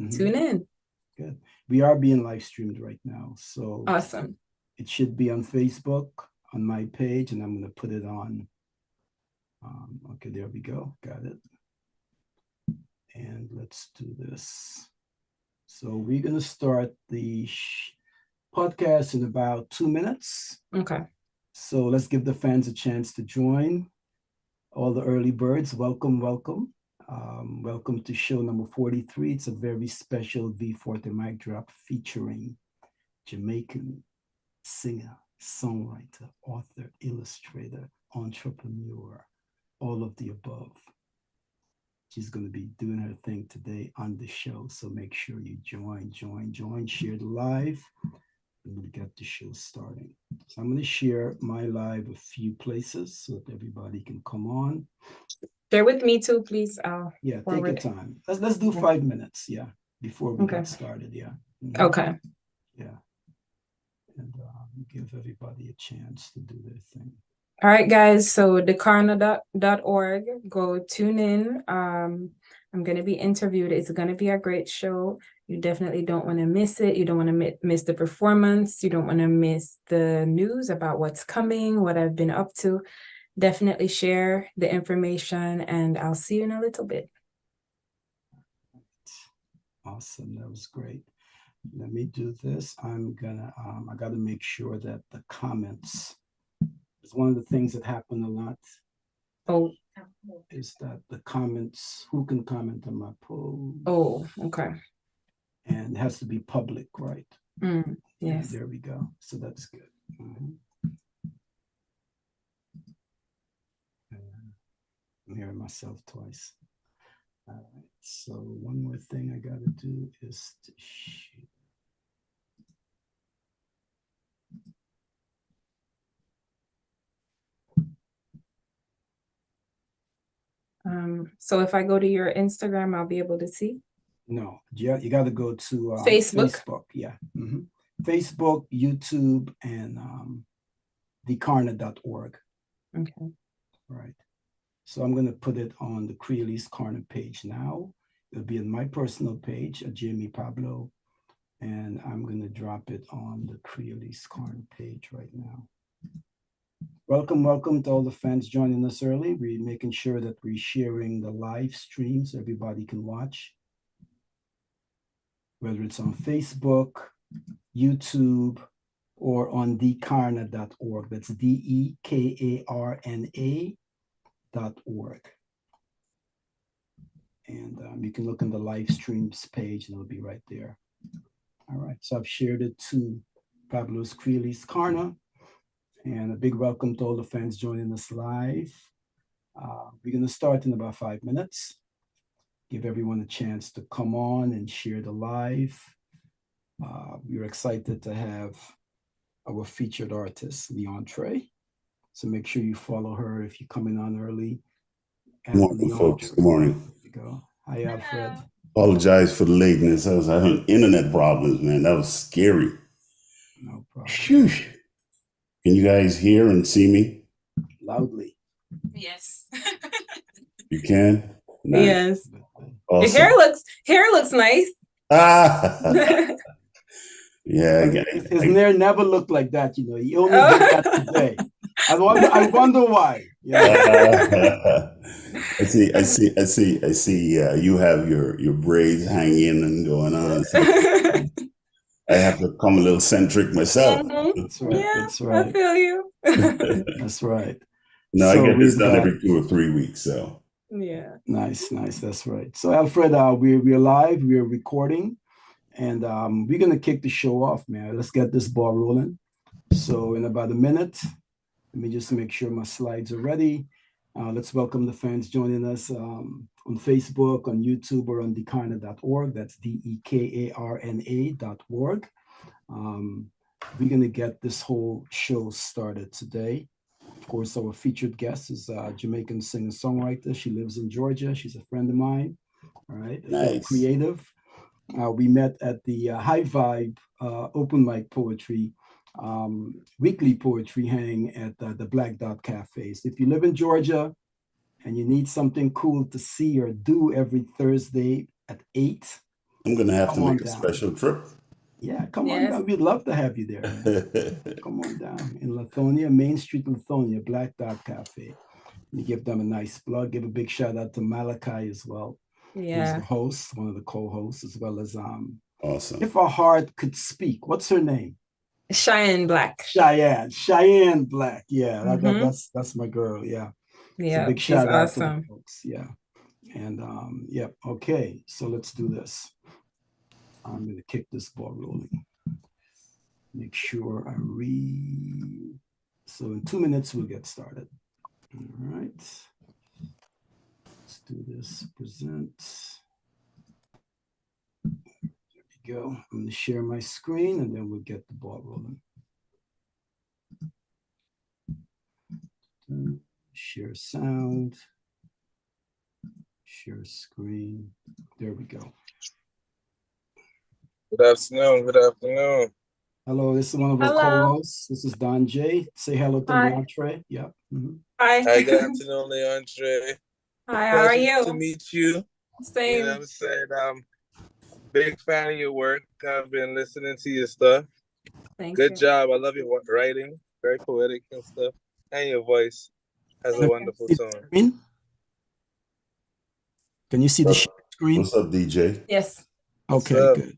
tune in. Good. We are being live streamed right now. So awesome. It should be on Facebook, on my page, and I'm going to put it on. Okay, there we go. Got it. And let's do this. So we're going to start the podcast in about 2 minutes. Okay. So let's give the fans a chance to join. All the early birds, welcome, welcome. Welcome to show number 43. It's a very special V40 mic drop featuring Jamaican singer, songwriter, author, illustrator, entrepreneur, all of the above. She's going to be doing her thing today on the show. So make sure you join, share the live, and we'll get the show starting. So I'm going to share my live a few places so that everybody can come on. Share with me too, please. Yeah, take your time. Let's do 5 minutes, before we get started, Okay. Yeah. And give everybody a chance to do their thing. All right, guys. So thekarna.org. Go tune in. I'm going to be interviewed. It's going to be a great show. You definitely don't want to miss it. You don't want to miss the performance. You don't want to miss the news about what's coming, what I've been up to. Definitely share the information, and I'll see you in a little bit. Awesome. That was great. Let me do this. I'm gonna, I got to make sure that the comments, it's one of the things that happen a lot. Oh, is that the comments, who can comment on my post? Oh, okay. And it has to be public, right? Yes. And there we go. So that's good. I'm hearing myself twice. All right. So one more thing I got to do is to shoot. So if I go to your Instagram, I'll be able to see? No, you got to go to Facebook. Yeah. Facebook, YouTube, and thekarna.org. Okay. Right. So I'm going to put it on the Creole's Karna page now. It'll be on my personal page, Jamie Pablo, and I'm going to drop it on the Creole's Karna page right now. Welcome to all the fans joining us early. We're making sure that we're sharing the live stream so everybody can watch, whether it's on Facebook, YouTube, or on dekarna.org. That's DEKARNA.org. And you can look on the live streams page and it'll be right there. All right, so I've shared it to Pablo's Creole's Karna. And a big welcome to all the fans joining us live. We're going to start in about 5 minutes. Give everyone a chance to come on and share the live. We're excited to have our featured artist, Leontre. So make sure you follow her if you're coming on early. Good morning, folks. Good morning. There you go. Hi, Alfred. Apologize for the lateness. I was having internet problems, man. That was scary. No problem. Sheesh. Can you guys hear and see me? Loudly. Yes. You can? Nice. Yes. Awesome. Your hair looks nice. Yeah. His hair never looked like that, you know. He only did that today. I wonder why. Yeah. I see. You have your braids hanging and going on. So I have to come a little centric myself. That's right. Yeah, That's right. I feel you. That's right. No, so I get this done every 2 or 3 weeks. So yeah. Nice. That's right. So Alfred, we're live. We're recording, and we're gonna kick the show off, man. Let's get this ball rolling. So in about a minute, let me just make sure my slides are ready. Let's welcome the fans joining us on Facebook, on YouTube, or on dekarna.org. That's DEKARNA.org. We're going to get this whole show started today. Of course, our featured guest is a Jamaican singer-songwriter. She lives in Georgia. She's a friend of mine. All right. Nice. Creative. We met at the High Vibe open mic poetry weekly poetry hang at the Black Dot Cafes. If you live in Georgia and you need something cool to see or do every Thursday at 8, I'm gonna have to Come on make a down. special trip. Yeah, come on Yes. down. We'd love to have you there, man. Come on down. In Lithonia, Main Street, Lithonia, Black Dot Cafe. You give them a nice plug. Give a big shout out to Malachi as well. Who's Yeah. the host, one of the co-hosts, as well as Awesome. If Our Heart Could Speak. What's her name? Cheyenne Black. Cheyenne Black. Yeah, Mhm. that's my girl. Yeah. So Yeah, big she's shout out to the awesome. folks. Yeah. And yep. Okay. So let's do this. I'm gonna kick this ball rolling. Make sure I read. So in 2 minutes we'll get started. All right. Let's do this. Present. There we go. I'm gonna share my screen and then we'll get the ball rolling. Share sound. Share screen. There we go. Good afternoon. Good afternoon. Hello, this is one of our co-hosts. This is Don J. Say hello to Leontre. Yep. Hi. Hi, good afternoon, Leontre. Hi, how are you? To meet you. Same. You know what I'm saying? Big fan of your work. I've been listening to your stuff. Thank you. Good job. I love your writing. Very poetic and stuff. And your voice has a wonderful tone. Can you see the screen? What's up, DJ? Yes. Okay, good.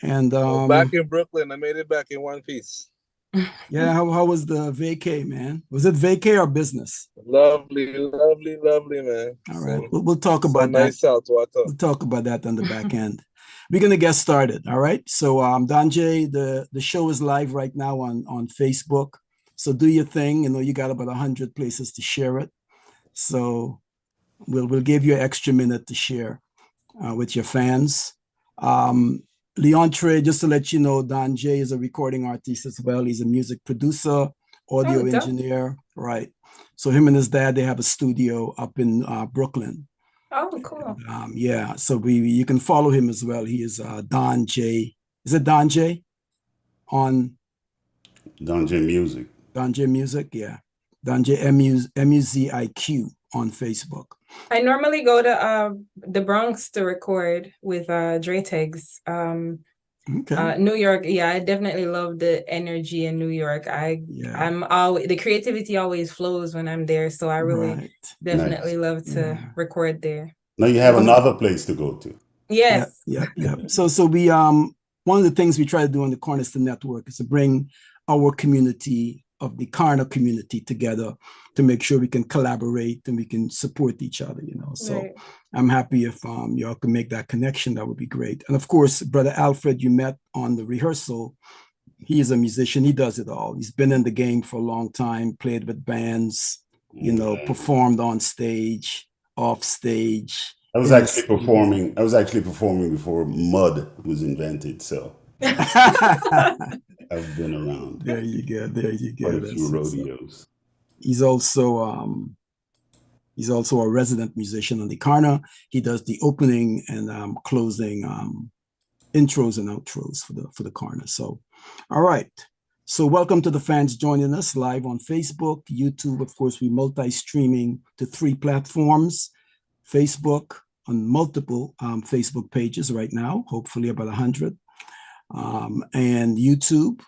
And back in Brooklyn, I made it back in one piece. Yeah, how was the vacay, man? Was it vacay or business? Lovely, lovely, lovely, man. All right, we'll talk about that. Nice saltwater. We'll talk about that on the back end. We're gonna get started. All right. So Don J, the show is live right now on Facebook. So do your thing. You know, you got about 100 places to share it. So we'll give you an extra minute to share with your fans. Leontre, just to let you know, Don J is a recording artist as well. He's a music producer, audio engineer, right? So him and his dad, they have a studio up in Brooklyn. Oh, cool. And, yeah, so you can follow him as well. He is Don J. Is it Don J? On Don J Music. Don J Music, yeah. Don J MUZIQ on Facebook. I normally go to the Bronx to record with Dre Tegs. New York, yeah, I definitely love the energy in New York. I'm always, the creativity always flows when I'm there, so I really definitely love to record there. Now you have another place to go to. Yes. Yeah. So we one of the things we try to do on the Cornerstone Network is to bring our community of the Karna community together to make sure we can collaborate and we can support each other, you know. So I'm happy if y'all can make that connection. That would be great. And of course, Brother Alfred, you met on the rehearsal. He is a musician. He does it all. He's been in the game for a long time, played with bands, you know, performed on stage, off stage. I was actually performing before mud was invented. So I've been around. There you go. Quite a few rodeos. He's also a resident musician on the Karna. He does the opening and closing intros and outros for the Karna. So, all right. So welcome to the fans joining us live on Facebook, YouTube. Of course, we multi-streaming to 3 platforms. Facebook on multiple Facebook pages right now, hopefully about 100. And YouTube,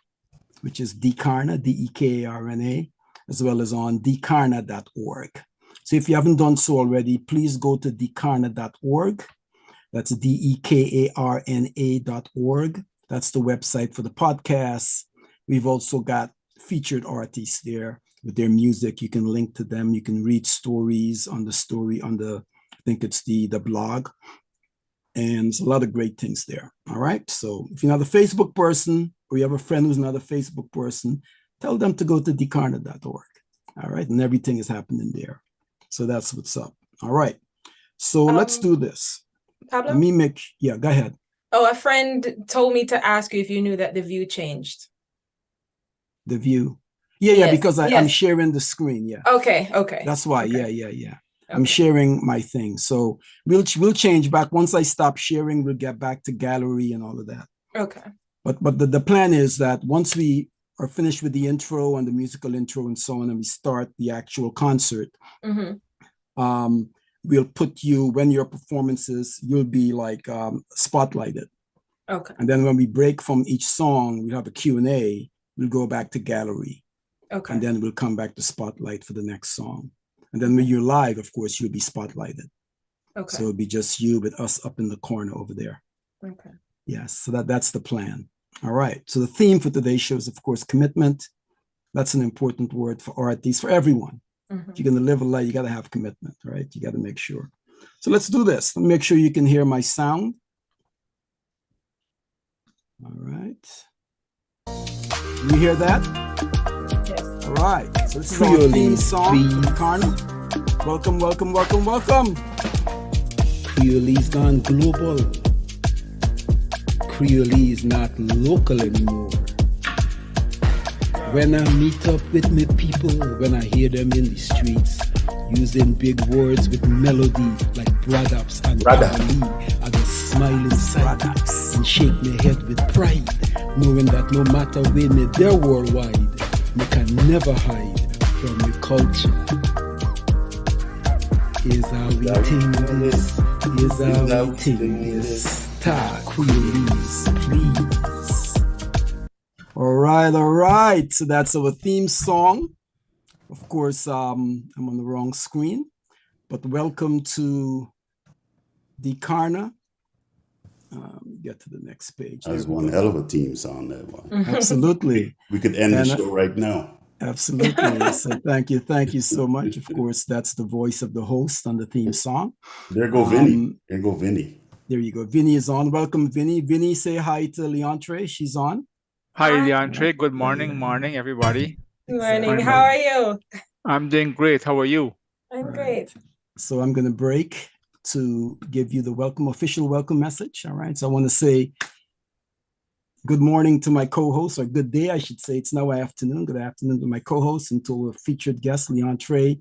which is Dekarna, DEKARNA, as well as on dekarna.org. So if you haven't done so already, please go to dekarna.org. That's DEKARNA.org. That's the website for the podcast. We've also got featured artists there with their music. You can link to them. You can read stories on the I think it's the blog. And there's a lot of great things there. All right. So if you're not a Facebook person or you have a friend who's not a Facebook person, tell them to go to dekarna.org. All right. And everything is happening there. So that's what's up. All right. So let's do this. Pablo? Let me go ahead. Oh, a friend told me to ask you if you knew that the view changed. The view. Yeah, because I'm sharing the screen. Yeah. Okay. That's why. Okay. Yeah. I'm sharing my thing. So we'll change back. Once I stop sharing, we'll get back to gallery and all of that. Okay. But the plan is that once we are finished with the intro and the musical intro and so on, and we start the actual concert, we'll put you, when your performances, you'll be like spotlighted. Okay. And then when we break from each song, we have a Q&A, we'll go back to gallery. Okay. And then we'll come back to spotlight for the next song. And then when you're live, of course, you'll be spotlighted. Okay. So it'll be just you with us up in the corner over there. Okay. Yes, so that's the plan. All right. So the theme for today's show is, of course, commitment. That's an important word for artists, for everyone. Mm-hmm. If you're going to live a life, you got to have commitment, right? You got to make sure. So let's do this. Let me make sure you can hear my sound. All right. You hear that? Yes. All right. So this is our theme song, Karna. Welcome, welcome, welcome, welcome. Creole's gone global. Creole is not local anymore. When I meet up with my people, when I hear them in the streets, using big words with melody like Bradaps and Ali, I just smile inside and shake my head with pride, knowing that no matter where me they're worldwide, me can never hide from my culture. Is how we think this, is how we think this. Ta Creoles, please. All right. So that's our theme song. Of course, I'm on the wrong screen, but welcome to De Karna. Get to the next page. That was one hell of a theme song, that one. Absolutely. We could end the show right now. Absolutely. So thank you so much. Of course, that's the voice of the host on the theme song. There go Vinny. There go Vinny. There you go. Vinny is on. Welcome, Vinny. Vinny, say hi to Leontre. She's on. Hi, Leontre. Good morning, everybody. Good morning. How are you? I'm doing great. How are you? I'm great. So I'm going to break to give you the official welcome message. All right. So I want to say good morning to my co-host, or good day, I should say. It's now afternoon. Good afternoon to my co-host and to our featured guest, Leontre.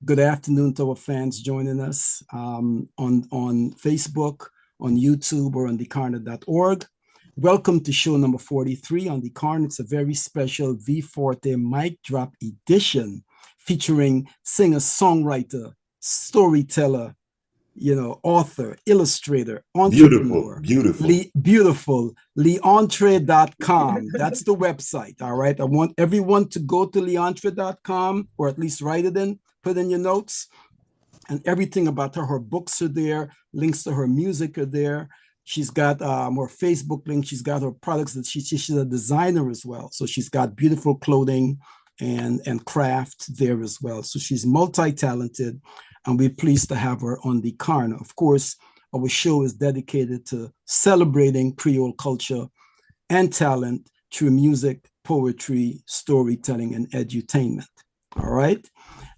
Good afternoon to our fans joining us on Facebook, on YouTube, or on thekarna.org. Welcome to show number 43 on De Karna. It's a very special V40 mic drop edition featuring singer, songwriter, storyteller, author, illustrator, entrepreneur. Beautiful. Leontre.com. That's the website. All right. I want everyone to go to Leontre.com, or at least write it in, put in your notes, and everything about her. Her books are there. Links to her music are there. She's got her Facebook link. She's got her products that she's a designer as well. So she's got beautiful clothing and craft there as well. So she's multi-talented, and we're pleased to have her on De Karna. Of course, our show is dedicated to celebrating Creole culture and talent through music, poetry, storytelling, and edutainment. All right.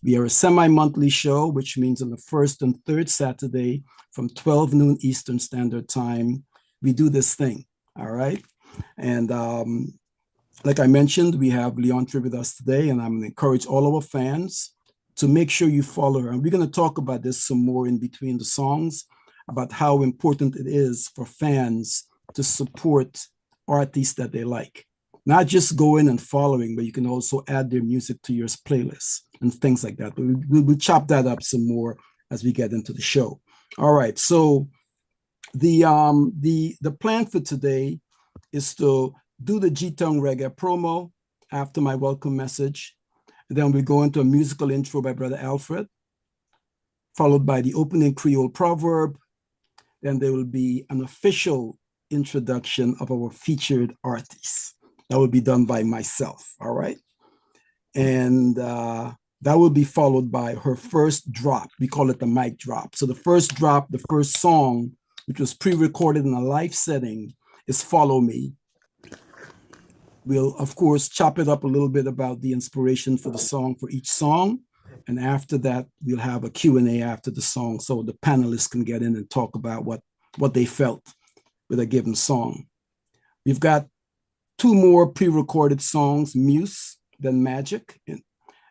We are a semi-monthly show, which means on the first and third Saturday from 12 noon Eastern Standard Time, we do this thing. All right. And like I mentioned, we have Leontre with us today, and I'm going to encourage all our fans to make sure you follow her. And we're going to talk about this some more in between the songs, about how important it is for fans to support artists that they like. Not just going and following, but you can also add their music to your playlist and things like that. But we'll chop that up some more as we get into the show. All right. So the plan for today is to do the G-Tongue Reggae promo after my welcome message. And then we go into a musical intro by Brother Alfred, followed by the opening Creole proverb. Then there will be an official introduction of our featured artists. That will be done by myself, all right? And that will be followed by her first drop. We call it the mic drop. So the first drop, the first song, which was pre-recorded in a live setting, is Follow Me. We'll, of course, chop it up a little bit about the inspiration for the song, for each song. And after that, we'll have a Q&A after the song, so the panelists can get in and talk about what they felt with a given song. We've got 2 more pre-recorded songs, Muse, then Magic.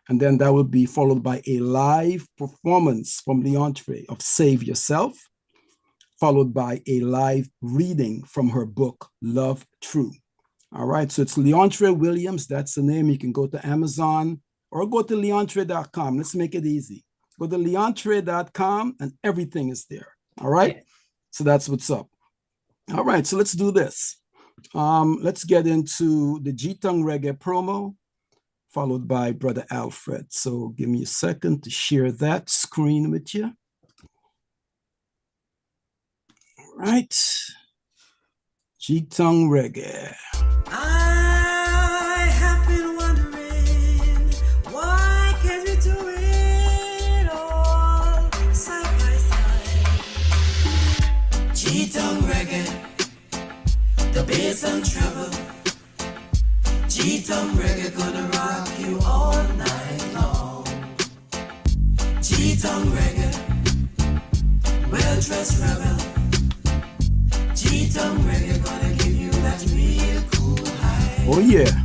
And then that will be followed by a live performance from Leontre of Save Yourself, followed by a live reading from her book, Love True. All right, so it's Leontre Williams. That's the name. You can go to Amazon or go to Leontre.com. Let's make it easy. Go to Leontre.com and everything is there. All right. Yeah. So that's what's up. All right. So let's do this. Let's get into the G-Tongue Reggae promo, followed by Brother Alfred. So give me a second to share that screen with you. All right. G-Tongue Reggae. I have been wondering, why can't we do it all side by side? G-Tongue Reggae, the bass and treble. G-Tongue Reggae gonna rock you all night long. G-Tongue Reggae, well-dressed rebel. G-Tongue Reggae gonna give you that real cool high. Oh, yeah.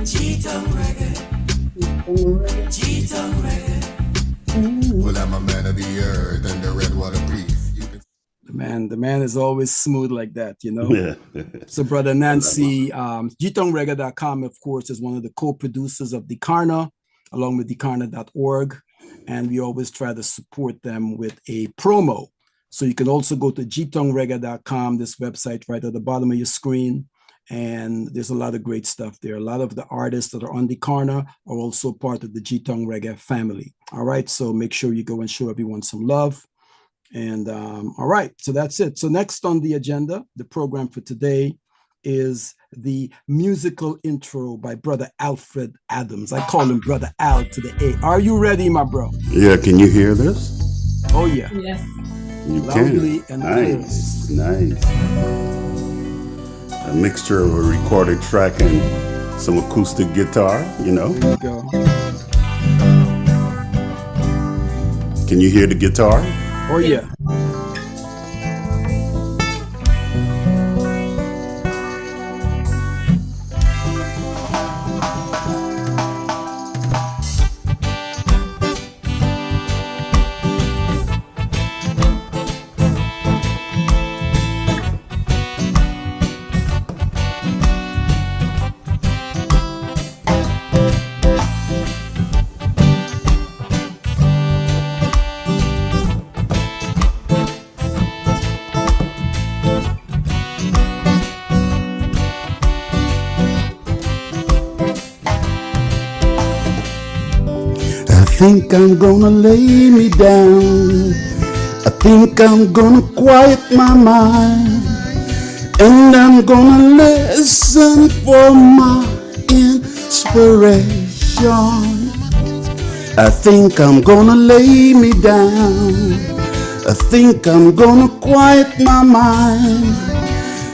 G-Tongue Reggae, G-Tongue Reggae. Well, I'm a man of the earth and the red water creek. The man is always smooth like that, you know. Yeah. So, Brother Nancy, GTongReggae.com, of course, is one of the co-producers of De Karna, along with dekarna.org. And we always try to support them with a promo. So you can also go to GTongReggae.com, this website right at the bottom of your screen. And there's a lot of great stuff there. A lot of the artists that are on De Karna are also part of the G-Tongue Reggae family. All right. So make sure you go and show everyone some love. And all right. So that's it. So next on the agenda, the program for today is the musical intro by Brother Alfred Adams. I call him Brother Al to the A. Are you ready, my bro? Yeah, can you hear this? Oh, yeah. Yes. You Loudly can. and clearly. Nice. A mixture of a recorded track and some acoustic guitar, you know. There you go. Can you hear the guitar? Oh, yeah. I think I'm gonna lay me down. I think I'm gonna quiet my mind. And I'm gonna listen for my inspiration. I think I'm gonna lay me down. I think I'm gonna quiet my mind.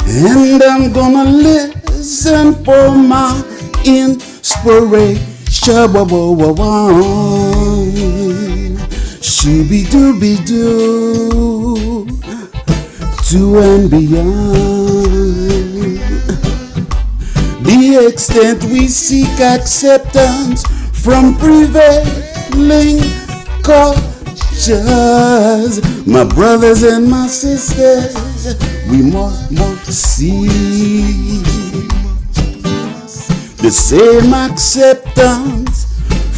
And I'm gonna listen for my inspiration. Shooby-dooby-doo, to and beyond. The extent we seek acceptance from prevailing cultures, my brothers and my sisters, we must see the same acceptance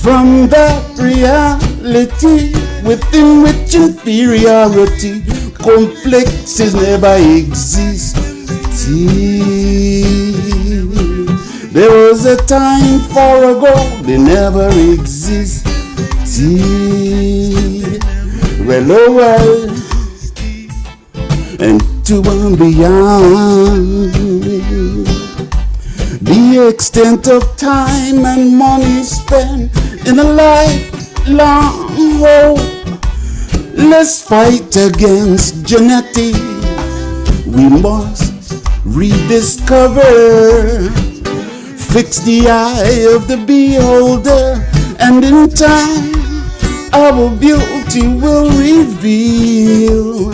from that reality within which inferiority complexes never exist. There was a time far ago they never existed. Well, oh well, and to and beyond. The extent of time and money spent in a lifelong hope. Let's fight against genetics. We must rediscover, fix the eye of the beholder, and in time our beauty will reveal.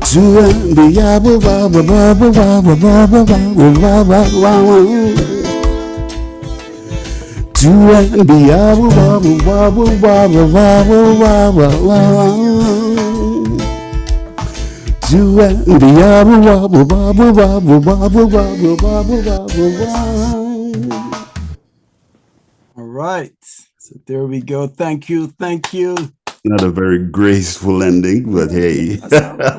To and beyond, to and beyond, to and beyond. All right. So there we go. Thank you. Thank you. Not a very graceful ending, but hey.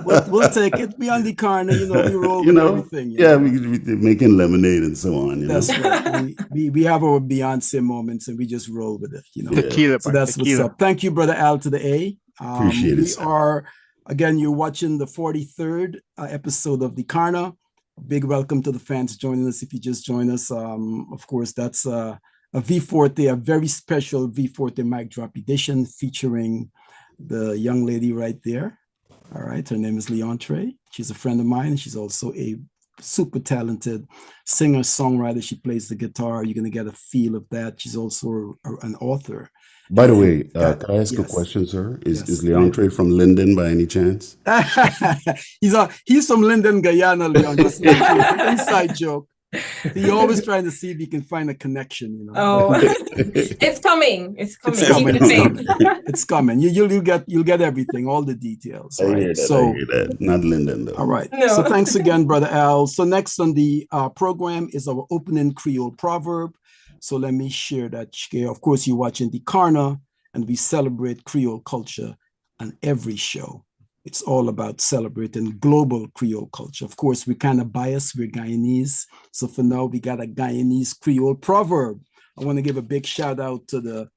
We'll take it. We on the corner, we roll You with know, everything. yeah, we making lemonade and so on. That's right. We have our Beyonce moments and we just roll with it. Tequila, So that's what's up. Thank you, brother Al to the A. Appreciate it. We are again. You're watching the 43rd episode of the Karna. Big welcome to the fans joining us. If you just joined us, of course, that's a V40, a very special V40 mic drop edition featuring the young lady right there. All right, her name is Leontre. She's a friend of mine. She's also a super talented singer songwriter. She plays the guitar. You're gonna get a feel of that. She's also an author. By the way, can I ask a question, sir? Is Leontre from Linden by any chance? He's from Linden, Guyana, Leon. Just inside joke. He always trying to see if he can find a connection, Oh, it's coming. It's coming. Keep it safe. It's coming. You'll get everything, all the details. Right? I hear that. Not Linden though. All right. No. So thanks again, brother Al. So next on the program is our opening Creole proverb. So let me share that. Of course, you're watching the Karna, and we celebrate Creole culture on every show. It's all about celebrating global Creole culture. Of course, we're kind of biased. We're Guyanese. So for now, we got a Guyanese Creole proverb. I want to give a big shout out to the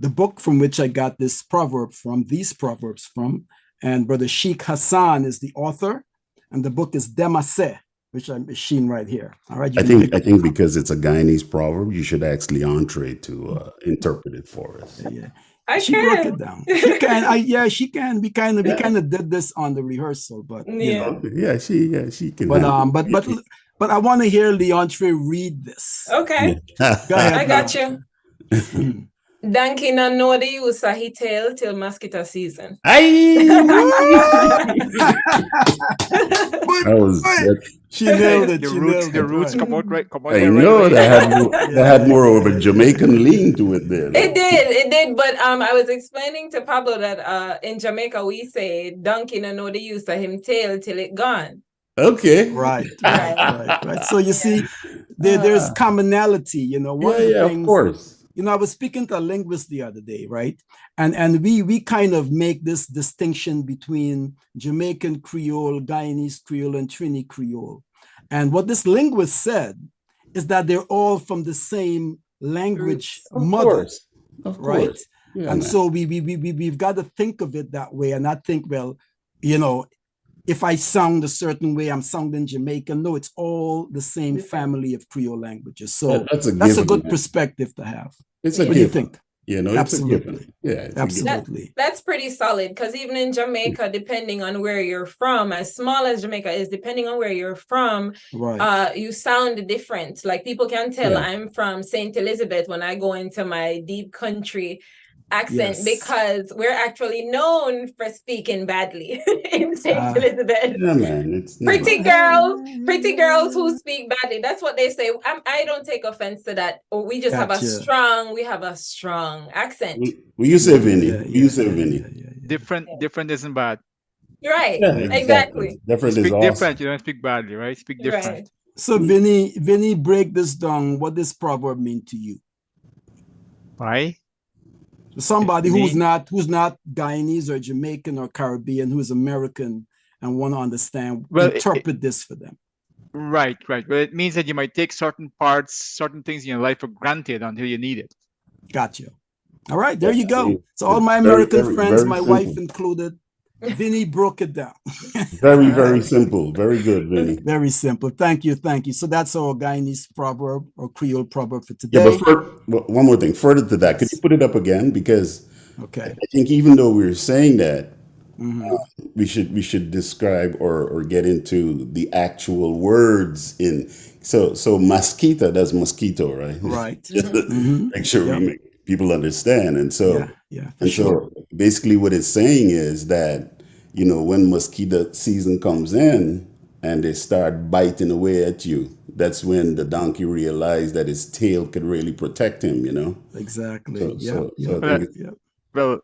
book from which I got these proverbs from. And Brother Sheikh Hassan is the author. And the book is Demase, which I'm machine right here. All right. I think because it's a Guyanese proverb, you should ask Leontre to interpret it for us. Yeah. She broke it down. She can. She can. We kind of did this on the rehearsal, but she can. But I want to hear Leontre read this. Okay. Go ahead, I got you. Donkey no know the use of his tail till mosquito season. She nailed it. The roots come out right. I know that had more of a Jamaican lean to it there. It did. But I was explaining to Pablo that in Jamaica we say donkey no know the use of him tail till it gone. Okay. Right. So you see, there's commonality. Of course. I was speaking to a linguist the other day, right? And we kind of make this distinction between Jamaican Creole, Guyanese Creole, and Trini Creole. And what this linguist said is that they're all from the same language mother, of course. Right? Yeah, and so we've got to think of it that way and not think, well, if I sound a certain way, I'm sounding Jamaican. No, it's all the same family of Creole languages. So that's a good perspective to have. It's a what do you think? Absolutely. Absolutely. That's pretty solid because even in Jamaica, depending on where you're from, as small as Jamaica is, depending on where you're from, you sound different. Like people can tell I'm from St. Elizabeth when I go into my deep country accent because we're actually known for speaking badly in St. Elizabeth. Yeah, man, Pretty girls who speak badly. That's what they say. I don't take offense to that. We just have a strong accent. You say Vinny. Different isn't bad. Right. Exactly. Different speak is awesome. different. You don't speak badly, right? Speak different. Right. So Vinny, break this down. What does proverb mean to you? Why? Somebody who's not Guyanese or Jamaican or Caribbean, who is American and want to understand, interpret this for them. Right. Well, it means that you might take certain things in your life for granted until you need it. Gotcha. All right, there you go. So all my American friends, my wife included, Vinny broke it down. Very simple. Very good, Vinny. Very simple. Thank you. So that's our Guyanese proverb or Creole proverb for today. Yeah, but one more thing. Further to that, could you put it up again? Because I think even though we're saying that, we should describe or get into the actual words in. So mosquito, that's mosquito, right? Right. Make sure we make people understand. And so so basically what it's saying is that, when mosquito season comes in and they start biting away at you, that's when the donkey realized that his tail could really protect him, Exactly. Well,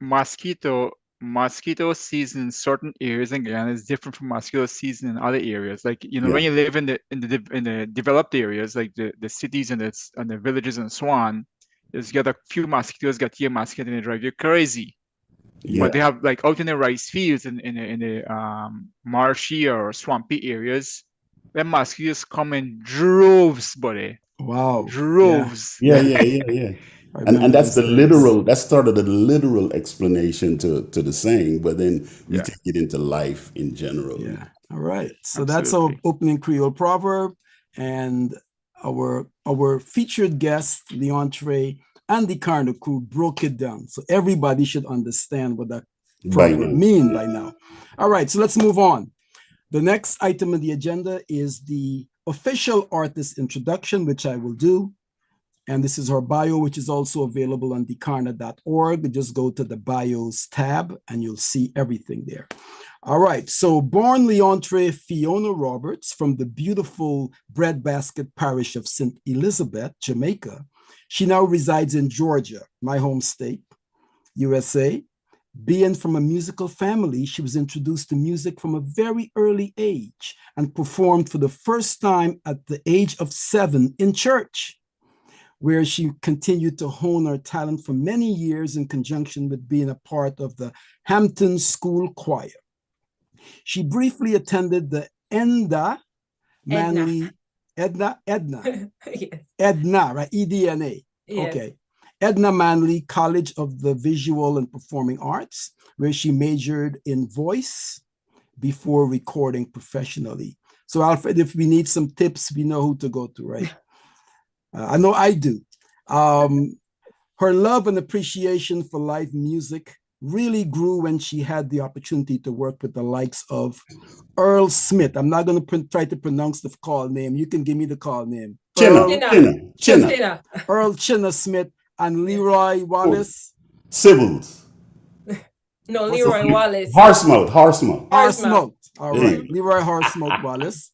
mosquito season in certain areas in Guyana is different from mosquito season in other areas. Like, when you live in the developed areas, like the cities and the villages and so on, Just get a few mosquitoes, get here mosquito and they drive you crazy. Yeah. But they have like out in the rice fields in the marshy or swampy areas, the mosquitoes come in droves, buddy. Wow. Droves. Yeah. I And remember that's those the days. literal, that started the literal explanation to the saying, but then we Yeah. take it into life in general. Yeah. All right. So that's our Absolutely. opening Creole proverb, and our featured guest, Leontre and the Karna crew broke it down. So everybody should understand what that By proverb now. mean by now. All right. So let's move on. The next item on the agenda is the official artist introduction, which I will do. And this is her bio, which is also available on thekarna.org. Just go to the bios tab and you'll see everything there. All right. So born Leontre Fiona Roberts from the beautiful breadbasket parish of St. Elizabeth, Jamaica. She now resides in Georgia, my home state, USA. Being from a musical family, she was introduced to music from a very early age and performed for the first time at the age of 7 in church, where she continued to hone her talent for many years in conjunction with being a part of the Hampton School Choir. She briefly attended the Edna, right? EDNA. Yes. Okay. Edna Manley College of the Visual and Performing Arts, where she majored in voice before recording professionally. So, Alfred, if we need some tips, we know who to go to, right? I know I do. Her love and appreciation for live music really grew when she had the opportunity to work with the likes of Earl Smith. I'm not going to try to pronounce the call name. You can give me the call name. Chinna. Earl Chinna Smith and Leroy Wallace. Sybil's. No, Leroy Wallace. Horsemouth. Horsemouth. All right. Hey. Leroy Horsemouth Wallace.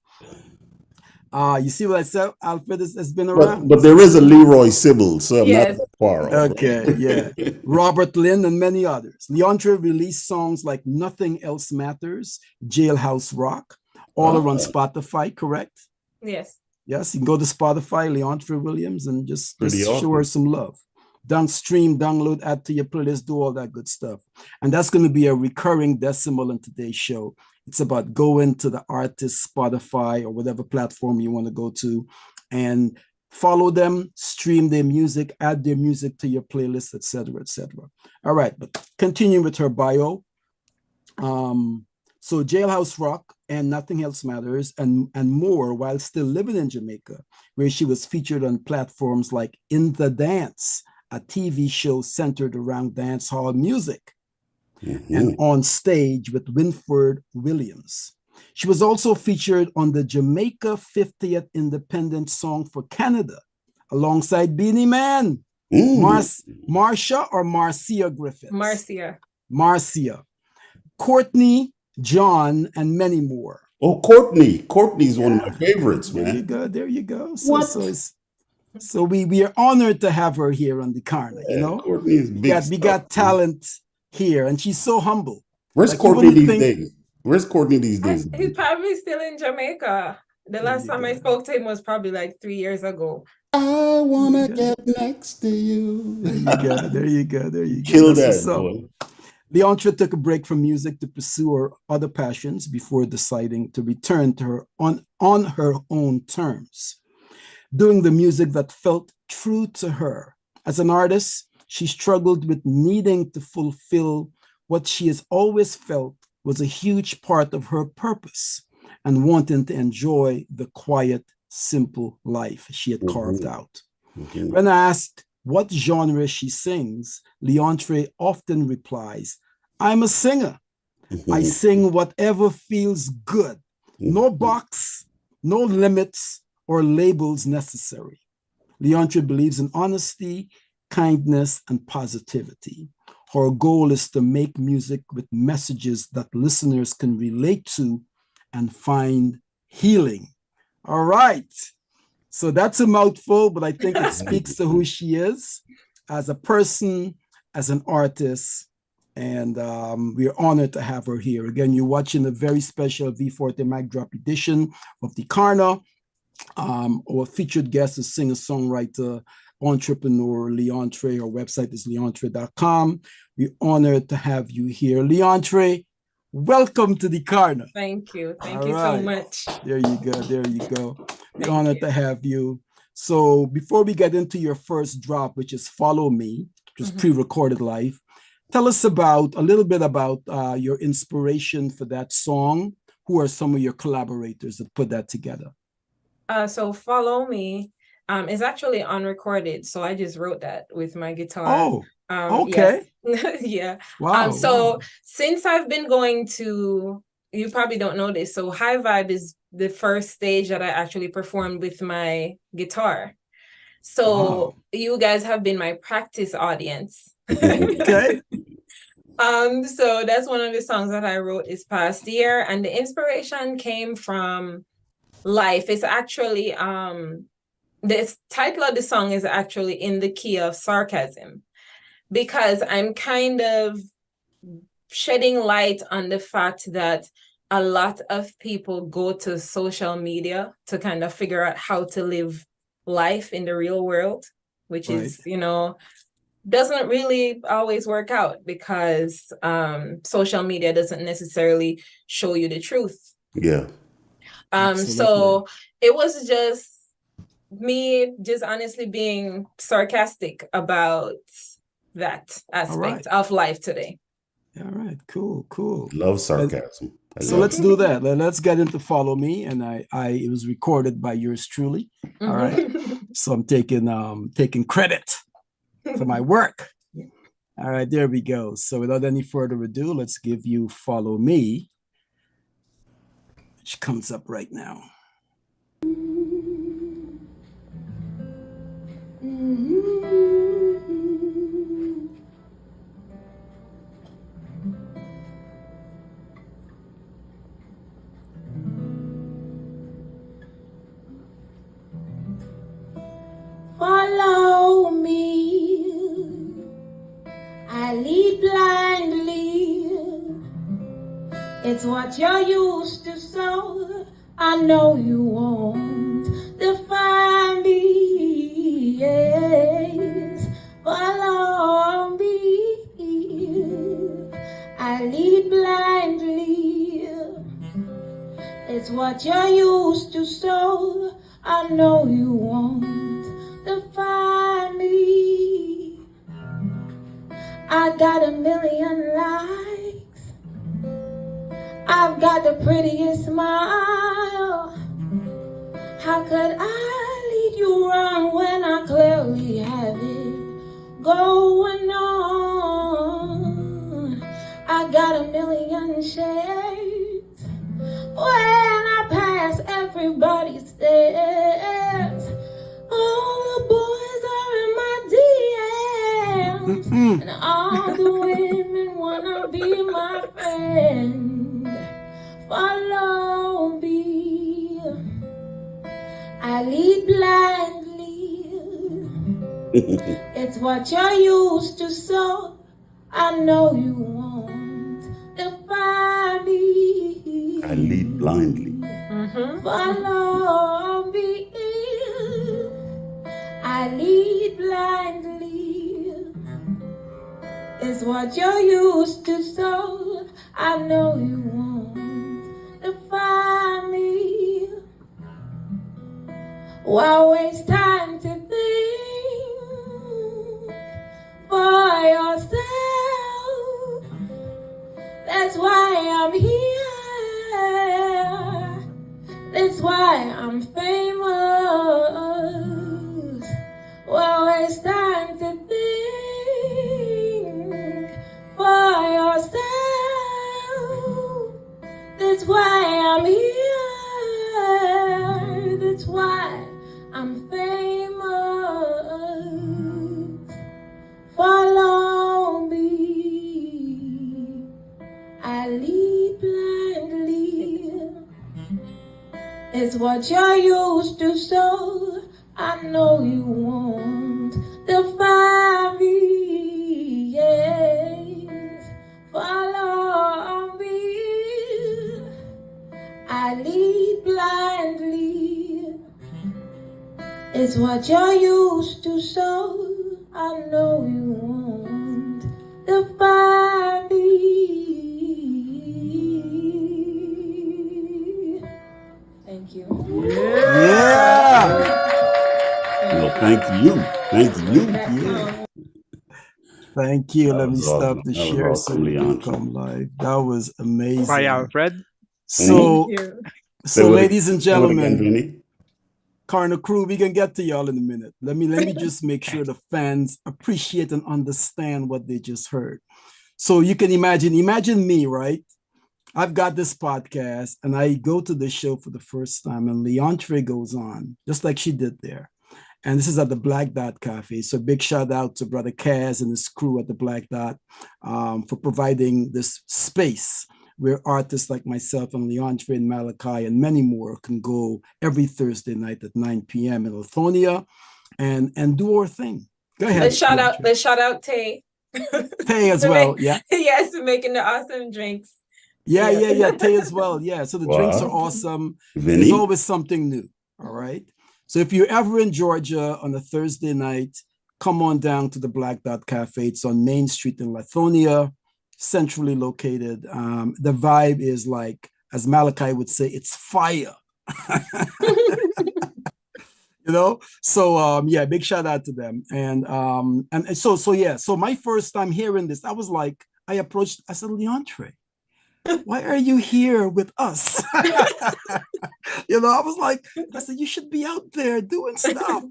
You see what I said? Alfred has been around. But there is a Leroy Sybil, so I'm Yes. not far off. Okay, yeah. Robert Lynn and many others. Leontre released songs like Nothing Else Matters, Jailhouse Rock, all are on Spotify, correct? Yes. Yes, you can go to Spotify, Leontre Williams, and just Pretty show awesome. her some love. Stream, download, add to your playlist, do all that good stuff. And that's going to be a recurring decimal in today's show. It's about going to the artist Spotify or whatever platform you want to go to and follow them, stream their music, add their music to your playlist, etc., etc. All right, but continue with her bio. So Jailhouse Rock and Nothing Else Matters and more while still living in Jamaica, where she was featured on platforms like In the Dance, a TV show centered around dance hall music, and On Stage with Winford Williams. She was also featured on the Jamaica 50th Independent Song for Canada, alongside Beanie Man, Marcia or Marcia Griffiths? Marcia, Courtney, John, and many more. Oh, Courtney. Courtney's one of my favorites, man. There you go. So we are honored to have her here on the Karna, you know? Courtney's big we got talent here, and she's so humble. Where's Courtney these days? Where's Courtney these days? He's probably still in Jamaica. The last time I spoke to him was probably like 3 years ago. I wanna get next to you. There you go. Kill that, boy. Leontre took a break from music to pursue her other passions before deciding to return to her on her own terms, doing the music that felt true to her. As an artist, she struggled with needing to fulfill what she has always felt was a huge part of her purpose and wanting to enjoy the quiet, simple life she had carved out. When asked what genre she sings, Leontre often replies, "I'm a singer. I sing whatever feels good. No box, no limits or labels necessary." Leontre believes in honesty, kindness, and positivity. Her goal is to make music with messages that listeners can relate to and find healing. All right. So that's a mouthful, but I think it speaks to who she is as a person, as an artist, and we are honored to have her here. Again, you're watching a very special V40 MIC Drop edition of the Karna. Our featured guest is singer-songwriter entrepreneur Leontre. Our website is leontre.com. We're honored to have you here. Leontre, welcome to the Karna. Thank you. Thank All you so right. much. There you go. There you go. We're Thank honored you. to have you. So before we get into your first drop, which is Follow Me, which is pre-recorded live, tell us about a little bit about your inspiration for that song. Who are some of your collaborators that put that together? So Follow Me is actually unrecorded. So I just wrote that with my guitar. Oh, okay. Yes. Yeah. Wow. So since I've been going to, you probably don't know this, so High Vibe is the first stage that I actually performed with my guitar. So you guys have been my practice audience. Okay. So that's one of the songs that I wrote this past year, and the inspiration came from life. It's actually the title of the song is actually in the key of sarcasm, because I'm kind of shedding light on the fact that a lot of people go to social media to kind of figure out how to live life in the real world, which is, you know, doesn't really always work out, because social media doesn't necessarily show you the truth. Yeah. So it was just me just honestly being sarcastic about that aspect of life today. All right, cool. Love sarcasm. So let's do that. Let's get into Follow Me. And it was recorded by yours truly. All right. So I'm taking credit for my work. All right, there we go. So without any further ado, let's give you Follow Me, which comes up right now. Follow me, I lead blindly. It's what you're used to, so I know you won't define me. Yes. Follow me, I lead blindly. It's what you're used to, so I know you won't define me. I got 1,000,000 likes, I've got the prettiest smile. How could I lead you wrong when I clearly have it going on? I got 1,000,000 shades when I pass everybody stares. All the boys are in my DMs, and all the women wanna be my friend. Follow me, I lead blindly. It's what you're used to, so I know you won't define me. I lead blindly. Follow me, I lead blindly. It's what you're used to, so I know you won't define me. Why waste time to think for yourself? That's why I'm here. That's why I'm famous. Well, it's time to think for yourself. That's why I'm here. That's why I'm famous. Follow me, I lead blindly. It's what you're used to, so I know you won't define me. Yes, follow me, I lead blindly. It's what you're used to, so I know you won't defy me. Thank you. Yeah. Well, thank you. Thank you. Yeah. Thank you. That Let me was stop awesome. the That was share awesome, so we can Leontre. come live. That was amazing. By Alfred. So, Thank you. so ladies and Say what again, gentlemen, Vinny? Karna crew, we can get to y'all in a minute. Let me just make sure the fans appreciate and understand what they just heard. So you can imagine me, right? I've got this podcast and I go to the show for the first time and Leontre goes on, just like she did there. And this is at the Black Dot Cafe. So big shout out to Brother Kaz and his crew at the Black Dot for providing this space where artists like myself and Leontre and Malachi and many more can go every Thursday night at 9 p.m. in Lithonia and do our thing. Go ahead. Let's shout Leontre. out Tay. Tay as well, yeah. Yes, for making the awesome drinks. Yeah. Tay as well. Yeah. So the drinks are Wow. awesome. Vinny? There's always something new. All right. So if you're ever in Georgia on a Thursday night, come on down to the Black Dot Cafe. It's on Main Street in Lithonia, centrally located. The vibe is like, as Malachi would say, it's fire. You know, so yeah, big shout out to them. And so my first time hearing this, I was like, I said, Leontre, why are you here with us? You know, I said, you should be out there doing stuff,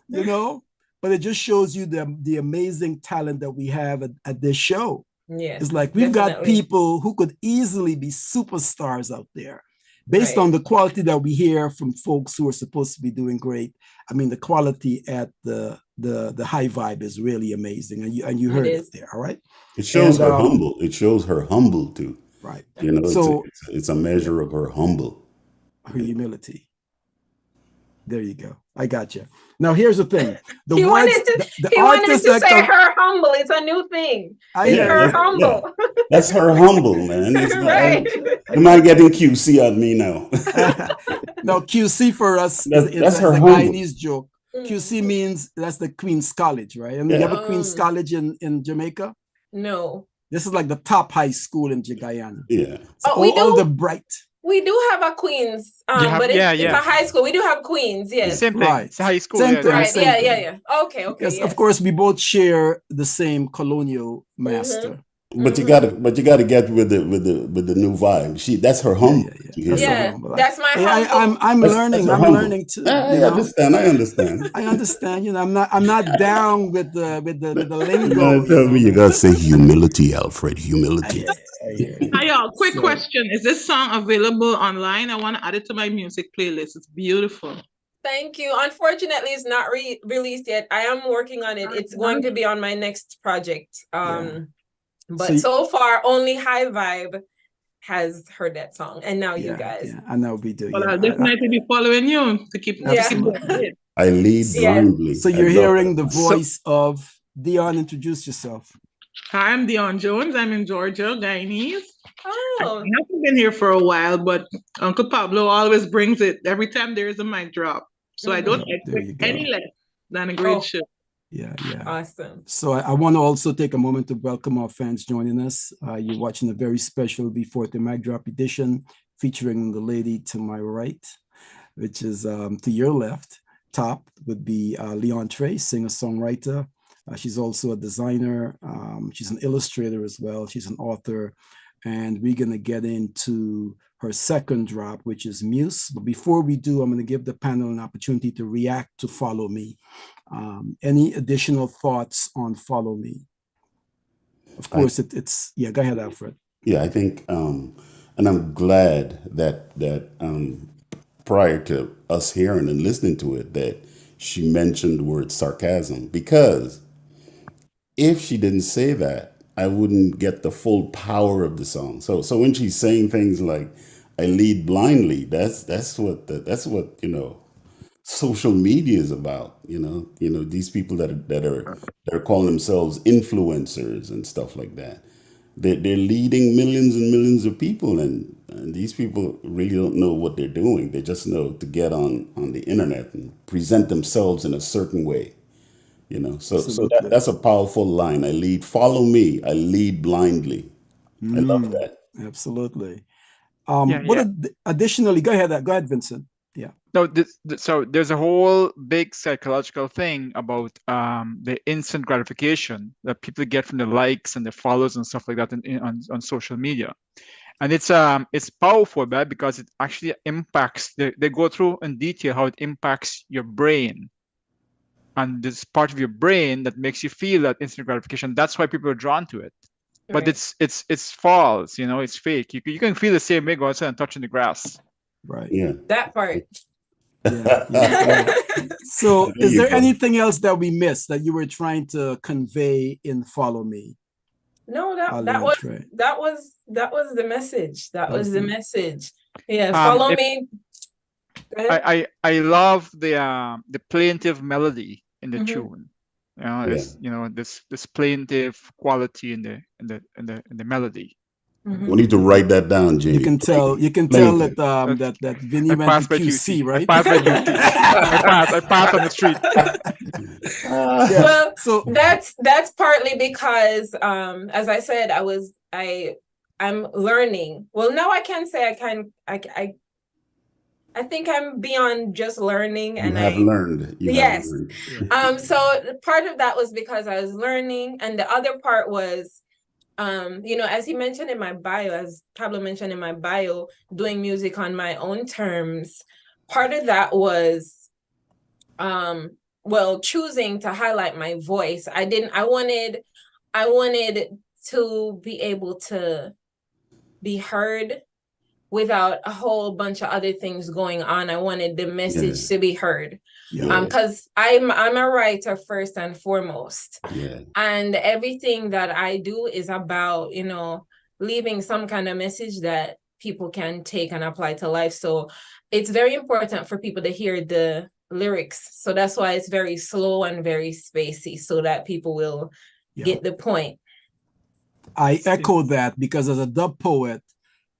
you know, but it just shows you the amazing talent that we have at this show. Yeah, it's like we've got definitely. people who could easily be superstars out there based on the quality that we hear from folks who are supposed to be doing great. I mean, the quality at the high vibe is really amazing, and you heard it there. All right, it shows her humble. It shows her humble too. Right. You know, so it's a measure of her humility. There you go. I got you. Now here's the thing. He wanted to say her humble. It's a new thing. Her humble. Yeah. That's her humble, man. It's right. Am I getting QC on me now? No, QC for us that's her the humble. Guyanese joke. QC means that's the Queen's College, right? And you have a Queen's College in Jamaica? No. This is like the top high school in Guyana. Yeah. So all the bright. We do have a Queen's, but it's a high school. We do have Queens, yes. Same thing. Right. It's a high school. Same thing, right. same Yeah, thing. yeah. Okay. Yes, yes. of course, we both share the same colonial master. But you gotta get with the new vibe. That's her humble. Yeah, that's my humble. I'm learning too. I understand. I understand. You know, I'm not down with the lingo. You gotta tell me. You gotta say humility, Alfred. Humility. Hi, y'all. Quick question: is this song available online? I want to add it to my music playlist. It's beautiful. Thank you. Unfortunately, it's not released yet. I am working on it. It's going to be on my next project. But so far, only High Vibe has heard that song, and now you guys. Yeah, I know we do. Well, I'll definitely be following you to keep. I lead blindly. So you're hearing the voice of Dion. Introduce yourself. Hi, I'm Dion Jones. I'm in Georgia, Guyanese. Oh. I haven't been here for a while, but Uncle Pablo always brings it every time there is a mic drop. So I don't expect any less than a great show. Yeah. Awesome. So I want to also take a moment to welcome our fans joining us. You're watching a very special V40 MIC DROP edition featuring the lady to my right, which is to your left. Top would be Leontre, singer-songwriter. She's also a designer. She's an illustrator as well. She's an author. And we're going to get into her second drop, which is Muse. But before we do, I'm going to give the panel an opportunity to react to Follow Me. Any additional thoughts on Follow Me? Of course, it's go ahead, Alfred. Yeah, I think, and I'm glad that prior to us hearing and listening to it, that she mentioned the word sarcasm, because if she didn't say that, I wouldn't get the full power of the song. So when she's saying things like "I lead blindly," that's what social media is about. You know these people that are calling themselves influencers and stuff like that. they're leading millions and millions of people, and these people really don't know what they're doing. They just know to get on the internet and present themselves in a certain way. You know, so Absolutely. that's a powerful line. I lead, follow me. I lead blindly. I love that. Absolutely. Additionally, go ahead, Vincent. Yeah. No, so there's a whole big psychological thing about the instant gratification that people get from the likes and the follows and stuff like that on social media, and it's powerful, right? Because it actually impacts. They go through in detail how it impacts your brain, and this part of your brain that makes you feel that instant gratification. That's why people are drawn to it. But Right. it's false, you know, it's fake. You can feel the same way going outside and touching the grass. Right. Yeah. That part. Yeah. So There is you there go. anything else that we missed that you were trying to convey in Follow Me? No, that Leontre? was the message. That was the message. Yeah, follow me. Go ahead. I love the plaintive melody in the Mhm. tune. You know, Yeah. it's, you know, this plaintive quality in the melody. We need to write that down, Jamie. You can tell Plaintive. that Vinny I went to passed by QC, QC. right? I passed by QC. I passed on the street. Well, so that's partly because as I said, I'm learning. Well, now I can say I think I'm beyond just learning, You and have learned. You have yes. learned. So part of that was because I was learning, and the other part was you know, as he mentioned in my bio, as Pablo mentioned in my bio, doing music on my own terms. Part of that was well, choosing to highlight my voice. I wanted to be able to be heard without a whole bunch of other things going on. I wanted the message to be heard. Because I'm a writer first and foremost. Yeah. And everything that I do is about, you know, leaving some kind of message that people can take and apply to life. So it's very important for people to hear the lyrics. So that's why it's very slow and very spacey, so that people will get the point. I echo that, because as a dub poet,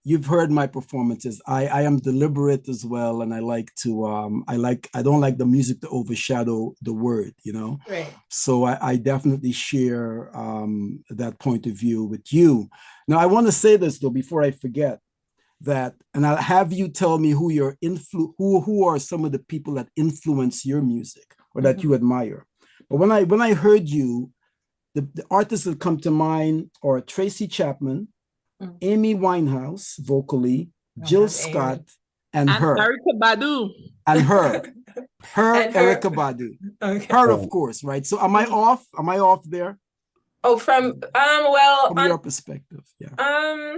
you've heard my performances. I am deliberate as well, and I like to I don't like the music to overshadow the word, you know. Right. So I definitely share that point of view with you. Now I want to say this though before I forget, that, and I'll have you tell me who your who are some of the people that influence your music or that you admire. But when I heard you, the artists that come to mind are Tracy Chapman, Amy Winehouse vocally, Jill Scott, and her. Erykah Badu. And her. And her. Erykah Badu. Okay. Her, of course, right? So am I off? Am I off there? Oh, from well, from your perspective, yeah.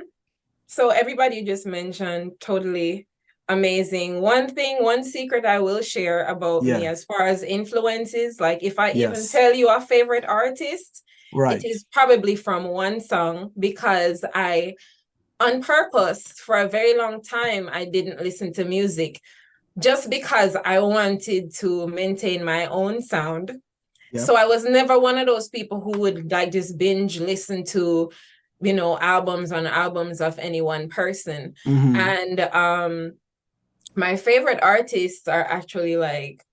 So everybody you just mentioned, totally amazing. One secret I will share about me as far as influences, like if I even tell you a favorite artist, it is probably from one song, because I, on purpose, for a very long time, I didn't listen to music just because I wanted to maintain my own sound. Yep. So I was never one of those people who would like just binge listen to, you know, albums on albums of any one person. And my favorite artists are actually like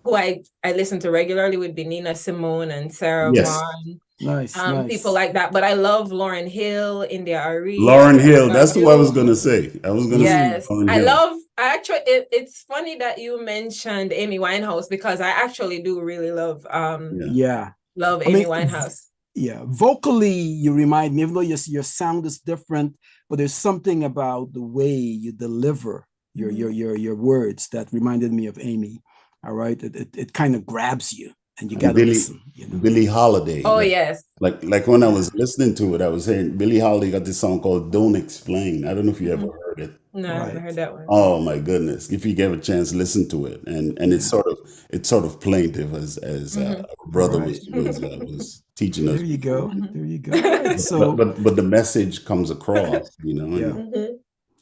who I listen to regularly would be Nina Simone and Sarah Vaughan. Nice. People like that. But I love Lauryn Hill, India Arie. Lauryn Hill, that's what I was gonna say. I was gonna say Lauryn Hill. It's funny that you mentioned Amy Winehouse, because I actually do really love love Amy Winehouse. Yeah, vocally you remind me, even though your sound is different, but there's something about the way you deliver your words that reminded me of Amy. All right, it kind of grabs you, and you got to listen. You know? Billie Holiday. Oh yes. Like when I was listening to it, I was hearing Billie Holiday got this song called "Don't Explain." I don't know if you ever heard it. No, I haven't heard that one. Oh my goodness! If you get a chance, listen to it, and it's sort of plaintive, as our brother was teaching us. There you go. There you go. So, but the message comes across, you know. Yeah.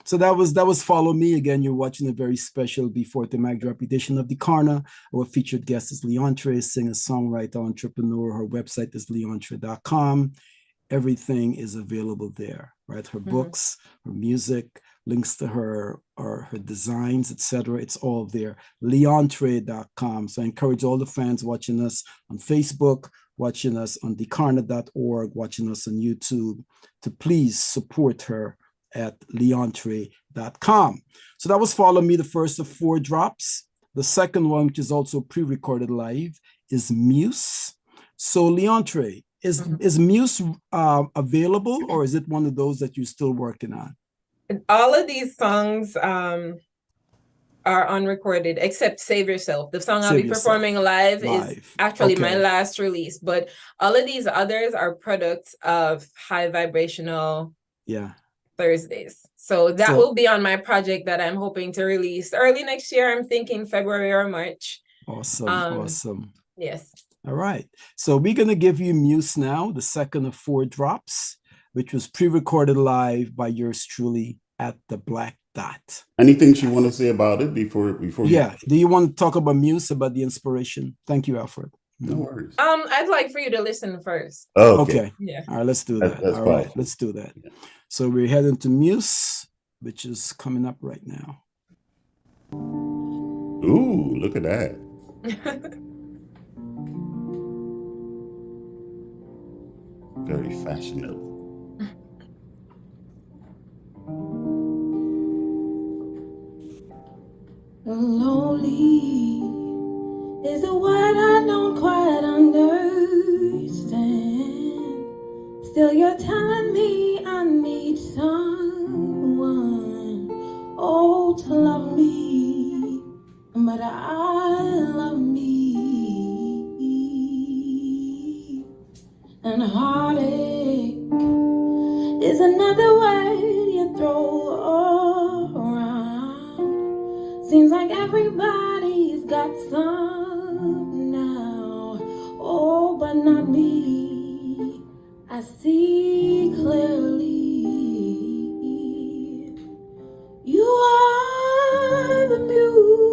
So that was Follow Me. Again, you're watching a very special V40 MIC Drop edition of De Karna. Our featured guest is Leontre, singer, songwriter, entrepreneur. Her website is leontre.com. everything is available there, right? Her books, her music, links to her or her designs, etc. It's all there. Leontre.com. So I encourage all the fans watching us on Facebook, watching us on thekarna.org, watching us on YouTube, to please support her at leontre.com. So that was Follow Me, the first of 4 drops. The second one, which is also pre-recorded live, is Muse. So Leontre, is Muse available, or is it one of those that you're still working on? All of these songs are unrecorded, except Save Yourself. The song I'll be performing live is actually my last release, but all of these others are products of High Vibrational Thursdays. So that will be on my project that I'm hoping to release early next year. I'm thinking February or March. Awesome. Awesome. Yes. All right. So we're going to give you Muse now, the second of 4 drops, which was pre-recorded live by yours truly at the Black Dot. Anything you want to say about it before Yeah. Do you want to talk about Muse, about the inspiration? Thank you, Alfred. No worries. I'd like for you to listen first. Oh, okay. Yeah. All right, let's do that. That's All right, let's do that. Yeah. So we're heading to Muse, which is coming up right now. Ooh, look at that. Very fashionable. Lonely is a word I don't quite understand. Still you're telling me I need someone, oh, to love me, but I love me. And heartache is another word you throw around. Seems like everybody's got some now, oh, but not me. I see clearly. You are the muse.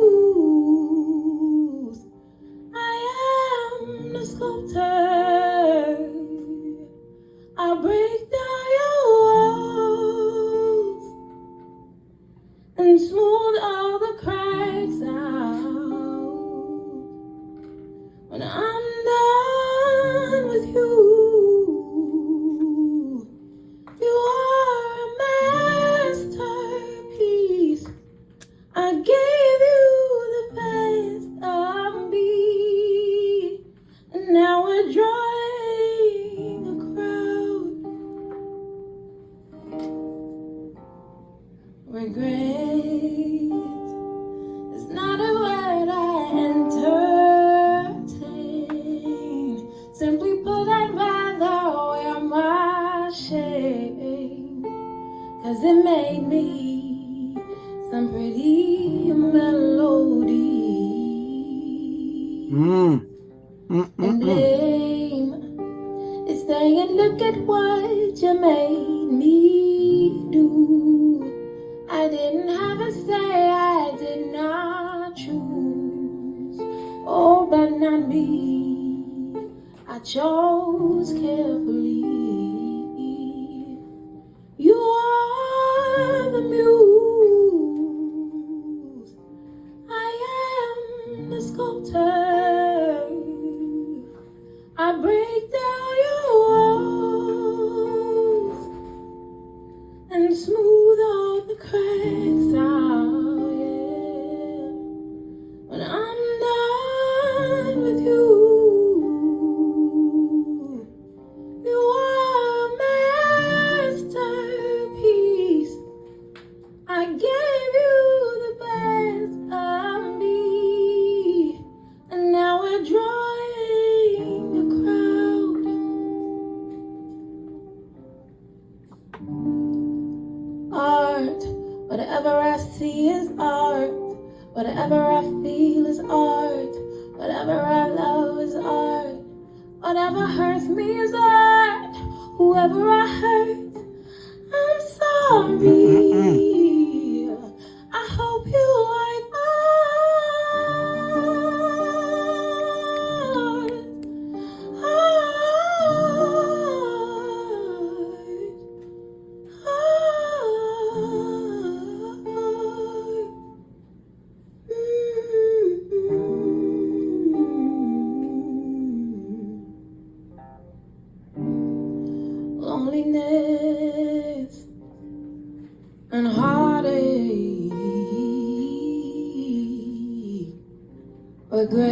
I am the sculptor. I break down your walls and smooth all the cracks out. When I'm done with you, you are a masterpiece. I gave you the best of me, and now we're drawing a crowd. Regret is not a word I entertain. Simply put, I'd rather wear my shame, 'cause it made me some pretty melody. And blame is saying, look at what you made me do. I didn't have a say, I did not choose. Oh, but not me. I chose carefully. You are the muse. I am the sculptor. I break down your walls and smooth all the cracks out, yeah. When I'm done with you, you are a masterpiece. I gave you the best of me, and now we're drawing a crowd. Art, whatever I see is art. Whatever I feel is art. Whatever I love is art. Whatever hurts me is art. Whoever I hurt, I'm sorry. I hope you like art. regret,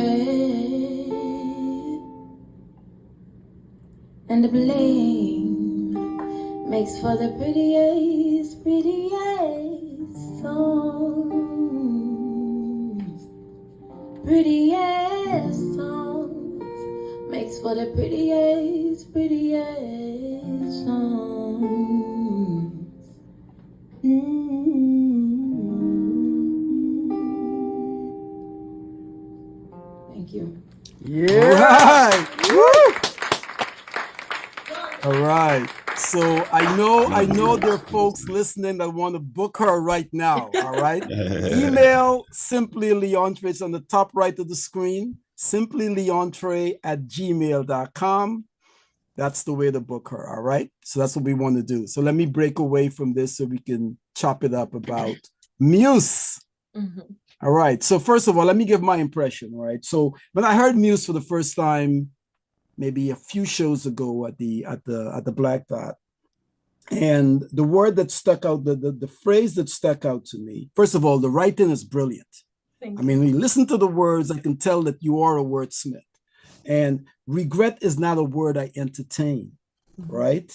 and the blame makes for the prettiest, prettiest songs. Prettiest songs makes for the prettiest, prettiest songs. Thank you. Yeah. All right. So I know there are folks listening that want to book her right now. All right. Email SimplyLeontre. It's on the top right of the screen. SimplyLeontre@gmail.com. That's the way to book her. All right. So that's what we want to do. So let me break away from this so we can chop it up about Muse. All right. So first of all, let me give my impression. All right. So when I heard Muse for the first time, maybe a few shows ago at the Black Dot, and the word that stuck out, the phrase that stuck out to me, first of all, the writing is brilliant. I mean, when you listen to the words, I can tell that you are a wordsmith. And regret is not a word I entertain, right?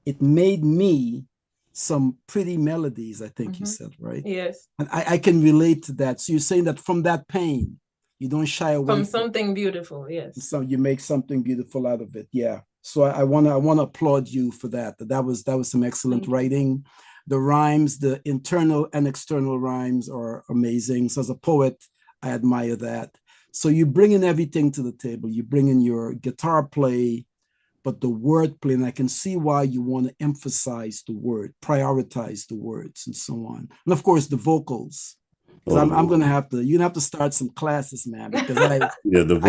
It made me some pretty melodies, I think you said, right? Yes. And I can relate to that. So you're saying that from that pain, you don't shy away from something beautiful, yes. So you make something beautiful out of it, yeah. So I wanna applaud you for that. That was some excellent writing. The rhymes, the internal and external rhymes are amazing. So as a poet, I admire that. So you bring in everything to the table. You bring in your guitar play, but the word play, and I can see why you want to emphasize the word, prioritize the words, and so on. And of course, the vocals. I'm gonna have to. You're gonna have to start some classes, man, because I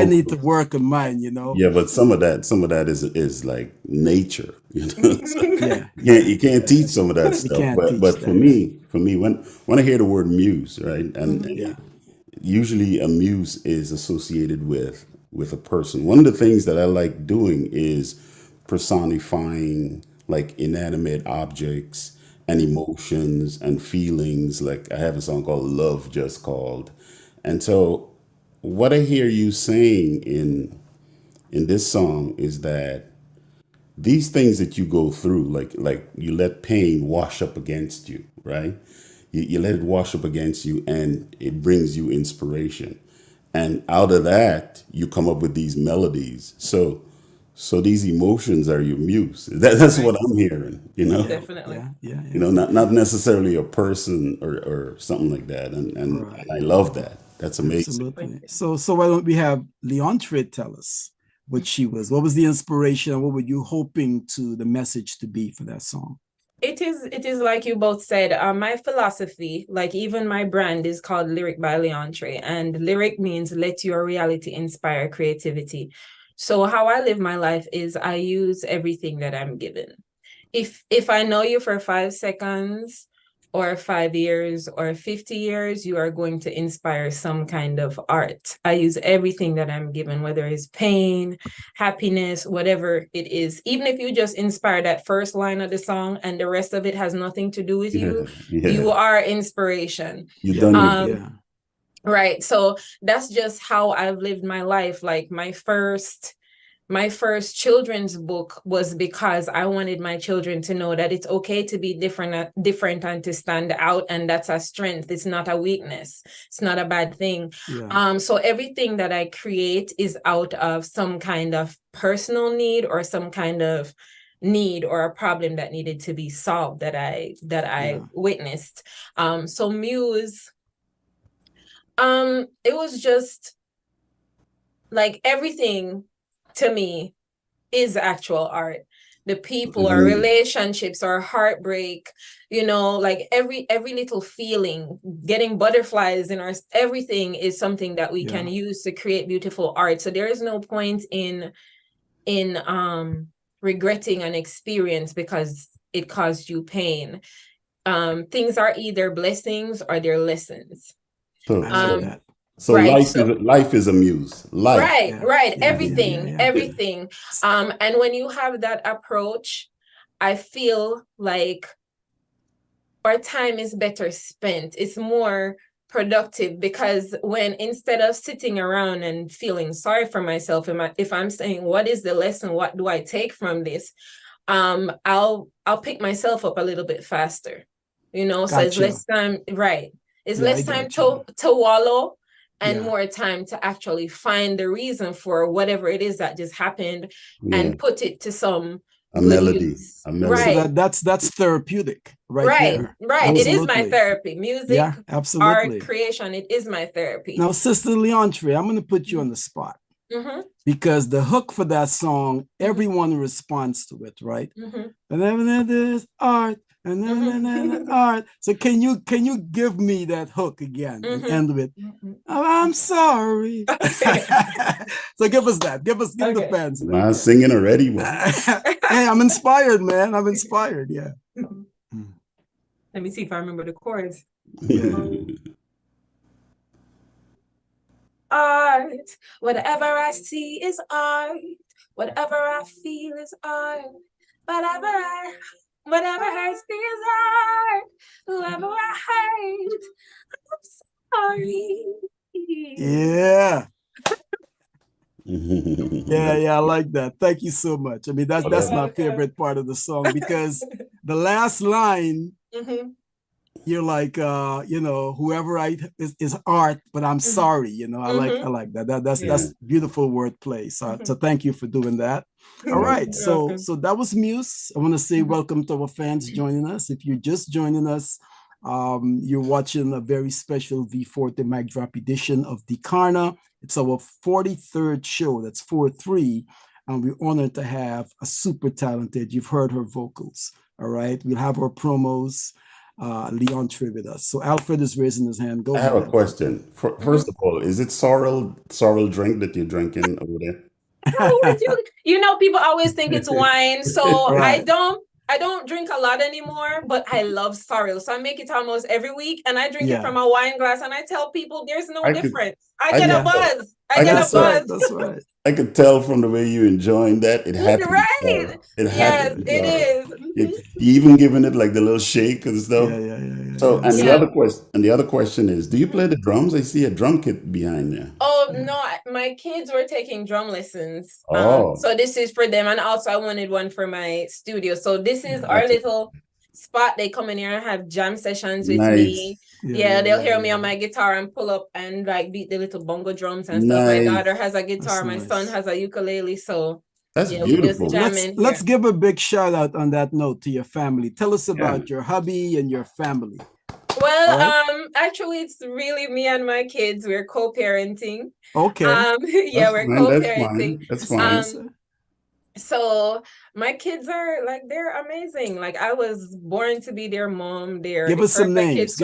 need to work on mine. You know. Yeah, but some of that is like nature. You know, you can't teach some of that stuff. But for me, when I hear the word muse, right, and usually a muse is associated with a person. One of the things that I like doing is personifying like inanimate objects and emotions and feelings. Like I have a song called Love Just Called. And so what I hear you saying in this song is that these things that you go through, like you let pain wash up against you, right? You let it wash up against you and it brings you inspiration. And out of that, you come up with these melodies. So these emotions are your muse. That's what I'm hearing, you know? Definitely. Yeah. You know, not necessarily a person or something like that. And I love that. That's amazing. Absolutely. So why don't we have Leontre tell us what she was? What was the inspiration? What were you hoping the message to be for that song? It is like you both said, my philosophy, like even my brand is called Lyric by Leontre, and lyric means let your reality inspire creativity. So how I live my life is I use everything that I'm given. If I know you for 5 seconds or 5 years or 50 years, you are going to inspire some kind of art. I use everything that I'm given, whether it's pain, happiness, whatever it is. Even if you just inspire that first line of the song and the rest of it has nothing to do with you, you are inspiration. You done right. So that's just how I've lived my life. Like my first children's book was because I wanted my children to know that it's okay to be different and to stand out, and that's a strength. It's not a weakness. It's not a bad thing. So everything that I create is out of some kind of personal need or some kind of need or a problem that needed to be solved that I witnessed. So Muse, it was just like everything to me is actual art. The people or relationships or heartbreak, you know, like every little feeling, getting butterflies in our, everything is something that we can use to create beautiful art. So there is no point in regretting an experience because it caused you pain. Things are either blessings or they're lessons. So life is a muse. Life. Right. Everything. And when you have that approach, I feel like our time is better spent. It's more productive, because when, instead of sitting around and feeling sorry for myself, if I'm saying, what is the lesson, what do I take from this, I'll pick myself up a little bit faster, you know. So it's less time, right? It's less time to wallow, and more time to actually find the reason for whatever it is that just happened, and put it to some melody. Right. So that's therapeutic, right there. Right. It is my therapy. Music, absolutely. art, creation. It is my therapy. Now, Sister Leontre, I'm going to put you on the spot, because the hook for that song, everyone responds to it, right? And then there's art, and then art. So can you give me that hook again and end with, I'm sorry. So give us that. Give the fans. I'm singing already. Hey, I'm inspired, man. I'm inspired. Yeah. Let me see if I remember the chords. Art, whatever I see is art. Whatever I feel is art. Whatever hurts me is art. Whoever I hurt, I'm sorry. Yeah. Yeah, I like that. Thank you so much. I mean, that's my favorite part of the song, because the last line, you're like, you know, whoever is art, but I'm sorry, you know. I like that. That's beautiful wordplay. So thank you for doing that. All right, so that was Muse. I want to say welcome to our fans joining us. If you're just joining us, you're watching a very special V40 Mic Drop edition of De Karna. It's our 43rd show. That's 43, and we're honored to have a super talented. You've heard her vocals. All right, we'll have our promos. Leontre with us. So Alfred is raising his hand. Go ahead. I have a question. First of all, is it sorrel drink that you're drinking over there? You know, people always think it's wine, so I don't drink a lot anymore, but I love sorrel, so I make it almost every week, and I drink it from a wine glass, and I tell people there's no difference. I get a buzz. That's right. I could tell from the way you're enjoying that it had to be sorrel. Yes, it is. You even giving it like the little shake and stuff. So, and the other question is, do you play the drums? I see a drum kit behind there. Oh no, my kids were taking drum lessons. Oh. So this is for them, and also I wanted one for my studio. So this is our little spot. They come in here and have jam sessions with me. They'll hear me on my guitar and pull up and like beat the little bongo drums and stuff. My daughter has a guitar, my son has a ukulele. So that's beautiful. Let's give a big shout out on that note to your family. Tell us about your hubby and your family. Well, actually, it's really me and my kids. We're co-parenting. Okay. We're co-parenting. That's fine. So my kids are like, they're amazing. Like, I was born to be their mom. Give us some names.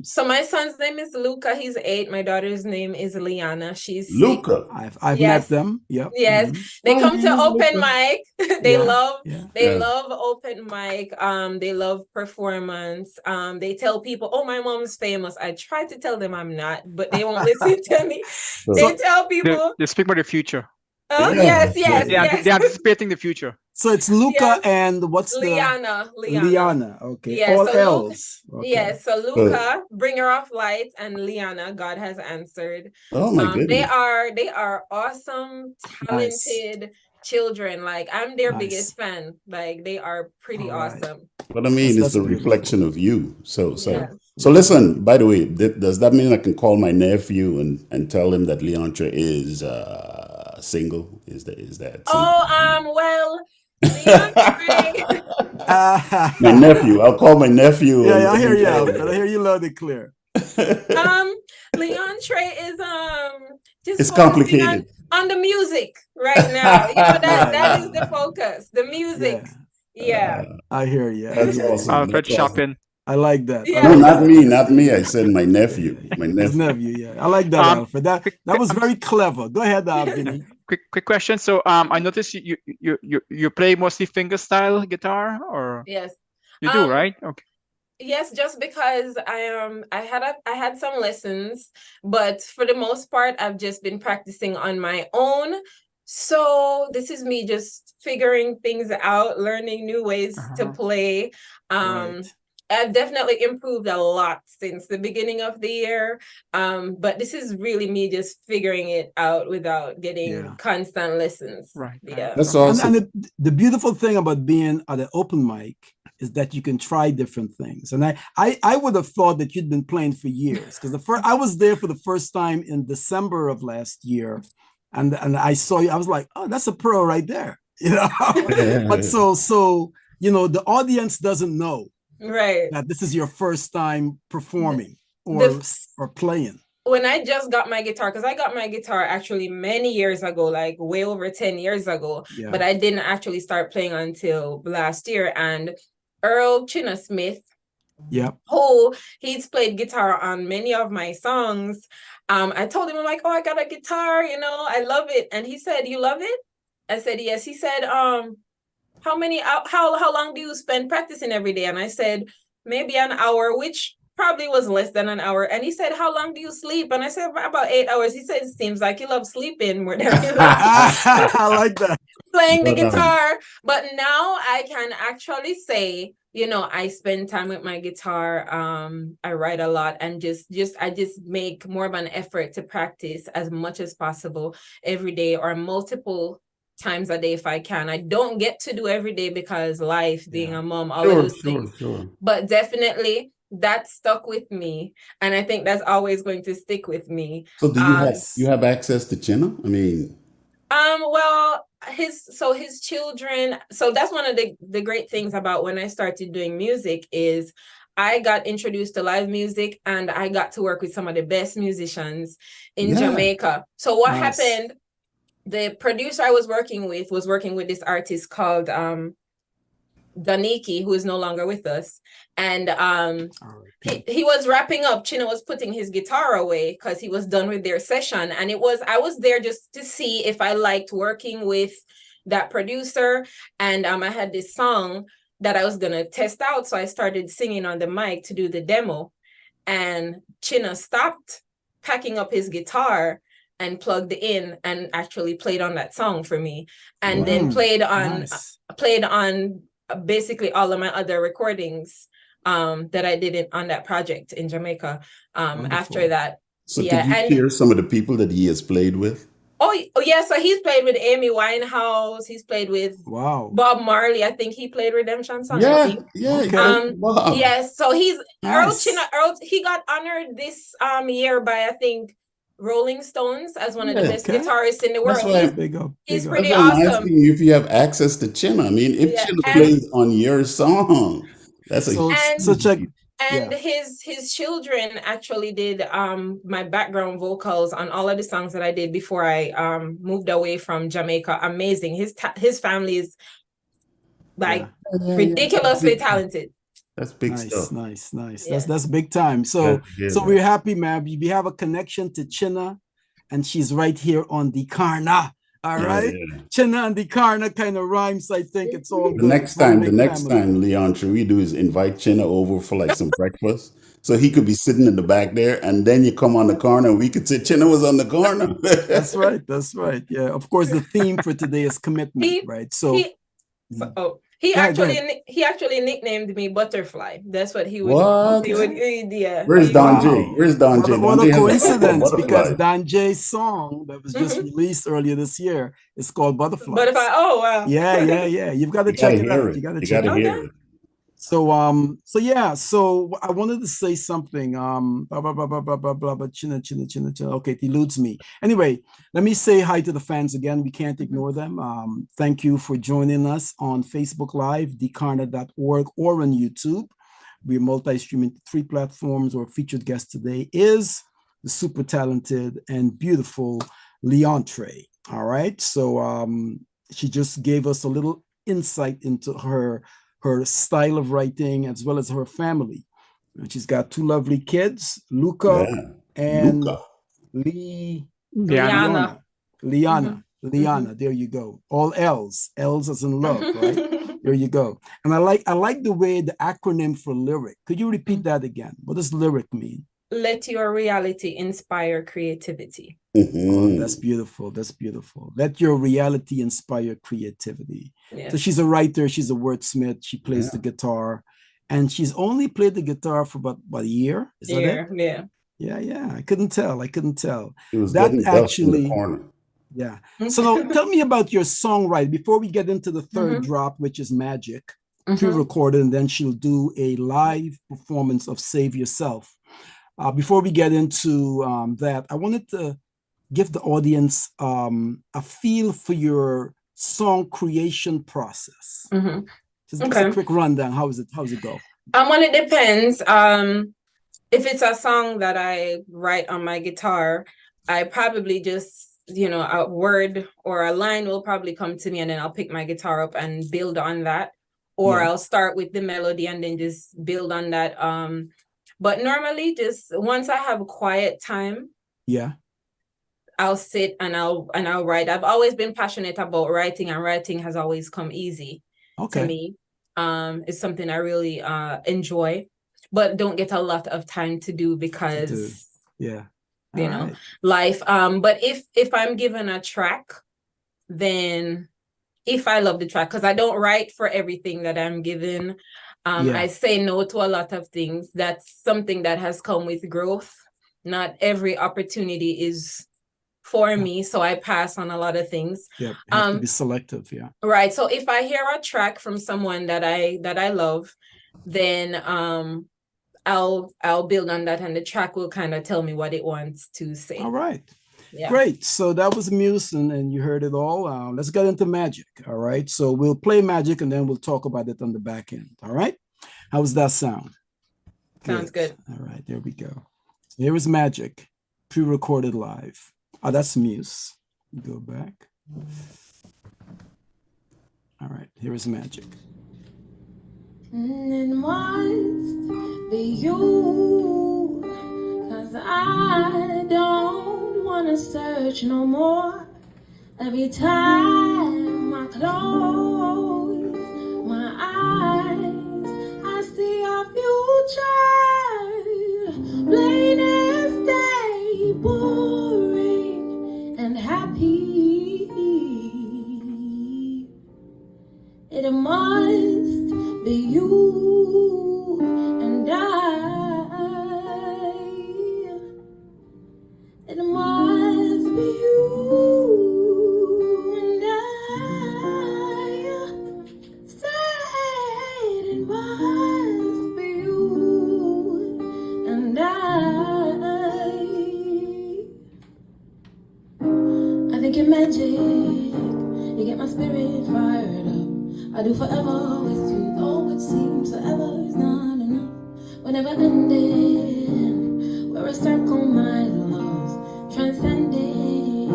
So my son's name is Luca. He's 8. My daughter's name is Liana. She's Luca. 6. I've met them. Yep. Yes. They come to open mic. They love open mic. They love performance. They tell people, oh, my mom's famous. I try to tell them I'm not, but they won't listen to me. They tell people. They speak about the future. Oh, yes. They're anticipating the future. So it's Luca and what's Liana. Liana. Okay. Yeah, All so else. Okay. Yeah, so Luca, Bringer of Light, and Liana, God has answered. Oh my goodness. They are awesome, talented children. Like, I'm their biggest fan. Like, they are pretty awesome. What I mean is the reflection of you. So listen, by the way, does that mean I can call my nephew and tell him that Leontre is single? Is that single? Well, Leontre. My nephew. I'll call my nephew. Yeah, I hear you out. I hear you loud and clear. Leontre is just it's complicated on the music right now. You know, that is the focus. The music. Yeah. I hear you. That's awesome. Alfred Shopping. I like that. Yeah. No, not me. I said my nephew. His nephew, yeah. I like that, Alfred. That was very clever. Go ahead, Vinny. Quick question. So I noticed you play mostly fingerstyle guitar, or yes, you do, right? Okay. Yes, just because I had some lessons, but for the most part I've just been practicing on my own. So this is me just figuring things out, learning new ways to play. I've definitely improved a lot since the beginning of the year. But this is really me just figuring it out without getting constant lessons. Right. Yeah. That's awesome. And the beautiful thing about being at an open mic is that you can try different things. And I would have thought that you'd been playing for years, because I was there for the first time in December of last year, and I saw you. I was like, oh, that's a pro right there, you know. But so you know, the audience doesn't know that this is your first time performing or playing. When I just got my guitar, because I got my guitar actually many years ago, like way over 10 years ago, but I didn't actually start playing until last year. And Earl China Smith, who he's played guitar on many of my songs. I told him, I'm like, oh, I got a guitar, you know, I love it. And he said, you love it? I said, yes. He said, how long do you spend practicing every day? And I said, maybe an hour, which probably was less than an hour. And he said, how long do you sleep? And I said, about 8 hours. He said, it seems like you love sleeping more than you love I like that. playing the guitar. But now I can actually say, you know, I spend time with my guitar. I write a lot, and I just make more of an effort to practice as much as possible every day, or multiple times a day if I can. I don't get to do every day because life, being a mom, all of those things. But definitely that stuck with me, and I think that's always going to stick with me. So do you have access to China? I mean, well, his children, so that's one of the great things about when I started doing music is I got introduced to live music, and I got to work with some of the best musicians in Jamaica. So what happened, the producer I was working with this artist called Daniki, who is no longer with us. And he was wrapping up. Chino was putting his guitar away because he was done with their session. And I was there just to see if I liked working with that producer. And I had this song that I was going to test out. So I started singing on the mic to do the demo. And Chino stopped packing up his guitar and plugged in and actually played on that song for me. And then played on basically all of my other recordings that I did on that project in Jamaica. After that. So could you share some of the people that he has played with? Oh yeah, so he's played with Amy Winehouse. He's played with Bob Marley. I think he played Redemption Song. Yes. So he's Earl. He got honored this year by, I think, Rolling Stones as one of the best guitarists in the world. He's pretty awesome. I'm asking you if you have access to China. I mean, if China plays on your song, that's his children actually did my background vocals on all of the songs that I did before I moved away from Jamaica. Amazing. His family is like ridiculously talented. That's big stuff. Nice. That's big time. So we're happy, man. We have a connection to China, and she's right here on De Karna. All right. China and De Karna kind of rhymes. I think it's all the next time, Leontre, we do is invite China over for like some breakfast. So he could be sitting in the back there, and then you come on the corner, and we could say China was on the corner. That's right. Yeah. Of course, the theme for today is commitment, right? He actually nicknamed me Butterfly. That's what he would. Where's Don J? What a coincidence, because Don J's song that was just released earlier this year is called Butterfly. Oh wow. Yeah. You've got to check it out. You got to check it out. So I wanted to say something. But China. Okay, it eludes me. Anyway, let me say hi to the fans again. We can't ignore them. Thank you for joining us on Facebook Live, dekarna.org, or on YouTube. We're multi-streaming 3 platforms. Our featured guest today is the super talented and beautiful Leontre. All right. So she just gave us a little insight into her style of writing as well as her family. And she's got 2 lovely kids, Luca and Liana. There you go. All L's as in love, right? There you go. And I like the way the acronym for lyric. Could you repeat that again? What does lyric mean? Let your reality inspire creativity. Oh, that's beautiful. Let your reality inspire creativity. So she's a writer, she's a wordsmith, she plays the guitar, And she's only played the guitar for about a year. Is that it? Yeah. Yeah. I couldn't tell. It was That getting dust in the actually, corner. yeah. So now tell me about your songwriting before we get into the third Mhm. drop, which is Magic, Mhm. pre-recorded, and then she'll do a live performance of Save Yourself. Before we get into that, I wanted to give the audience a feel for your song creation process. Mhm. Just Okay. a quick rundown. How's it go? Well, it depends. If it's a song that I write on my guitar, I probably just, a word or a line will probably come to me, and then I'll pick my guitar up and build on that. Or Yeah. I'll start with the melody and then just build on that. But normally, just once I have a quiet time, Yeah. I'll sit and I'll write. I've always been passionate about writing, and writing has always come easy to me. It's something I really enjoy, but don't get a lot of time to do because life. But if I'm given a track, then if I love the track, because I don't write for everything that I'm given. I say no to a lot of things. That's something that has come with growth. Not every opportunity is for me, so I pass on a lot of things. Yeah, you have to be selective. Yeah. Right. So if I hear a track from someone that I love, then I'll build on that, and the track will kind of tell me what it wants to say. All right. Yeah. Great. So that was Muse, and you heard it all. Let's get into Magic. All right. So we'll play Magic, and then we'll talk about it on the back end. All right. How does that sound? Sounds good. All right. There we go. Here is Magic, pre-recorded live. Oh, that's Muse. Go back. All right. Here is Magic. It must be you, 'cause I don't wanna search no more. Every time I close my eyes, I see our future, plain as day, boring and happy. It must be you and I. It must be you and I. Said it must be you and I think you're magic. You get my spirit fired up. I do forever with you, though it seems forever is not enough. We're never ending. We're a circle, my loves, transcending.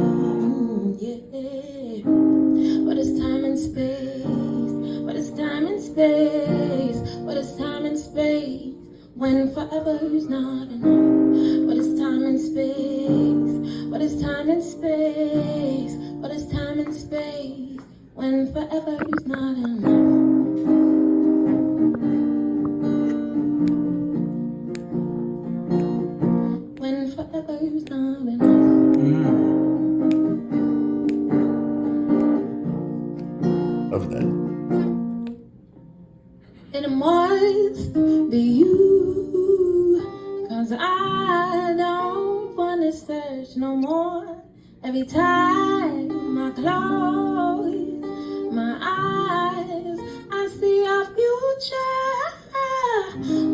Yeah. But it's time and space. But it's time and space. But it's time and space. When forever is not enough. But it's time and space. But it's time and space. But it's time and space. When forever is not enough. When forever is not enough. Love that. It must be you, 'cause I don't wanna search no more. Every time I close my eyes, I see our future,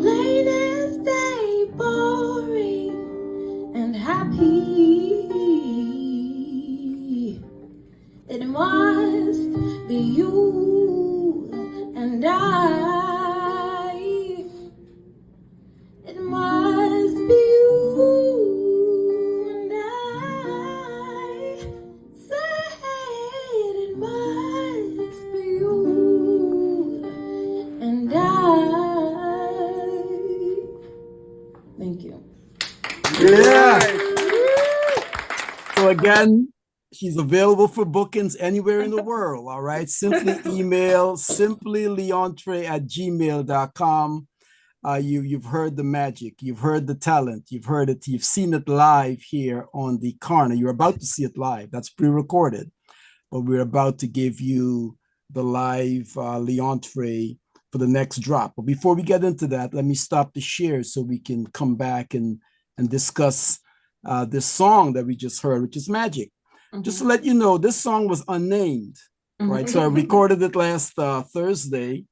plain as day, boring and happy. It must be you and I. It must be you and I. Said it must be you and I. Thank you. Yeah. So again, she's available for bookings anywhere in the world. All right. Simply email simplyleontre@gmail.com. You've heard the magic, you've heard the talent, you've heard it, you've seen it live here on the Karna. You're about to see it live. That's pre-recorded, but we're about to give you the live Leontre for the next drop. But before we get into that, let me stop the share so we can come back and discuss this song that we just heard, which is Magic. Just to let you know, this song was unnamed, right? So I recorded it last Thursday,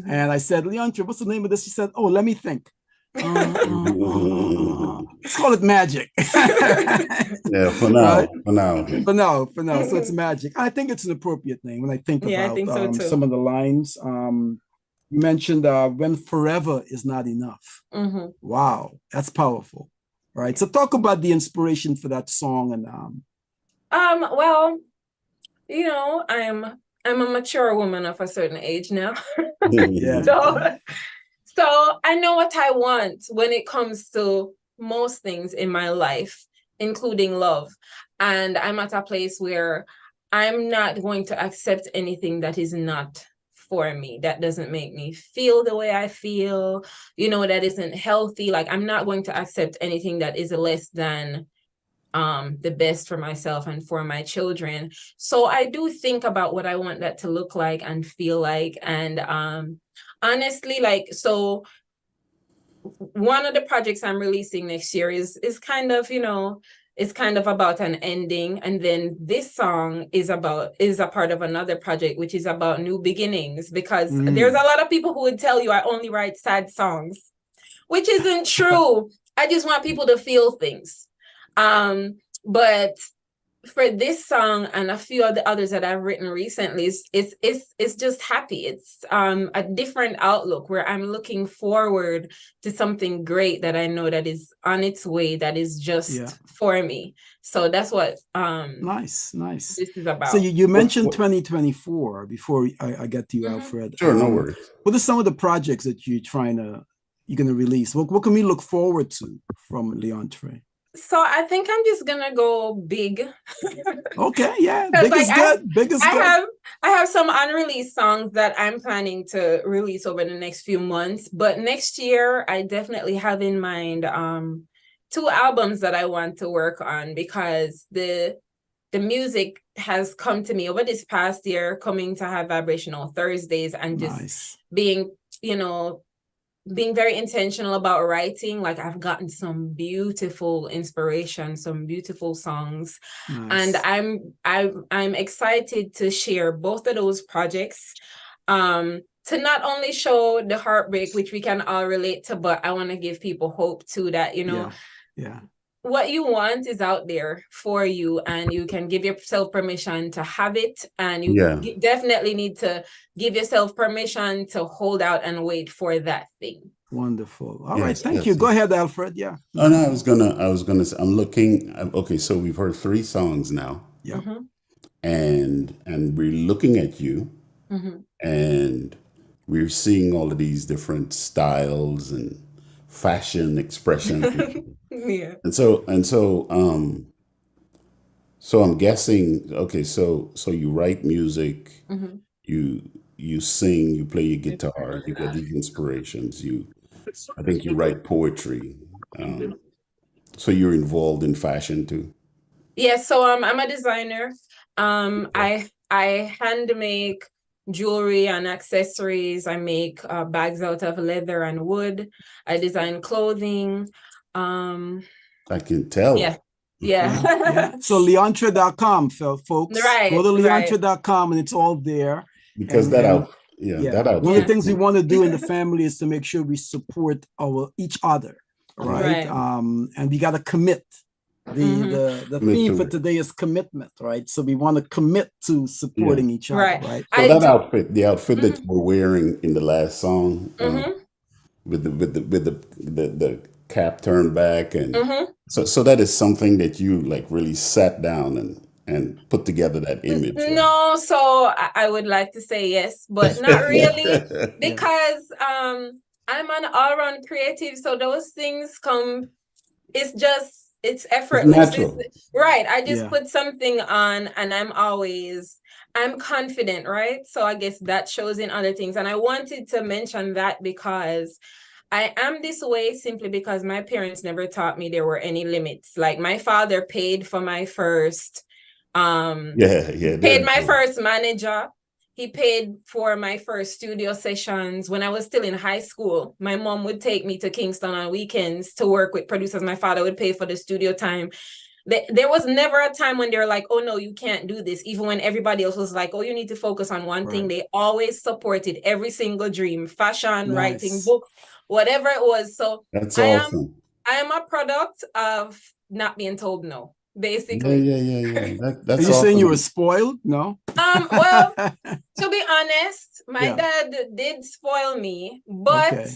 and I said, Leontre, what's the name of this? He said, oh, let me think. Let's call it Magic. Yeah, for now, right? for now. For now. So it's Magic. I think it's an appropriate name when I think about I think so too. some of the lines. You mentioned when forever is not enough. Wow, that's powerful. Right. So talk about the inspiration for that song. And well, you know, I'm a mature woman of a certain age now. Yeah. So I know what I want when it comes to most things in my life, including love. And I'm at a place where I'm not going to accept anything that is not for me, that doesn't make me feel the way I feel, you know, that isn't healthy. Like, I'm not going to accept anything that is less than the best for myself and for my children. So I do think about what I want that to look like and feel like. And honestly, like, so one of the projects I'm releasing next year is kind of, you know, it's kind of about an ending. And then this song is a part of another project, which is about new beginnings, because there's a lot of people who would tell you I only write sad songs, which isn't true. I just want people to feel things. But for this song and a few of the others that I've written recently, it's just happy. It's a different outlook where I'm looking forward to something great that I know that is on its way, that is just for me. So that's what nice. this is about. So you mentioned 2024 before I get to you, Alfred. Sure, no worries. What are some of the projects that you're going to release? What can we look forward to from Leontre? So I think I'm just gonna go big. Okay, yeah, big is good. Big is good. I have some unreleased songs that I'm planning to release over the next few months. But next year, I definitely have in mind 2 albums that I want to work on, because the music has come to me over this past year, coming to have Vibrational Thursdays and just being, you know, being very intentional about writing. Like, I've gotten some beautiful inspiration, some beautiful songs, and I'm excited to share both of those projects, to not only show the heartbreak, which we can all relate to, but I want to give people hope too, that, you know, what you want is out there for you, and you can give yourself permission to have it, and you definitely need to give yourself permission to hold out and wait for that thing. Wonderful. All right, thank you. Go ahead, Alfred. Yeah. Oh no, I was gonna say, I'm looking. Okay, so we've heard 3 songs now. Yeah. And we're looking at you, and we're seeing all of these different styles and fashion expression. And so I'm guessing, okay, so you write music, you sing, you play your guitar, you get these inspirations, I think you write poetry. So you're involved in fashion too? Yeah, so I'm a designer. I hand make jewelry and accessories. I make bags out of leather and wood. I design clothing. I can tell. Yeah. So Leontre.com, folks. Right. Go to Leontre.com and it's all there. Because that outfit. One of the things we want to do in the family is to make sure we support each other. Right. And we gotta commit. The theme for today is commitment, right? So we want to commit to supporting each other, right? So the outfit that you were wearing in the last song, with the cap turned back, and so that is something that you like really sat down and put together that image. No, so I would like to say yes, but not really, because I'm an all-round creative, so those things come. It's effortless. Right. I just put something on and I'm confident, right? So I guess that shows in other things. And I wanted to mention that because I am this way simply because my parents never taught me there were any limits. Like, my father paid for my first, paid my first manager. he paid for my first studio sessions when I was still in high school. My mom would take me to Kingston on weekends to work with producers. My father would pay for the studio time. There was never a time when they were like, oh no, you can't do this. Even when everybody else was like, oh, you need to focus on one thing. They always supported every single dream, fashion, writing, books, whatever it was. So that's awesome. I am a product of not being told no, basically. Yeah. That's Are you saying you were spoiled? No. Well, to be honest, my dad did spoil me, but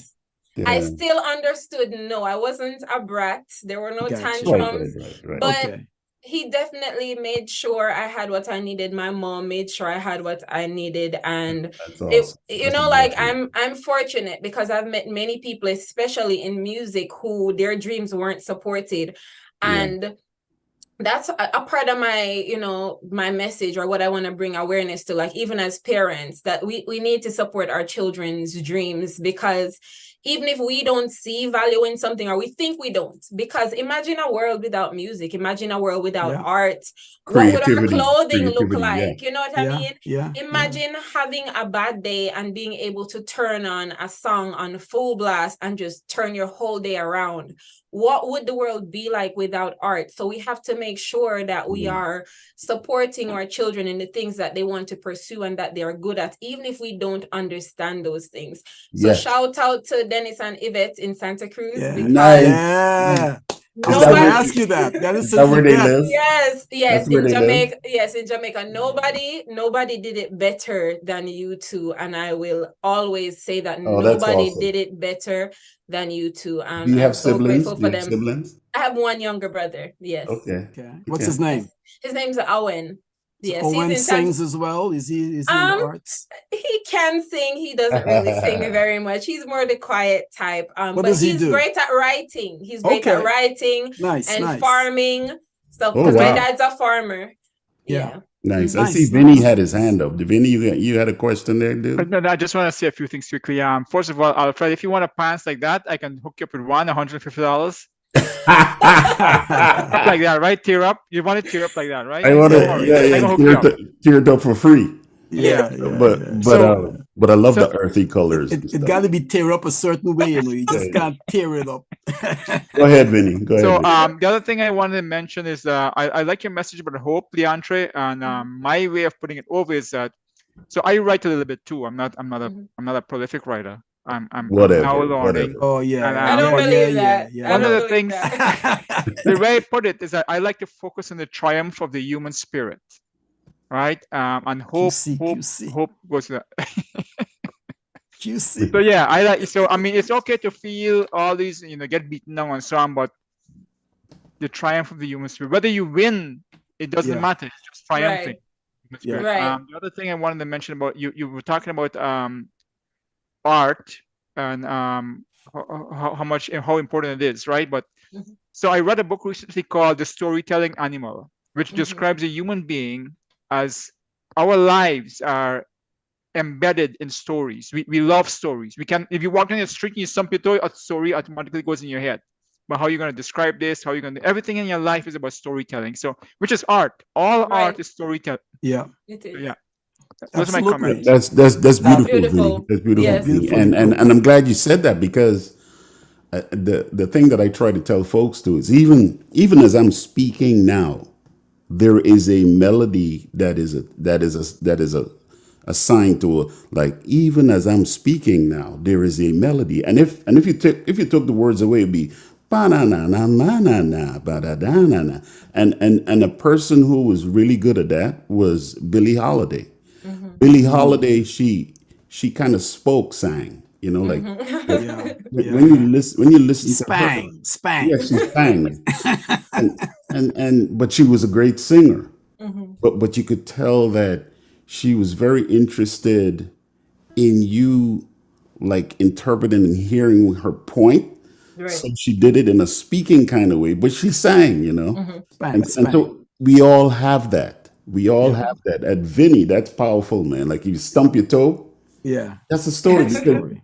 I still understood. No, I wasn't a brat. There were no tantrums, but he definitely made sure I had what I needed. My mom made sure I had what I needed, and I'm fortunate because I've met many people, especially in music, who their dreams weren't supported, and that's a part of my, my message, or what I want to bring awareness to, like, even as parents, that we need to support our children's dreams, because even if we don't see value in something, or we think we don't, because imagine a world without music, imagine a world without art. What would our clothing look like? You know what I mean? Imagine having a bad day and being able to turn on a song on full blast and just turn your whole day around. What would the world be like without art? So we have to make sure that we are supporting our children in the things that they want to pursue and that they are good at, even if we don't understand those things. So shout out to Dennis and Yvette in Santa Cruz. I was going to ask you that. That is where they live. Yes, in Jamaica. Yes, in Jamaica. Nobody did it better than you two, and I will always say that nobody did it better than you two. Do you have so siblings? grateful for them. Siblings? I have one younger brother. Yes. Okay. What's his name? His name's Owen. Yes, Owen sings as well. Is he in the arts? He can sing. He doesn't really sing very much. He's more the quiet type. What does he do? He's great at writing. He's great at writing and farming stuff. Oh, because my dad's a farmer. Yeah. Nice. I see Vinny had his hand up. Vinny, you had a question there, dude? No, I just want to say a few things quickly. First of all, Alfred, if you want a pants like that, I can hook you up with $150. Like that, right? Tear up. You want it tear up like that, right? I want it. Tear it up for free. But I love the earthy colors. It got to be tear up a certain way, you just can't tear it up. Go ahead, Vinny. Go ahead. So the other thing I wanted to mention is I like your message about hope, Leontre, and my way of putting it over is that. So I write a little bit too. I'm not a prolific writer. I'm now learning. Oh yeah, I don't believe that. One of the things, the way I put it is that I like to focus on the triumph of the human spirit, right? And hope goes to that. QC. So yeah, I like. So I mean, it's okay to feel all these, get beaten down and so on, but the triumph of the human spirit. Whether you win, it doesn't matter. It's just triumphing. Right. The other thing I wanted to mention about you were talking about art and how important it is, right? But so I read a book recently called The Storytelling Animal, which describes a human being as our lives are embedded in stories. We love stories. We can, if you walk down the street and you stump your toe, a story automatically goes in your head. But how are you going to describe this? How are you going to, everything in your life is about storytelling. So, which is art. All art is storytelling. Yeah. It is. Yeah. Those are my comments. That's beautiful. That's beautiful. Yes. And I'm glad you said that, because the thing that I try to tell folks too is even as I'm speaking now, there is a melody that is assigned to like, even as I'm speaking now, there is a melody. And if you took the words away, it'd be ba-na-na-na-na-na-na, ba-da-da-na-na. And a person who was really good at that was Billie Holiday. Billie Holiday, she kind of sang, like when you listen to her, spang. Yeah, she sang, and but she was a great singer. But you could tell that she was very interested in you, like interpreting and hearing her point. Right. So she did it in a speaking kind of way, but she sang, and so we all have that. We all have that. At Vinny, that's powerful, man. Like you stump your toe. Yeah. That's a story.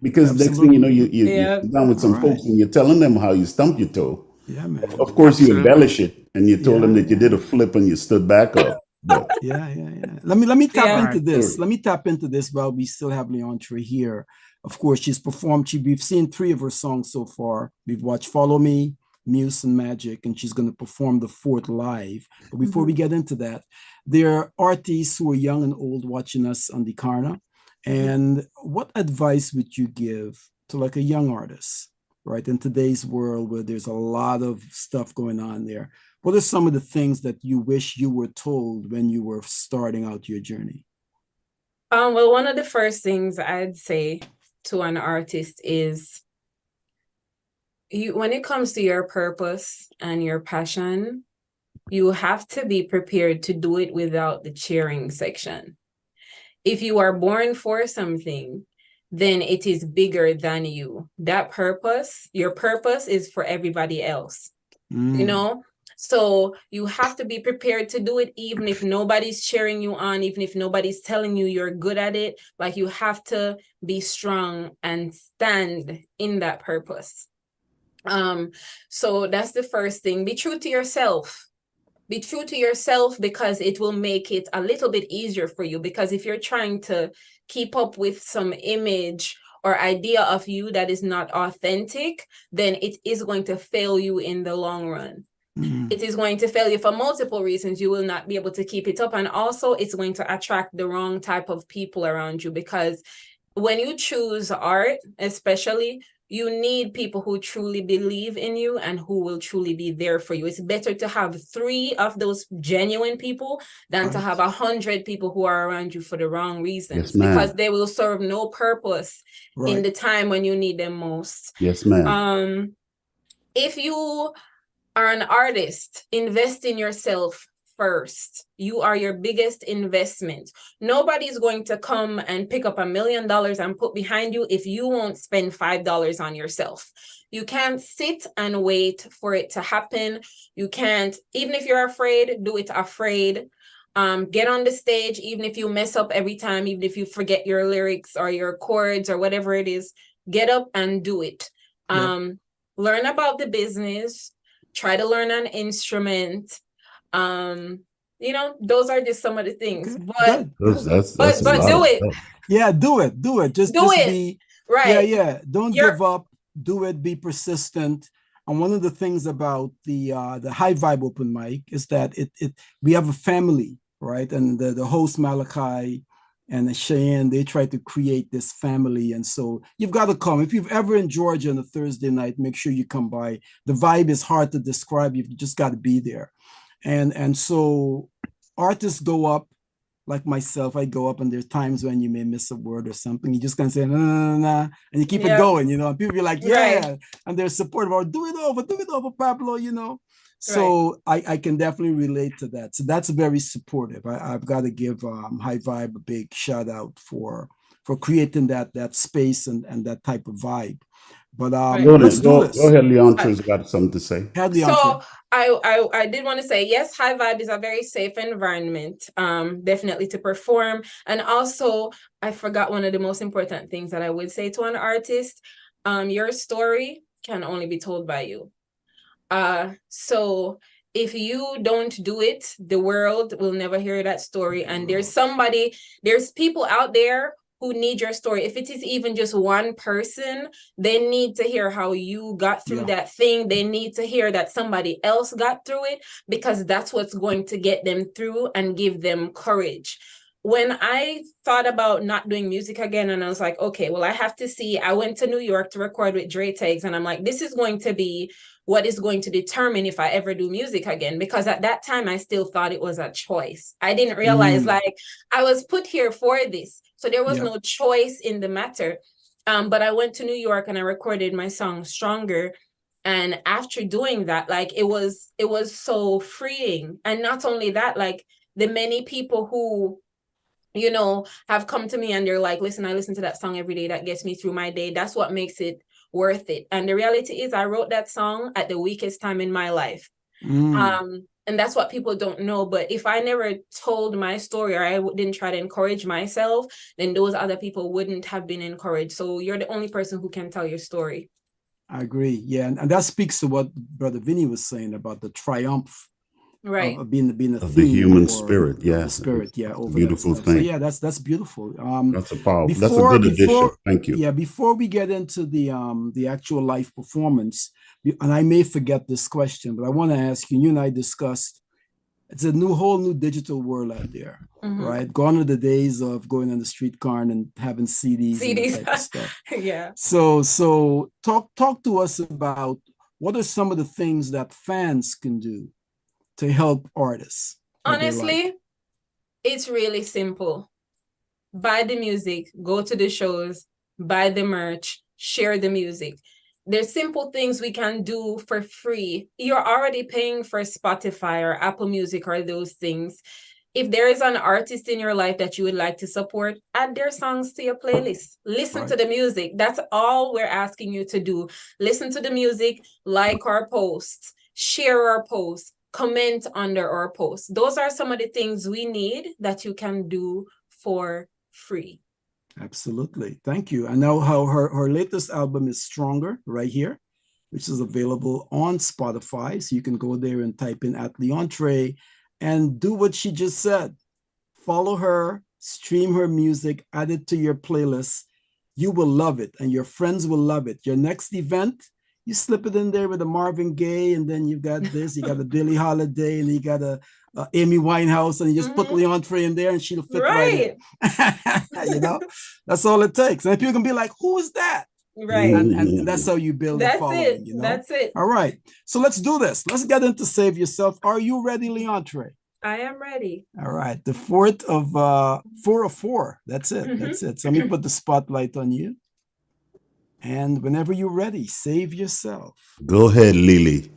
Because next thing you know, you're down with some folks and you're telling them how you stumped your toe. Yeah, man. Of course, you embellish it and you told them that you did a flip and you stood back up. But Yeah. Let me tap Yeah. into this. Sure. Let me tap into this while we still have Leontre here. Of course, she's performed. We've seen 3 of her songs so far. We've watched "Follow Me," "Muse," and "Magic," and she's going to perform the 4th live. But before we get into that, there are artists who are young and old watching us on the Karna. And what advice would you give to like a young artist, right, in today's world where there's a lot of stuff going on there? What are some of the things that you wish you were told when you were starting out your journey? Well, one of the first things I'd say to an artist is when it comes to your purpose and your passion, you have to be prepared to do it without the cheering section. If you are born for something, then it is bigger than you. That purpose, your purpose is for everybody else, you know? So you have to be prepared to do it, even if nobody's cheering you on, even if nobody's telling you you're good at it. Like, you have to be strong and stand in that purpose. So that's the first thing. Be true to yourself. Be true to yourself, because it will make it a little bit easier for you. Because if you're trying to keep up with some image or idea of you that is not authentic, then it is going to fail you in the long run. It is going to fail you for multiple reasons. You will not be able to keep it up. And also, it's going to attract the wrong type of people around you, because when you choose art, especially, you need people who truly believe in you and who will truly be there for you. It's better to have 3 of those genuine people than to have 100 people who are around you for the wrong reasons, because they will serve no purpose in the time when you need them most. Yes, ma'am. If you are an artist, invest in yourself first. You are your biggest investment. Nobody's going to come and pick up $1 million and put behind you if you won't spend $5 on yourself. You can't sit and wait for it to happen. You can't, even if you're afraid, do it afraid. Get on the stage, even if you mess up every time, even if you forget your lyrics or your chords or whatever it is, get up and do it. Learn about the business. Try to learn an instrument. You know, those are just some of the things. But that's do it. Yeah, do it. Just it. Be right. Yeah. Don't give up. Do it. Be persistent. And one of the things about the High Vibe open mic is that we have a family, right? And the host Malachi and Cheyenne, they try to create this family. And so you've got to come. If you've ever in Georgia on a Thursday night, make sure you come by. The vibe is hard to describe. You've just got to be there. And so artists go up, like myself, I go up, and there's times when you may miss a word or something. You just can say, nah, and you keep it going, you know, and people be like, and they're supportive, or do it over, Pablo, you know. So I can definitely relate to that. So that's very supportive. I've got to give High Vibe a big shout out for creating that space and that type of vibe. But let's do this. Go ahead, Leontre's got something to say. So I did want to say, yes, High Vibe is a very safe environment, definitely to perform. And also, I forgot one of the most important things that I would say to an artist. Your story can only be told by you. So if you don't do it, the world will never hear that story. And there's people out there who need your story. If it is even just one person, they need to hear how you got through that thing. They need to hear that somebody else got through it, because that's what's going to get them through and give them courage. When I thought about not doing music again, and I was like, okay, well, I have to see. I went to New York to record with Dre Tags, and I'm like, this is going to be what is going to determine if I ever do music again. Because at that time, I still thought it was a choice. I didn't realize like I was put here for this. So there was no choice in the matter. But I went to New York and I recorded my song Stronger. And after doing that, like it was so freeing. And not only that, like the many people who, you know, have come to me and they're like, listen, I listen to that song every day. That gets me through my day. That's what makes it worth it. And the reality is I wrote that song at the weakest time in my life. And that's what people don't know. But if I never told my story, or I didn't try to encourage myself, then those other people wouldn't have been encouraged. So you're the only person who can tell your story. I agree. Yeah. And that speaks to what Brother Vinny was saying about the triumph Right. of being a Of the theme human or spirit, of the yes. spirit, yeah, over Beautiful that stuff. So thing. yeah, that's beautiful. That's a powerful. That's a good addition. Thank you. Yeah, before we get into the actual live performance, and I may forget this question, but I want to ask you. You and I discussed. It's a whole new digital world out there, right? Gone are the days of going on the streetcar and having CDs and that type of stuff. Yeah. So talk to us about what are some of the things that fans can do to help artists. Honestly, it's really simple. Buy the music, go to the shows, buy the merch, share the music. There's simple things we can do for free. You're already paying for Spotify or Apple Music or those things. If there is an artist in your life that you would like to support, add their songs to your playlist. Listen to the music. That's all we're asking you to do. Listen to the music, like our posts, share our posts, comment under our posts. Those are some of the things we need that you can do for free. Absolutely. Thank you. I know how her latest album is Stronger right here, which is available on Spotify. So you can go there and type in @Leontre and do what she just said. Follow her, stream her music, add it to your playlist. You will love it and your friends will love it. Your next event, you slip it in there with a Marvin Gaye, and then you got this, you got a Billie Holiday, and you got a Amy Winehouse, and you just put Leontre in there and she'll fit right in. You know, that's all it takes. And people can be like, who is that? Right. And that's how you build a following. You know? That's it. All right. So let's do this. Let's get into Save Yourself. Are you ready, Leontre? I am ready. All right. The 4th of 4 of 4. That's it. That's it. So let me put the spotlight on you. And whenever you're ready, save yourself. Go ahead, Lily.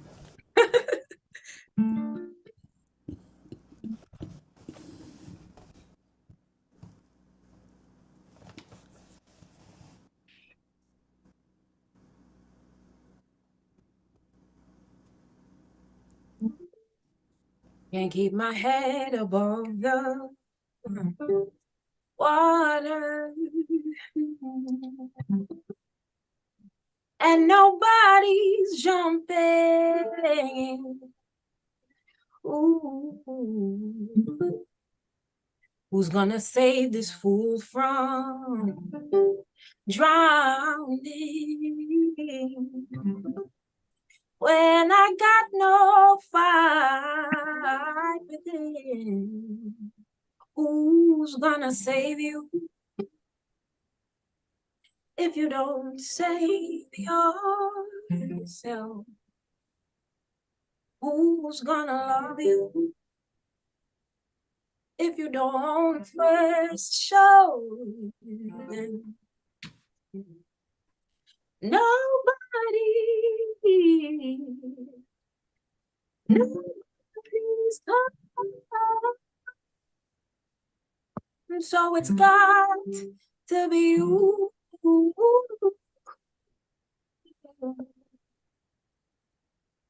Can't keep my head above the water. And nobody's jumping. Ooh. Who's gonna save this fool from drowning? When I got no fight within, who's gonna save you if you don't save yourself? Who's gonna love you if you don't first show them? Nobody's come. So it's got to be you.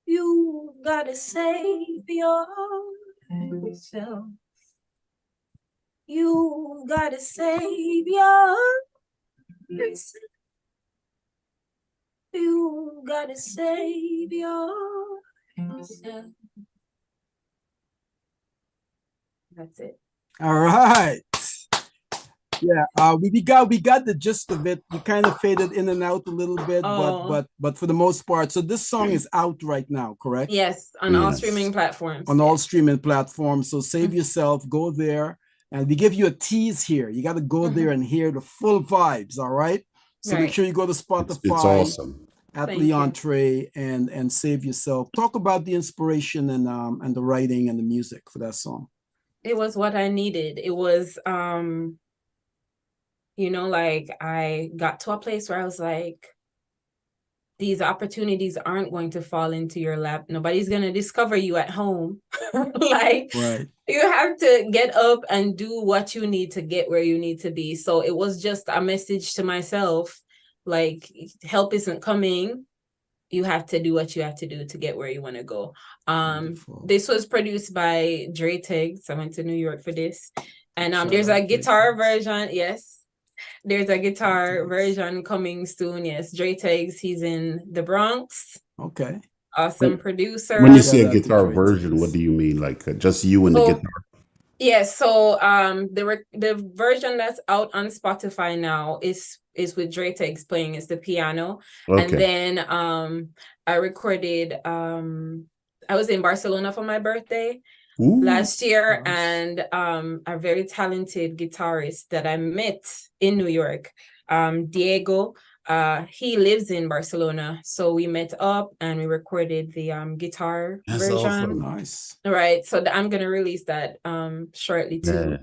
You gotta save yourself. You gotta save yourself. You gotta save yourself. That's it. All right. Yeah, we got the gist of it. You kind of faded in and out a little bit, but for the most part. So this song is out right now, correct? Yes, on all streaming platforms. On all streaming platforms. So save yourself, go there, and we give you a tease here. You got to go there and hear the full vibes. All right. So make sure you go to Spotify. It's awesome. @Leontre and save yourself. Talk about the inspiration and the writing and the music for that song. It was what I needed. It was you know, like I got to a place where I was like, these opportunities aren't going to fall into your lap. Nobody's going to discover you at home. Like, you have to get up and do what you need to get where you need to be. So it was just a message to myself, like, help isn't coming. You have to do what you have to do to get where you want to go. This was produced by Dre Tiggs. I went to New York for this. And there's a guitar version. Yes. There's a guitar version coming soon. Yes. Dre Tiggs, he's in the Bronx. Okay. awesome When producer. when you Shout say a out to guitar Dre version, what Takes. do you mean? Like just you and the So guitar? yes, so the version that's out on Spotify now is with Dre Takes playing is the piano. And Okay. then I recorded I was in Barcelona for my birthday Ooh. last year, Nice. and a very talented guitarist that I met in New York, Diego. He lives in Barcelona, so we met up and we recorded the guitar That's version. awesome. Nice. Right, so I'm gonna release that shortly too.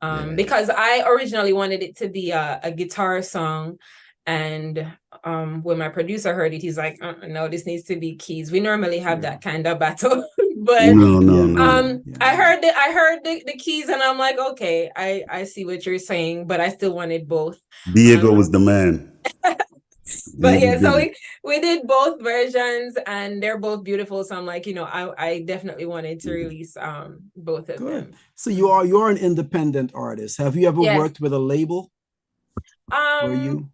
Yeah. Because I originally wanted it to be a guitar song, and when my producer heard it, he's like, no, this needs to be keys. We normally have Yeah. that kind of battle, but No. I heard the keys, and I'm like, okay, I see what you're saying, but I still wanted both. Diego was the man. But Diego yeah, so did it. we did both versions, and they're both beautiful. So I'm like, I definitely wanted to release both of Good. them. So you're an independent artist. Have you ever Yes. worked with a label? Were you?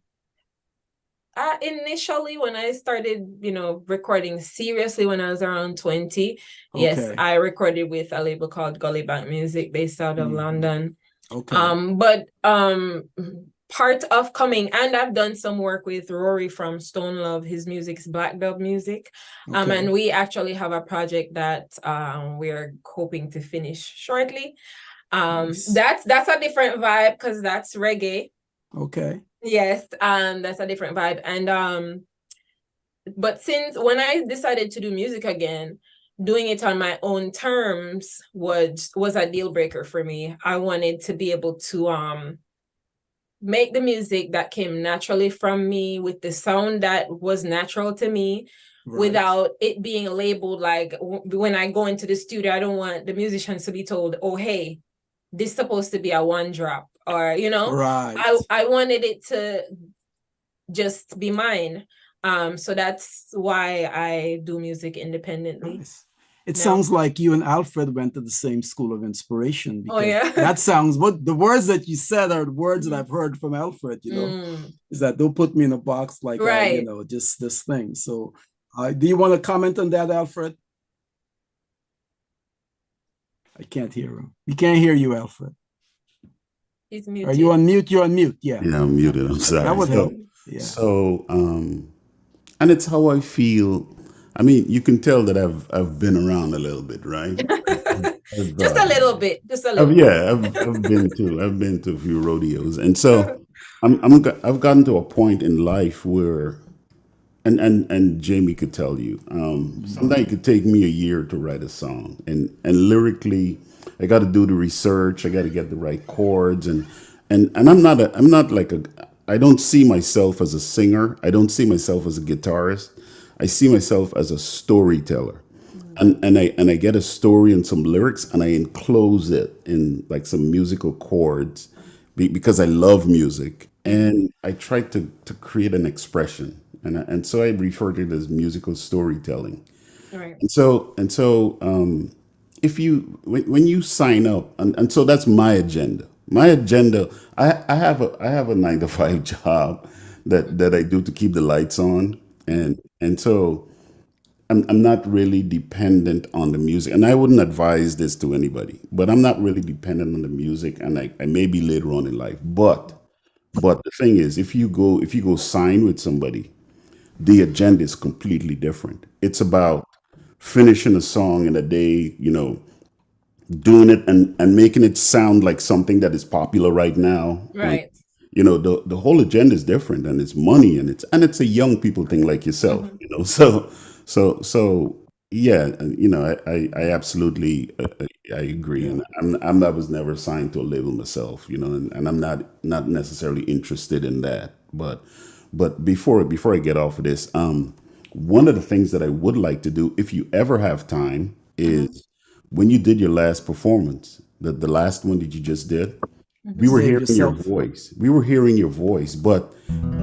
Initially, when I started, recording seriously when I was around 20, yes, Okay. I recorded with a label called Gully Bank Music based out of London. Okay. But part of coming, and I've done some work with Rory from Stone Love. His music's Black Dub music. Okay. And we actually have a project that we're hoping to finish shortly. Nice. That's a different vibe because that's reggae. Okay. Yes, that's a different vibe. And but since when I decided to do music again, doing it on my own terms was a deal breaker for me. I wanted to be able to make the music that came naturally from me, with the sound that was natural to me, Right. without it being labeled like when I go into the studio, I don't want the musicians to be told, oh, hey, this is supposed to be a one drop, or Right. I wanted it to just be mine. So that's why I do music independently. Nice. It No. sounds like you and Alfred went to the same school of inspiration, Oh, because yeah. that sounds, what the words that you said are the words that I've heard from Alfred, is that don't put me in a box like Right. just this thing. So do you want to comment on that, Alfred? I can't hear him. We can't hear you, Alfred. He's muted. Are you on mute? You're on mute. Yeah. Yeah, I'm muted. I'm sorry. That would help. Yeah. So, and it's how I feel. I mean, you can tell that I've been around a little bit, right? Just a little bit. Just a little. Yeah, I've been to a few rodeos, and so I've gotten to a point in life where, and Jamie could tell you, sometimes it could take me a year to write a song, and lyrically, I got to do the research, I got to get the right chords, and I'm not like I don't see myself as a singer, I don't see myself as a guitarist, I see myself as a storyteller. And I get a story and some lyrics, and I enclose it in like some musical chords because I love music, and I try to create an expression, and so I refer to it as musical storytelling. Right. And so if you when you sign up, and so that's my agenda. My agenda, I have a 9-to-5 job that I do to keep the lights on, and so I'm not really dependent on the music, and I wouldn't advise this to anybody, but I'm not really dependent on the music, and I may be later on in life. But the thing is, if you go sign with somebody, the agenda is completely different. It's about finishing a song in a day, doing it and making it sound like something that is popular right now. Right. The whole agenda is different, and it's money, and it's a young people thing like yourself, So yeah, I absolutely I agree, and I was never signed to a label myself, and I'm not necessarily interested in that. But before I get off of this, one of the things that I would like to do, if you ever have time, is when you did your last performance, the last one that you just did. We were Save hearing your yourself. voice. We were hearing your voice, but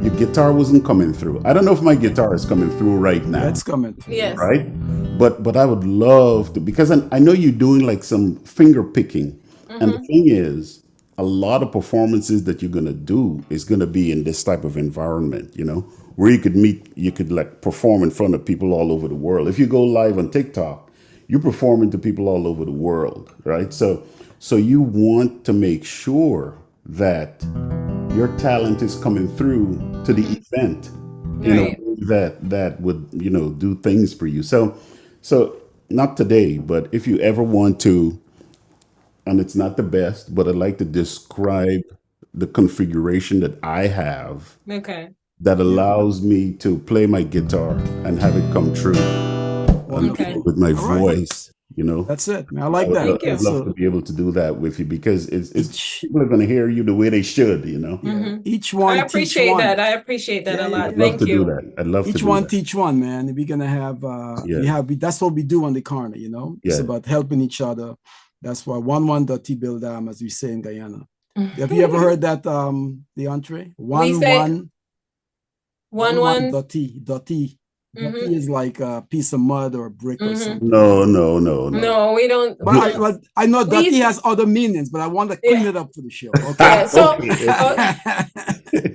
your guitar wasn't coming through. I don't know if my guitar is coming through right now. That's coming. Yes. Right? But I would love to, because I know you're doing like some finger picking. And the thing is, a lot of performances that you're going to do is going to be in this type of environment, where you could like perform in front of people all over the world. If you go live on TikTok, you're performing to people all over the world, right? So you want to make sure that your talent is coming through to the event in a Right. way that would, do things for you. So not today, but if you ever want to, and it's not the best, but I'd like to describe the configuration that I have Okay. that allows me to play my guitar and have it come true Okay. with my All right. voice. That's it, man. I like that. Thank you. I'd love to be able to do that with you because it's people are going to hear you the way they should. Each one I teach appreciate one. that. I appreciate that a lot. I'd love Thank to do you. that. I'd love to Each do one that. teach one, man. We're gonna have that's what we do on the Karna, It's Yeah. about helping each other. That's why one dirty build as we say in Guyana. Have you ever heard that, Leontre? We say One one. dirty is like a piece of mud or a brick or something. No. No, we don't. But I know dirty We- has other meanings, but I want to clean it up for the show. Okay. Yeah, so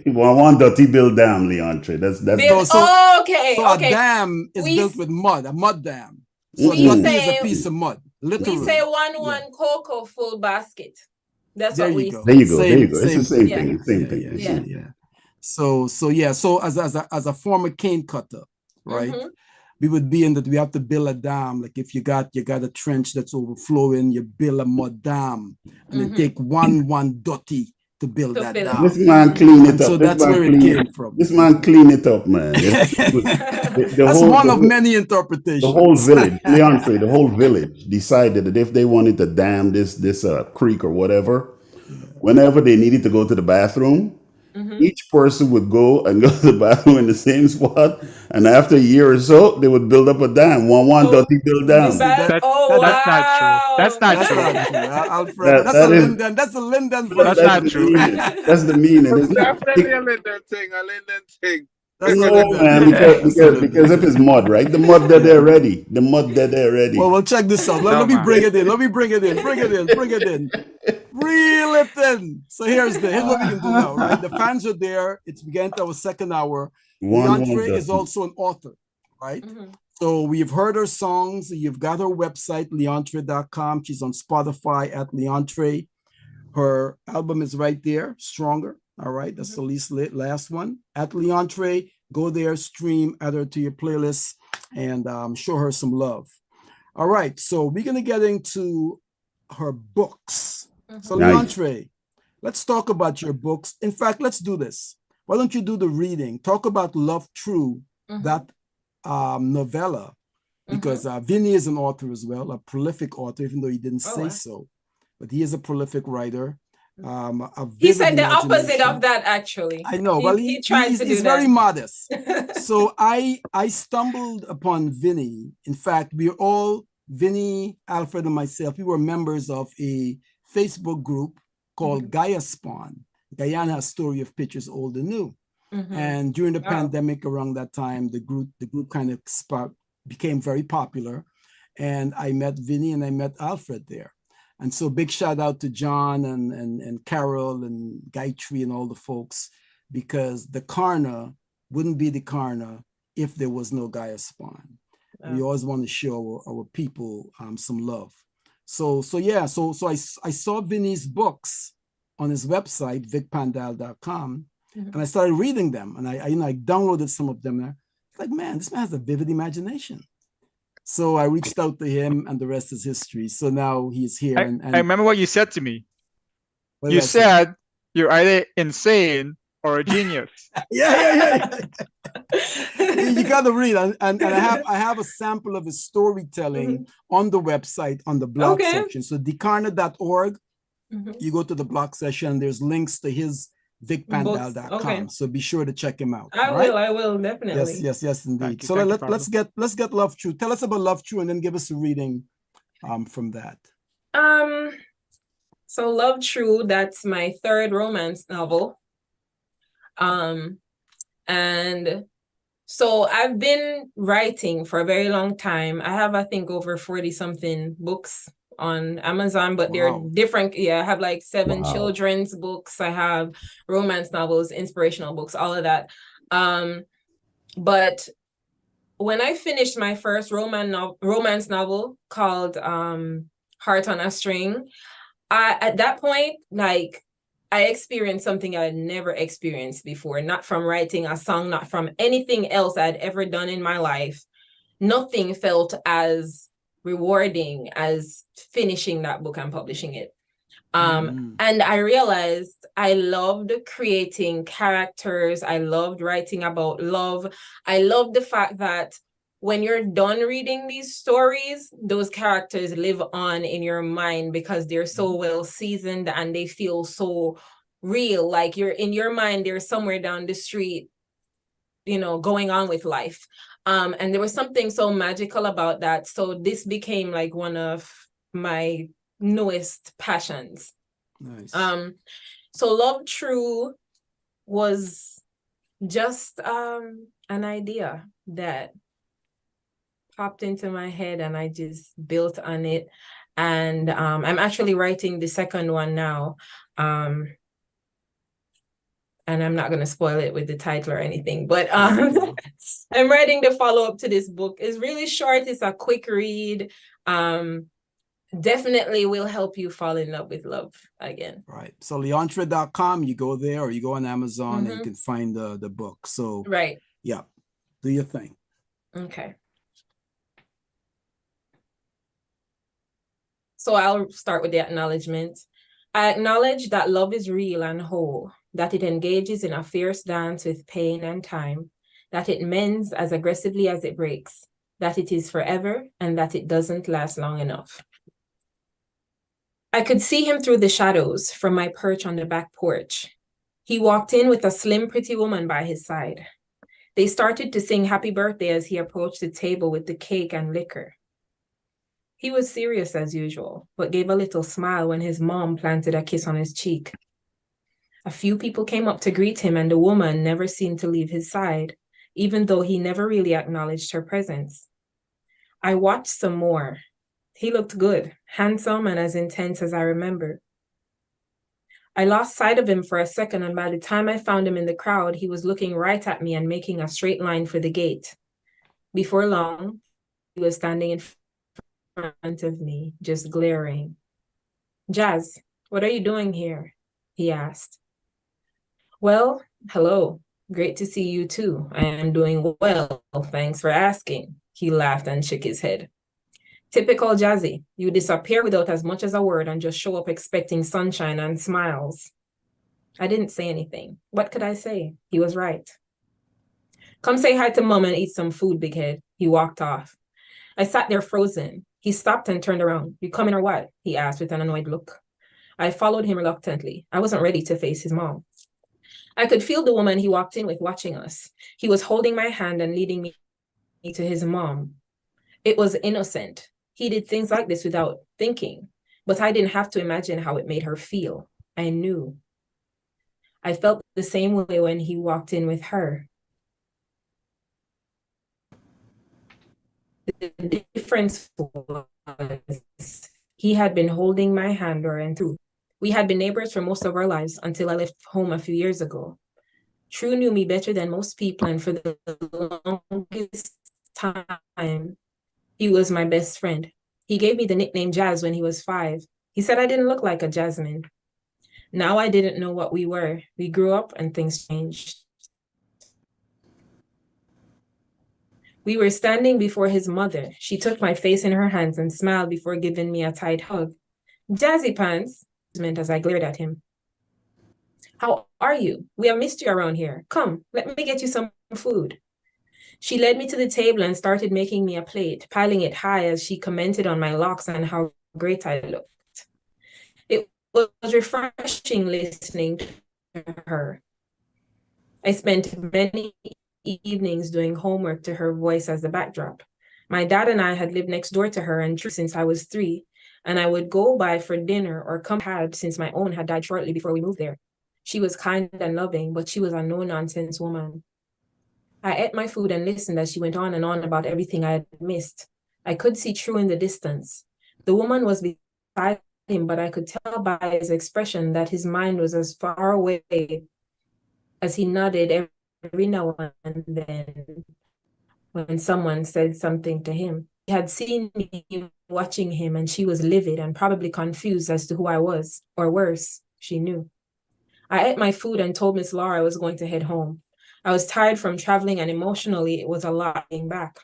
One dirty build dam, Leontre. That's okay. So a dam is built with mud, a mud dam. So We dirty say- is a piece of mud, literally. We say one cocoa full basket. That's There what you we go. say. There you go. Same- There you go. It's the same- same thing. It's the same thing. Yeah. So as a former cane cutter, right? Mhm. We would be in that we have to build a dam. Like if you got a trench that's overflowing, you build a mud dam, and then take one dirty to build To that build. dam. This man clean it And up. so This that's man where it clean came from. This man clean it up, man. That's one of many interpretations. The whole village, Leontre, the whole village decided that if they wanted to dam this creek or whatever, whenever they needed to go to the bathroom, each person would go and go to the bathroom in the same spot, and after a year or so, they would build up a dam. One dirty build dam. That's not true. That's not That's true. not true, Alfred. That's that a is- Linden. That's a Linden That's version. not the true. meaning. That's the meaning. It's It's not- definitely a Linden thing. A Linden thing. That's a No, Linden. man, That's a Linden. because if it's mud, right? The mud dead there already. The mud dead there already. Well, check this out. Let No, me man. bring it in. Bring it in. Reel it in. So here's what we can do now, right? The fans are there. It's began to our second hour. Leontre is also an author, right? Mhm. So we've heard her songs. You've got her website, leontre.com. She's on Spotify at Leontre. Her album is right there, Stronger. All right, that's the last one. At Leontre, go there, stream, add her to your playlist, and show her some love. All right, so we're going to get into her books. So Nice. Leontre, let's talk about your books. In fact, let's do this. Why don't you do the reading? Talk about Love True, that novella, because Vinny is an author as well, a prolific author, even though he didn't say so. But he is a prolific writer. He said the opposite of that, actually. I know. He tried to do he's that. very modest. So I stumbled upon Vinny. In fact, we're all, Vinny, Alfred, and myself, we were members of a Facebook group called Gaia Spawn. Guyana, a story of pictures old and new. And during the pandemic, around that time, the group kind of became very popular. And I met Vinny and I met Alfred there. And so big shout out to John and Carol and Gayatri and all the folks, because the Karna wouldn't be the Karna if there was no Gaia Spawn. We always want to show our people some love. So I saw Vinny's books on his website, vicpandal.com, and I started reading them, and I downloaded some of them. And I was like, man, this man has a vivid imagination. So I reached out to him, and the rest is history. So now he's here. I remember what you said to me. What did You I say? said you're either insane or a genius. Yeah. You got to read, and I have a sample of his storytelling on the website on the blog section. So dekarna.org. You go to the blog section. There's links to his vicpandal.com. Okay. So be sure to check him out. I will definitely. Yes, indeed. you, So thank you, let's get Love True. Tell us about Love True, and then give us a reading from that. So Love True, that's my third romance novel. And so I've been writing for a very long time. I have, I think, over 40 something books on Amazon, but they're different. Yeah, I have like 7 children's books. I have romance novels, inspirational books, all of that. But when I finished my first romance novel called Heart on a String, at that point, like, I experienced something I had never experienced before, not from writing a song, not from anything else I'd ever done in my life. Nothing felt as rewarding as finishing that book and publishing it. And I realized I loved creating characters. I loved writing about love. I loved the fact that when you're done reading these stories, those characters live on in your mind because they're so well seasoned and they feel so real. Like you're in your mind, they're somewhere down the street, you know, going on with life. And there was something so magical about that. So this became like one of my newest passions. Nice. So Love True was just an idea that popped into my head and I just built on it. And I'm actually writing the second one now. And I'm not going to spoil it with the title or anything, but I'm writing the follow-up to this book. It's really short. It's a quick read. Definitely will help you fall in love with love again. Right. So Leontre.com, you go there or you go on Amazon and you can find the book. So right. Yeah. Do your thing. Okay. So I'll start with the acknowledgement. I acknowledge that love is real and whole, that it engages in a fierce dance with pain and time, that it mends as aggressively as it breaks, that it is forever, and that it doesn't last long enough. I could see him through the shadows from my perch on the back porch. He walked in with a slim, pretty woman by his side. They started to sing happy birthday as he approached the table with the cake and liquor. He was serious as usual, but gave a little smile when his mom planted a kiss on his cheek. A few people came up to greet him, and the woman never seemed to leave his side, even though he never really acknowledged her presence. I watched some more. He looked good, handsome, and as intense as I remember. I lost sight of him for a second, and by the time I found him in the crowd, he was looking right at me and making a straight line for the gate. Before long, he was standing in front of me, just glaring. "Jazz, what are you doing here?" he asked. "Well, hello. Great to see you too. I am doing well. Thanks for asking." He laughed and shook his head. "Typical Jazzy. You disappear without as much as a word and just show up expecting sunshine and smiles." I didn't say anything. What could I say? He was right. "Come say hi to Mom and eat some food, big head." He walked off. I sat there frozen. He stopped and turned around. "You coming or what?" he asked with an annoyed look. I followed him reluctantly. I wasn't ready to face his mom. I could feel the woman he walked in with watching us. He was holding my hand and leading me to his mom. It was innocent. He did things like this without thinking, but I didn't have to imagine how it made her feel. I knew. I felt the same way when he walked in with her. The difference was he had been holding my hand door and through. We had been neighbors for most of our lives until I left home a few years ago. True knew me better than most people, and for the longest time, he was my best friend. He gave me the nickname Jazz when he was 5. He said I didn't look like a Jasmine. Now I didn't know what we were. We grew up and things changed. We were standing before his mother. She took my face in her hands and smiled before giving me a tight hug. "Jazzy Pants," meant as I glared at him. "How are you? We have missed you around here. Come, let me get you some food." She led me to the table and started making me a plate, piling it high as she commented on my locks and how great I looked. It was refreshing listening to her. I spent many evenings doing homework to her voice as the backdrop. My dad and I had lived next door to her and since I was 3, and I would go by for dinner or come had since my own had died shortly before we moved there. She was kind and loving, but she was a no-nonsense woman. I ate my food and listened as she went on and on about everything I had missed. I could see True in the distance. The woman was him, but I could tell by his expression that his mind was as far away as he nodded every now and then when someone said something to him. He had seen me watching him, and she was livid and probably confused as to who I was, or worse, she knew. I ate my food and told Miss Laura I was going to head home. I was tired from traveling, and emotionally it was a lot being back.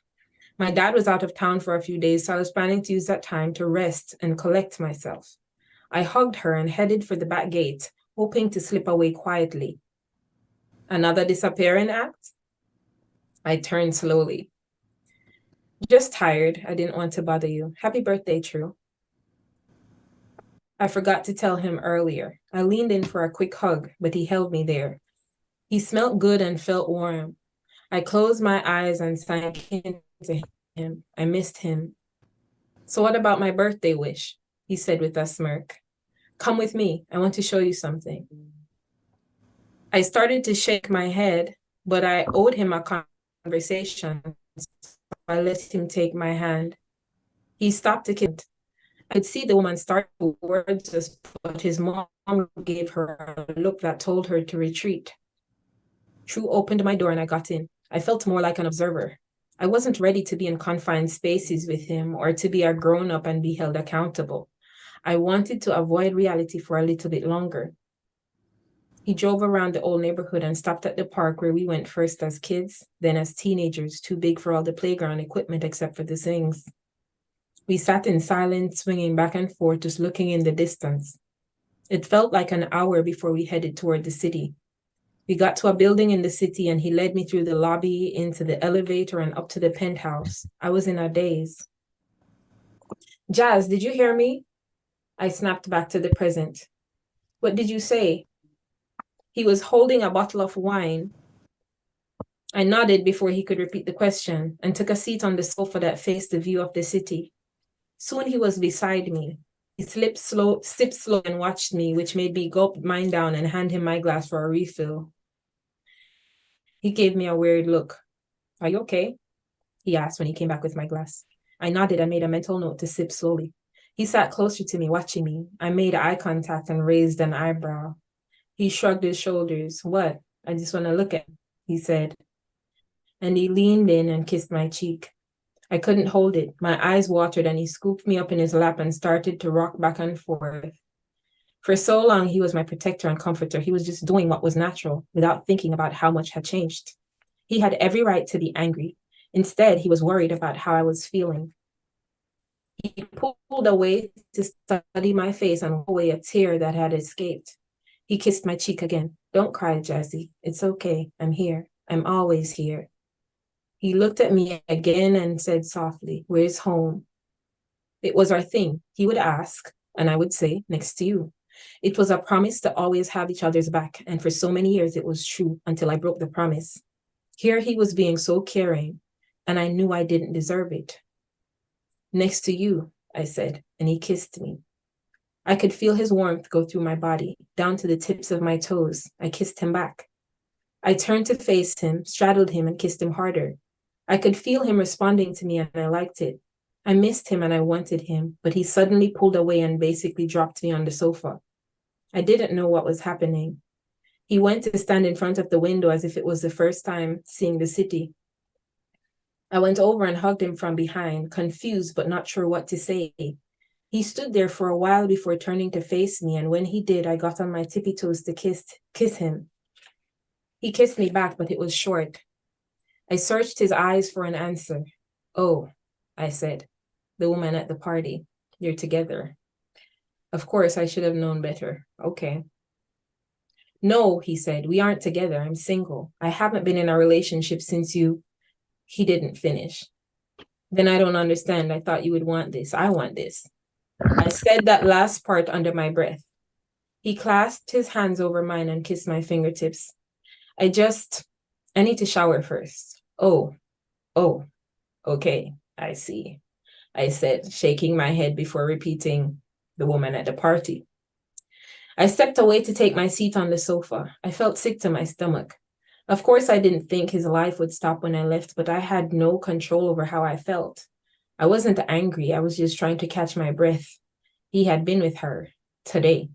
My dad was out of town for a few days, so I was planning to use that time to rest and collect myself. I hugged her and headed for the back gate, hoping to slip away quietly. Another disappearing act? I turned slowly. Just tired. I didn't want to bother you. Happy birthday, True. I forgot to tell him earlier. I leaned in for a quick hug, but he held me there. He smelled good and felt warm. I closed my eyes and sank into him. I missed him. So what about my birthday wish? He said with a smirk. Come with me. I want to show you something. I started to shake my head, but I owed him a conversation. So I let him take my hand. He stopped a kid. I could see the woman start towards us, but his mom gave her a look that told her to retreat. True opened my door and I got in. I felt more like an observer. I wasn't ready to be in confined spaces with him or to be a grown-up and be held accountable. I wanted to avoid reality for a little bit longer. He drove around the old neighborhood and stopped at the park where we went first as kids, then as teenagers, too big for all the playground equipment except for the swings. We sat in silence, swinging back and forth, just looking in the distance. It felt like an hour before we headed toward the city. We got to a building in the city and he led me through the lobby, into the elevator and up to the penthouse. I was in a daze. Jazz, did you hear me? I snapped back to the present. What did you say? He was holding a bottle of wine. I nodded before he could repeat the question and took a seat on the sofa that faced the view of the city. Soon he was beside me. He sipped slow and watched me, which made me gulp mine down and hand him my glass for a refill. He gave me a weird look. Are you okay? He asked when he came back with my glass. I nodded and made a mental note to sip slowly. He sat closer to me, watching me. I made eye contact and raised an eyebrow. He shrugged his shoulders. What? I just want to look at him, he said. And he leaned in and kissed my cheek. I couldn't hold it. My eyes watered and he scooped me up in his lap and started to rock back and forth. For so long, he was my protector and comforter. He was just doing what was natural without thinking about how much had changed. He had every right to be angry. Instead, he was worried about how I was feeling. He pulled away to study my face and wipe away a tear that had escaped. He kissed my cheek again. Don't cry, Jazzy. It's okay. I'm here. I'm always here. He looked at me again and said softly, where's home? It was our thing. He would ask, and I would say, next to you. It was a promise to always have each other's back, and for so many years it was true until I broke the promise. Here he was being so caring, and I knew I didn't deserve it. Next to you, I said, and he kissed me. I could feel his warmth go through my body, down to the tips of my toes. I kissed him back. I turned to face him, straddled him, and kissed him harder. I could feel him responding to me, and I liked it. I missed him and I wanted him, but he suddenly pulled away and basically dropped me on the sofa. I didn't know what was happening. He went to stand in front of the window as if it was the first time seeing the city. I went over and hugged him from behind, confused but not sure what to say. He stood there for a while before turning to face me, and when he did, I got on my tippy toes to kiss him. He kissed me back, but it was short. I searched his eyes for an answer. Oh, I said, the woman at the party. You're together. Of course, I should have known better. Okay. No, he said, we aren't together. I'm single. I haven't been in a relationship since you... He didn't finish. Then I don't understand. I thought you would want this. I want this. I said that last part under my breath. He clasped his hands over mine and kissed my fingertips. I need to shower first. Oh, okay, I see, I said, shaking my head before repeating, the woman at the party. I stepped away to take my seat on the sofa. I felt sick to my stomach. Of course, I didn't think his life would stop when I left, but I had no control over how I felt. I wasn't angry. I was just trying to catch my breath. He had been with her today.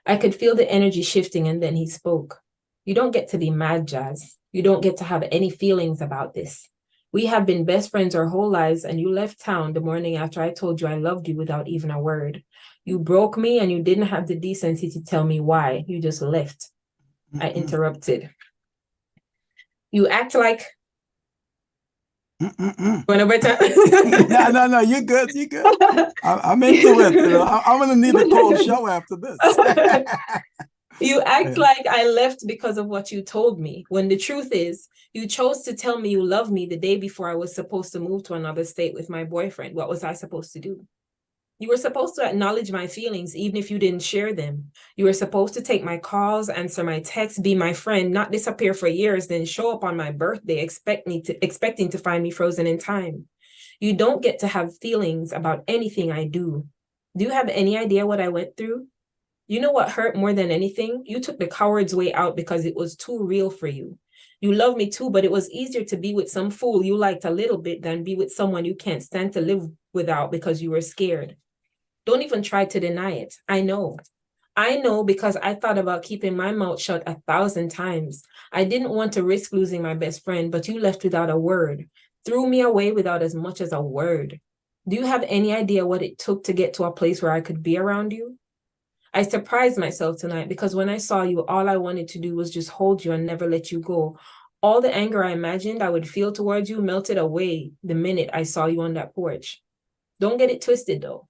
I could feel the energy shifting, and then he spoke. You don't get to be mad, Jazz. You don't get to have any feelings about this. We have been best friends our whole lives, and you left town the morning after I told you I loved you without even a word. You broke me, and you didn't have the decency to tell me why. You just left. I interrupted. You act like... When no, you're good. You're good. I'm into it. You know, I'm gonna need a cold shower after this. You act like I left because of what you told me, when the truth is, you chose to tell me you love me the day before I was supposed to move to another state with my boyfriend. What was I supposed to do? You were supposed to acknowledge my feelings, even if you didn't share them. You were supposed to take my calls, answer my texts, be my friend, not disappear for years, then show up on my birthday expecting to find me frozen in time. You don't get to have feelings about anything I do. Do you have any idea what I went through? You know what hurt more than anything? You took the coward's way out because it was too real for you. You love me too, but it was easier to be with some fool you liked a little bit than be with someone you can't stand to live without because you were scared. Don't even try to deny it. I know. I know because I thought about keeping my mouth shut 1,000 times. I didn't want to risk losing my best friend, but you left without a word, threw me away without as much as a word. Do you have any idea what it took to get to a place where I could be around you? I surprised myself tonight because when I saw you, all I wanted to do was just hold you and never let you go. All the anger I imagined I would feel towards you melted away the minute I saw you on that porch. Don't get it twisted though.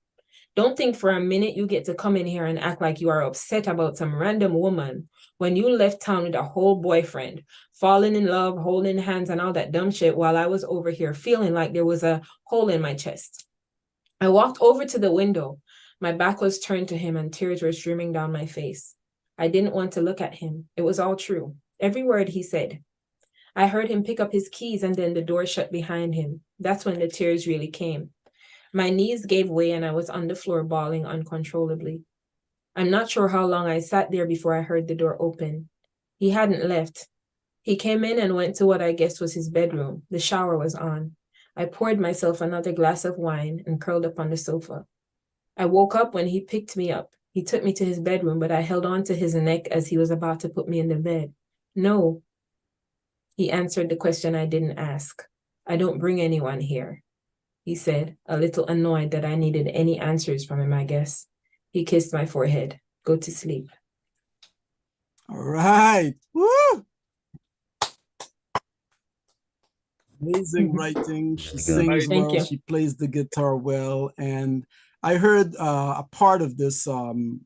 Don't think for a minute you get to come in here and act like you are upset about some random woman when you left town with a whole boyfriend, falling in love, holding hands and all that dumb shit while I was over here feeling like there was a hole in my chest. I walked over to the window. My back was turned to him and tears were streaming down my face. I didn't want to look at him. It was all true. Every word he said. I heard him pick up his keys and then the door shut behind him. That's when the tears really came. My knees gave way and I was on the floor bawling uncontrollably. I'm not sure how long I sat there before I heard the door open. He hadn't left. He came in and went to what I guessed was his bedroom. The shower was on. I poured myself another glass of wine and curled up on the sofa. I woke up when he picked me up. He took me to his bedroom, but I held on to his neck as he was about to put me in the bed. No. He answered the question I didn't ask. I don't bring anyone here, he said, a little annoyed that I needed any answers from him, I guess. He kissed my forehead. Go to sleep. All right. Woo! Amazing writing. She sings well. She plays the guitar well. And I heard a part of this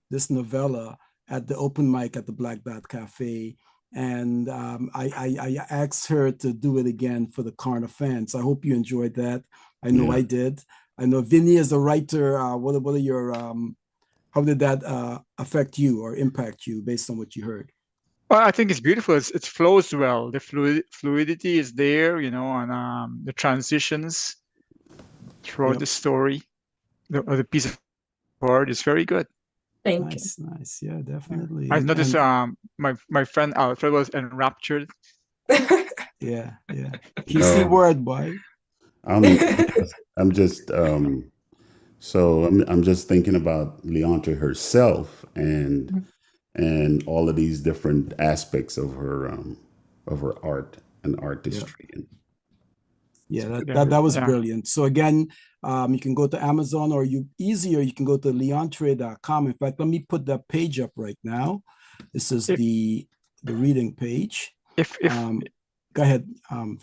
this novella at the open mic at the Black Dot Cafe. And I asked her to do it again for the Karna fans. I hope you enjoyed that. I know I did. I know Vinny as a writer, what are your, how did that affect you or impact you based on what you heard? Well, I think it's beautiful. It flows well. The fluidity is there, you know, and the transitions throughout the story, the piece of art is very good. Thank you. Nice. Yeah, definitely. I noticed my friend Alfred was enraptured. Yeah. PC word, boy. I'm just thinking about Leontre herself and all of these different aspects of her art and artistry. That was brilliant. So again, you can go to Amazon or you can go to leontre.com. In fact, let me put that page up right now. This is the reading page. Go ahead.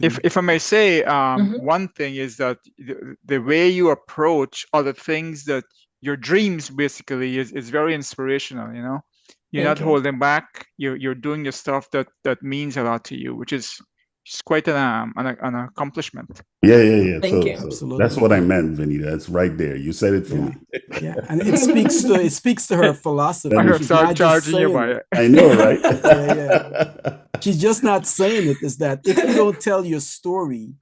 If I may say, one thing is that the way you approach other things, that your dreams basically is very inspirational. You know, you're not holding back. You're doing the stuff that means a lot to you, which is quite an accomplishment. Yeah. Thank you. Absolutely. That's what I meant, Vinny. That's right there. You said it for me. Yeah, and it speaks to her philosophy. I start charging you by it. I know, right? She's just not saying it. Is that if you don't tell your story,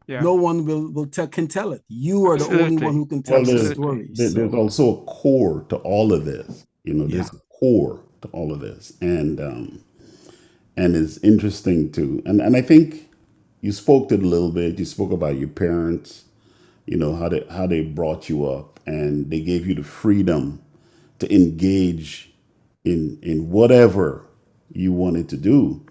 no one can tell it. You are the only one who can tell the story. There's also a core to all of this. You know, there's a core to all of this, and it's interesting too. And I think you spoke to it a little bit. You spoke about your parents. You know how they brought you up, and they gave you the freedom to engage in whatever you wanted to do.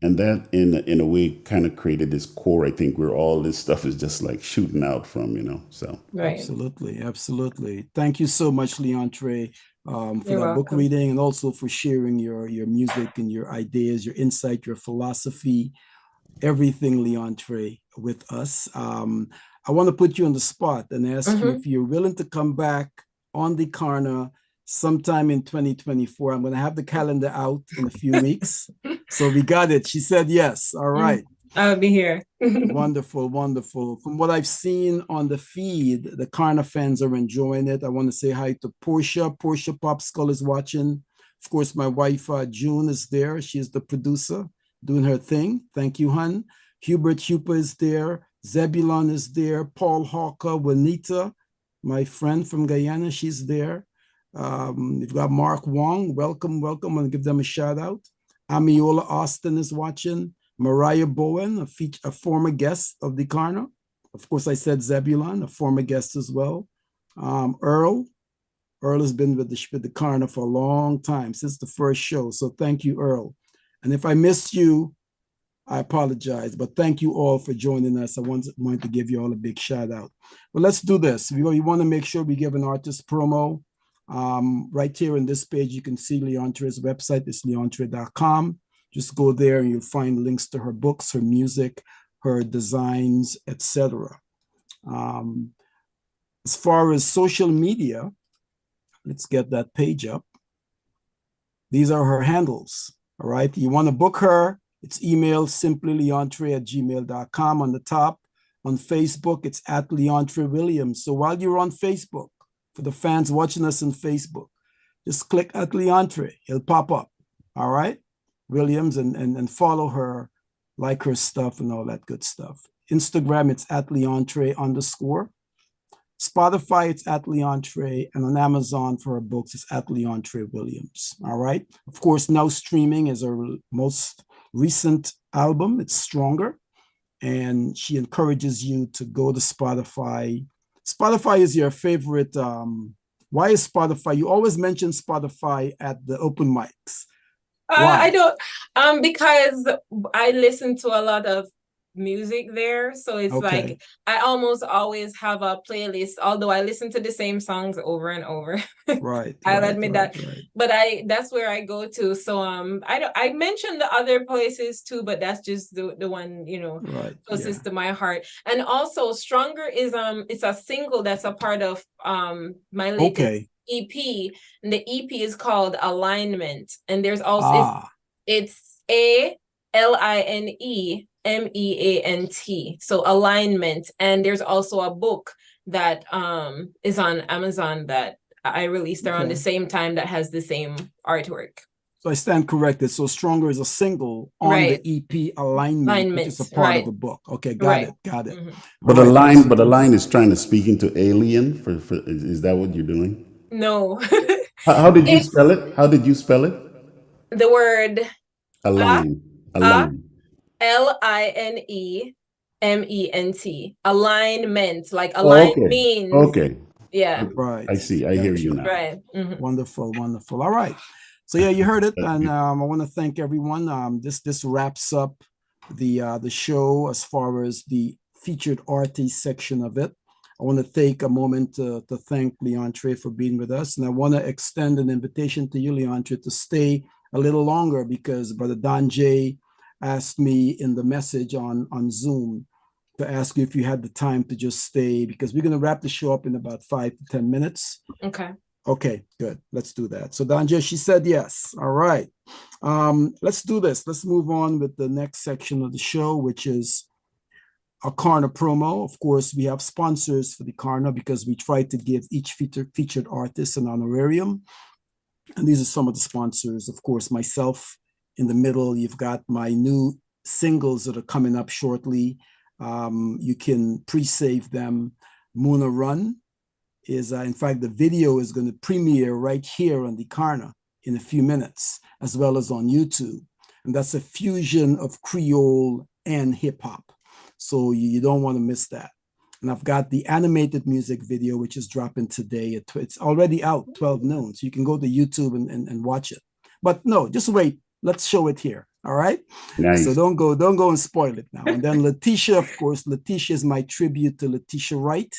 And that in a way kind of created this core, I think, where all this stuff is just like shooting out from, so. Right. Absolutely. Absolutely. Thank you so much, Leontre, for You're that book welcome. reading, and also for sharing your music and your ideas, your insight, your philosophy, everything, Leontre, with us. I want to put you on the spot and ask you if you're willing to come back on De Karna sometime in 2024. I'm going to have the calendar out in a few weeks. So we got it. She said yes. All right. I'll be here. Wonderful, wonderful. From what I've seen on the feed, the Karna fans are enjoying it. I want to say hi to Portia. Portia Popskull is watching. Of course, my wife, June, is there. She's the producer doing her thing. Thank you, hon. Hubert Hupa is there. Zebulon is there. Paul Hawker, Juanita, my friend from Guyana, she's there. We've got Mark Wong. Welcome, welcome. I'm going to give them a shout out. Amiola Austin is watching. Mariah Bowen, a former guest of De Karna. Of course, I said Zebulon, a former guest as well. Earl has been with the Karna for a long time, since the first show. So thank you, Earl. And if I missed you, I apologize, but thank you all for joining us. I wanted to give you all a big shout out. But let's do this. We want to make sure we give an artist promo. Right here on this page, you can see Leontre's website. It's leontre.com. Just go there and you'll find links to her books, her music, her designs, etc. As far as social media, let's get that page up. These are her handles. All right. You want to book her? It's email simplyleontre@gmail.com on the top. On Facebook, it's @Leontre Williams. So while you're on Facebook, for the fans watching us on Facebook, just click @Leontre. It'll pop up. All right. Williams, and follow her, like her stuff and all that good stuff. Instagram, it's @Leontre_. Spotify, it's @Leontre, and on Amazon for her books, it's @Leontre Williams. All right. Of course, now streaming is her most recent album. It's Stronger, and she encourages you to go to Spotify. Spotify is your favorite. Why is Spotify? You always mention Spotify at the open mics. I don't, because I listen to a lot of music there, so it's like I almost always have a playlist, although I listen to the same songs over and over. Right. I'll admit that. But that's where I go to. So I mentioned the other places too, but that's just the one, closest to my heart. And also Stronger is it's a single that's a part of my latest EP, and the EP is called Alignment, and there's also it's ALINEMEANT, so Alignment, and there's also a book that is on Amazon that I released around the same time that has the same artwork. So I stand corrected. So Stronger is a single on the EP Alignment, which is a part of the book. Okay, got it. Mm-hmm. But the line is trying to speak into alien. Is that what you're doing? No. How did you spell it? How did you spell it? The word align. LINEMENT. Alignment. Like align means. Okay. Yeah. Right. I see. I hear you now. Right. Mm-hmm. Wonderful. Wonderful. All right. So yeah, you heard it, and I want to thank everyone. This wraps up the show as far as the featured artist section of it. I want to take a moment to thank Leontre for being with us. And I want to extend an invitation to you, Leontre, to stay a little longer, because Brother Don J asked me in the message on Zoom to ask you if you had the time to just stay, because we're going to wrap the show up in about 5 to 10 minutes. Okay, good. Let's do that. So Don J, she said yes. All right. Let's do this. Let's move on with the next section of the show, which is a Karna promo. Of course, we have sponsors for the Karna because we try to give each featured artist an honorarium. And these are some of the sponsors. Of course, myself in the middle. You've got my new singles that are coming up shortly. You can pre-save them. Muna Run is, in fact, the video is going to premiere right here on De Karna in a few minutes, as well as on YouTube. And that's a fusion of Creole and hip hop. So you don't want to miss that. And I've got the animated music video, which is dropping today. It's already out, 12 noon. So you can go to YouTube and watch it. But no, just wait. Let's show it here. All right. Nice. So don't go and spoil it now. And then Letitia, of course, Letitia is my tribute to Letitia Wright,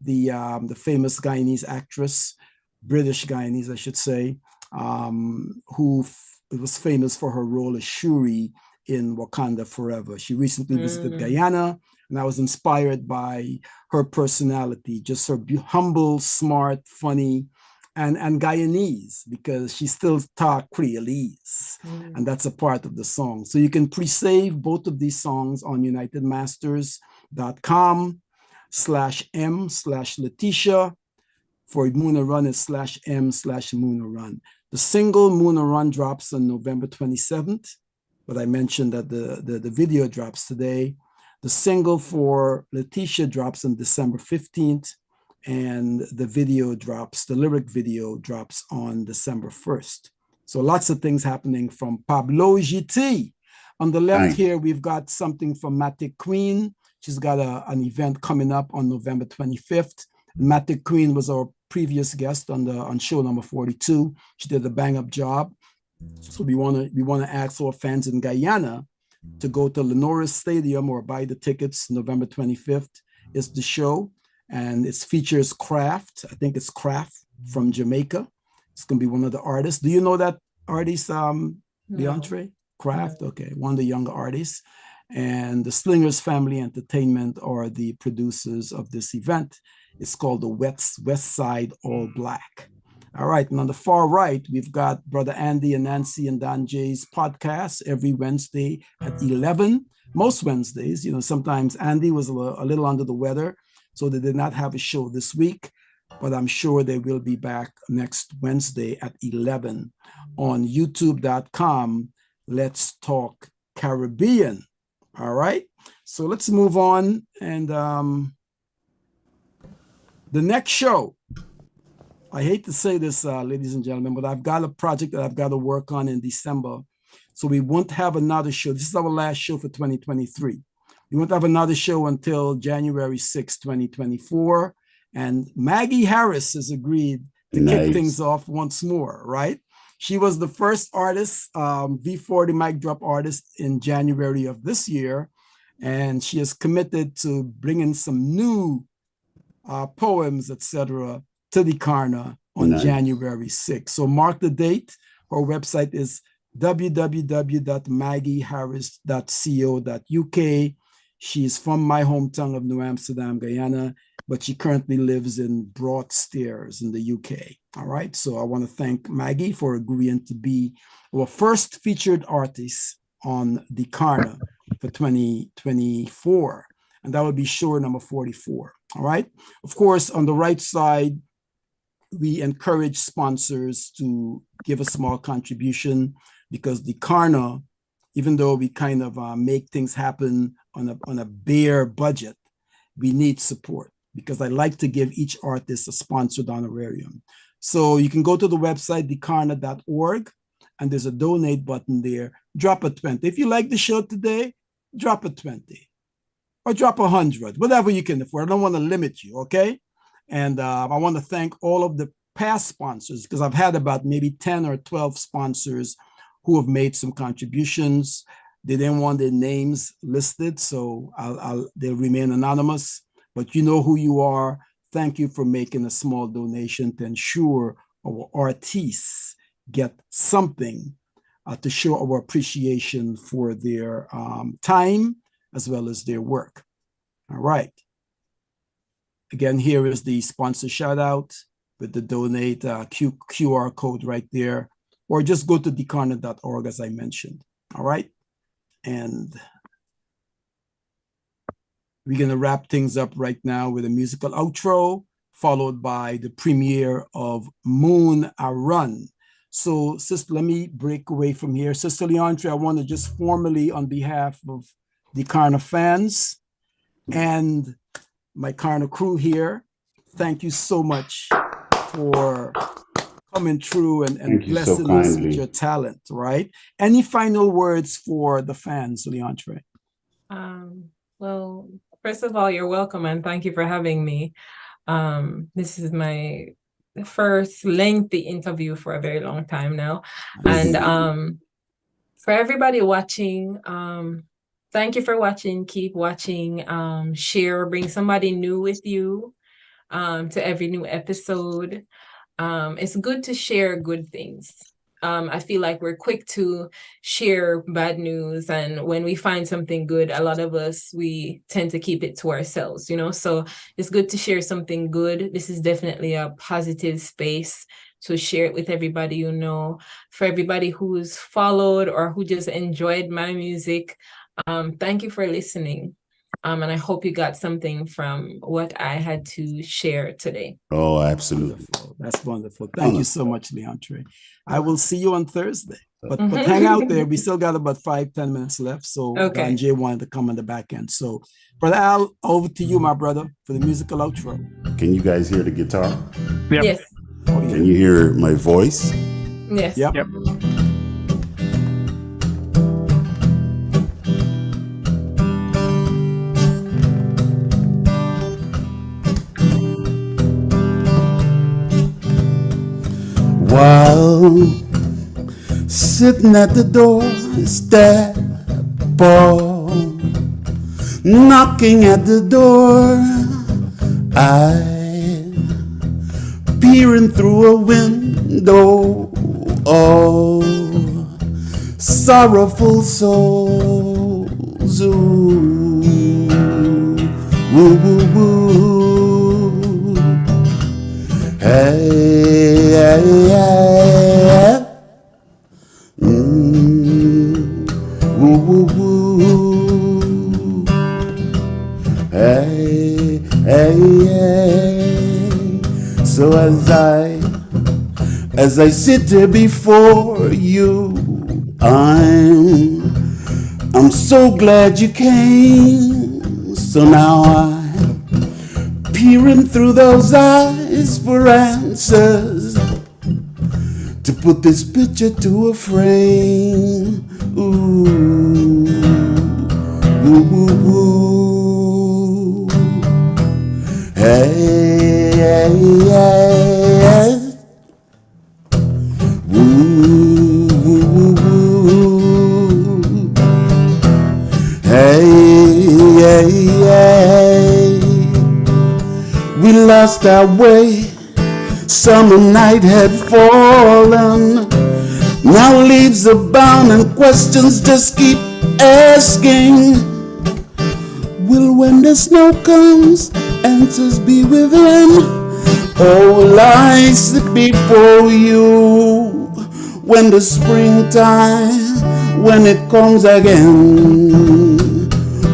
the famous Guyanese actress, British Guyanese, I should say, who was famous for her role as Shuri in Wakanda Forever. She recently visited Guyana, and I was inspired by her personality, just her humble, smart, funny, and Guyanese, because she still talks Creolese, and that's a part of the song. So you can pre-save both of these songs on unitedmasters.com/m/Letitia. For Moona Run is /m/Moona Run. The single Moona Run drops on November 27th, but I mentioned that the video drops today. The single for Letitia drops on December 15th, and the video drops, the lyric video drops on December 1st. So lots of things happening from Pablo GT. On the left here, we've got something from Matic Queen. She's got an event coming up on November 25th. Matic Queen was our previous guest on show number 42. She did a bang-up job. So we want to ask our fans in Guyana to go to Lenora Stadium or buy the tickets. November 25th is the show, and it features Kraft. I think it's Kraft from Jamaica. It's going to be one of the artists. Do you know that artist, Leontre? Kraft? Okay, one of the younger artists. And the Slingers Family Entertainment are the producers of this event. It's called the West Side All Black. All right, and on the far right, we've got Brother Andy and Nancy and Don Jay's podcast every Wednesday at 11. Most Wednesdays, sometimes Andy was a little under the weather, so they did not have a show this week, but I'm sure they will be back next Wednesday at 11 on youtube.com. Let's Talk Caribbean. All right, so let's move on. And the next show, I hate to say this, ladies and gentlemen, but I've got a project that I've got to work on in December. So we won't have another show. This is our last show for 2023. We won't have another show until January 6, 2024. And Maggie Harris has agreed to kick things off once more, right? She was the first artist, V40 mic drop artist in January of this year. And she is committed to bringing some new poems, etc., to the Karna on January 6th. So mark the date. Her website is www.maggieharris.co.uk. She's from my hometown of New Amsterdam, Guyana, but she currently lives in Broadstairs in the UK. All right. So I want to thank Maggie for agreeing to be our first featured artist on the Karna for 2024. And that would be show number 44. All right. Of course, on the right side, we encourage sponsors to give a small contribution, because the Karna, even though we kind of make things happen on a bare budget, we need support, because I like to give each artist a sponsored honorarium. So you can go to the website, thekarna.org, and there's a donate button there. Drop a 20. If you like the show today, drop a 20 or drop 100, whatever you can afford. I don't want to limit you, okay? And I want to thank all of the past sponsors, because I've had about maybe 10 or 12 sponsors who have made some contributions. They didn't want their names listed, so they'll remain anonymous, but you know who you are. Thank you for making a small donation to ensure our artists get something to show our appreciation for their time as well as their work. All right. Again, here is the sponsor shout out with the donate QR code right there, or just go to thekarna.org as I mentioned. All right. And we're going to wrap things up right now with a musical outro, followed by the premiere of Moon A Run. So, sister, let me break away from here. Sister Leontre, I want to just formally, on behalf of the Karna fans and my Karna crew here, thank you so much for coming through and blessing us with your talent, right? Any final words for the fans, Leontre? Well, First of all, you're welcome and thank you for having me. This is my first lengthy interview for a very long time now. And for everybody watching, thank you for watching. Keep watching. Share, bring somebody new with you to every new episode. It's good to share good things. I feel like we're quick to share bad news, and when we find something good, a lot of us, we tend to keep it to ourselves, you know. So it's good to share something good. This is definitely a positive space, so share it with everybody you know. For everybody who's followed or who just enjoyed my music, thank you for listening. And I hope you got something from what I had to share today. Oh, absolutely. Wonderful. That's wonderful. Thank you so much, Leontre. I will see you on Thursday. But hang out there. We still got about 5-10 minutes left. So Okay. Jay wanted to come on the back end. So Brother Al, over to you, my brother, for the musical outro. Can you guys hear the guitar? Yep. Yes. Oh, yeah. Can you hear my voice? Yes. Yep. Yep. While sitting at the doorstep, knocking at the door, I peering through a window. Oh, sorrowful souls. Ooh, woo, woo, woo. Hey, hey, hey. Woo, woo, woo. Hey, hey, hey. So as I sit here before you, I'm so glad you came. So now I'm peering through those eyes for answers to put this picture to a frame. Ooh, woo, woo, woo. Hey, hey, hey. Woo, woo, woo, woo. Hey, hey, hey. We lost our way. Summer night had fallen. Now leaves abound and questions just keep asking. Will when the snow comes, answers be within? Oh, lies that before you. When the springtime, when it comes again.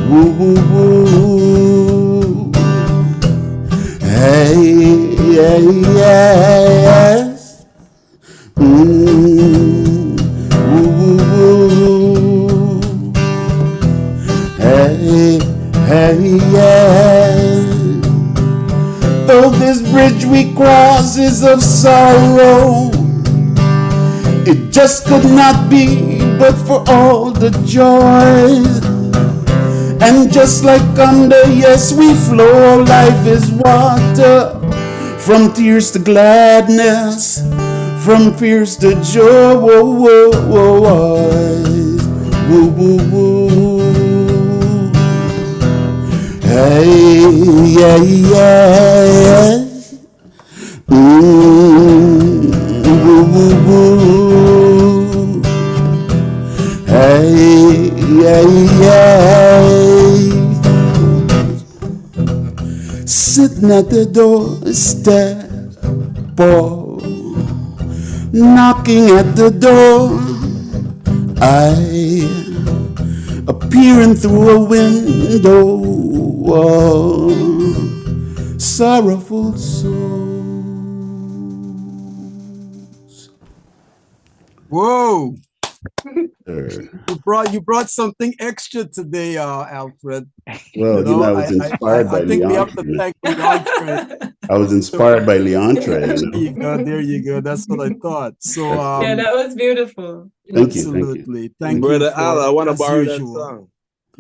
Woo, woo, woo. Hey, yeah, yes. Woo, woo, woo. Hey, hey, yeah. Though this bridge we cross is of sorrow, it just could not be but for all the joys. And just like under, yes, we flow. Life is water, from tears to gladness, from fears to joy. Whoa, whoa, whoa, whoa, whoa, whoa. Hey, yeah, yeah. Woo, woo, woo. Hey, yeah, yeah. Sitting at the doorstep, knocking at the door, I appearing through a window, sorrowful souls. Whoa. You brought something extra today, Alfred. Well, I was inspired by I think Leontre. we have to thank Leontre. I was inspired by Leontre. There you go. That's what I thought. So yeah, that was beautiful. Thank you. Absolutely. Thank you. Brother Al, I want to as borrow that usual. song.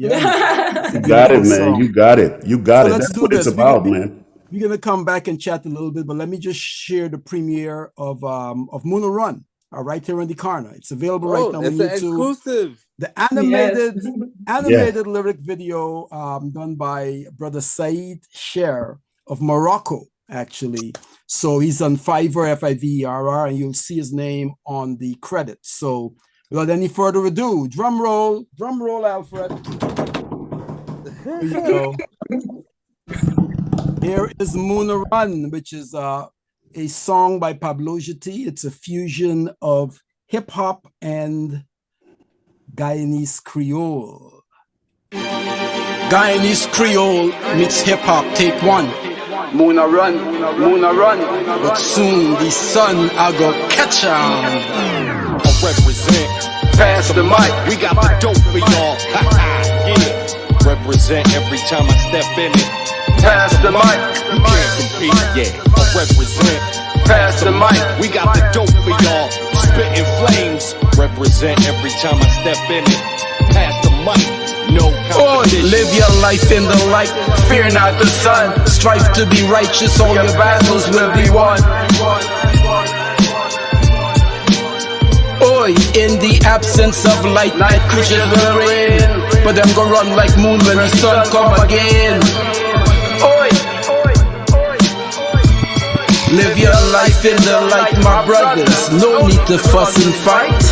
Yeah, You got it, man. You got it. You got it. That's what it's about, man. We're gonna come back and chat a little bit, but let me just share the premiere of Muna Run, right here on the Karna. It's available right now on YouTube. Exclusive. The animated lyric video done by brother Saeed Sher of Morocco, actually. So he's on Fiverr, Fiverr, and you'll see his name on the credits. So without any further ado, drum roll, Alfred. Here you go. Here is Muna Run, which is a song by Pablo Jati. It's a fusion of hip hop and Guyanese Creole. Guyanese Creole meets hip hop, take one. Muna run, but soon the sun I go catch 'em. I represent, pass the mic, we got the dope for y'all. Yeah, represent every time I step in it. Pass the mic, you can't compete, yeah. I represent, pass the mic, we got the dope for y'all. Spitting flames, represent every time I step in it. Pass the mic, no competition. Live your life in the light, fear not the sun. Strive to be righteous, all your battles will be won. Oi, in the absence of light, night creatures will reign. But them go run like moon when the sun come again. Oi, live your life in the light, my brothers. No need to fuss and fight.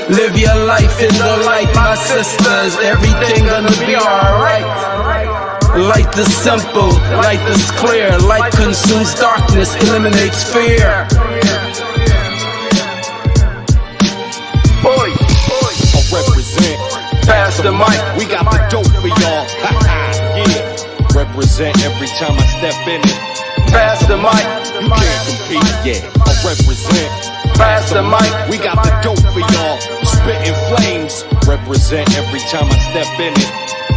Live your life in the light, my sisters. Everything gonna be alright. Light is simple, light is clear. Light consumes darkness, eliminates fear. Oi, I represent, pass the mic, we got the dope for y'all. Yeah, represent every time I step in it. Pass the mic, you can't compete, yeah. I represent, pass the mic, we got the dope for y'all. Spitting flames, represent every time I step in it.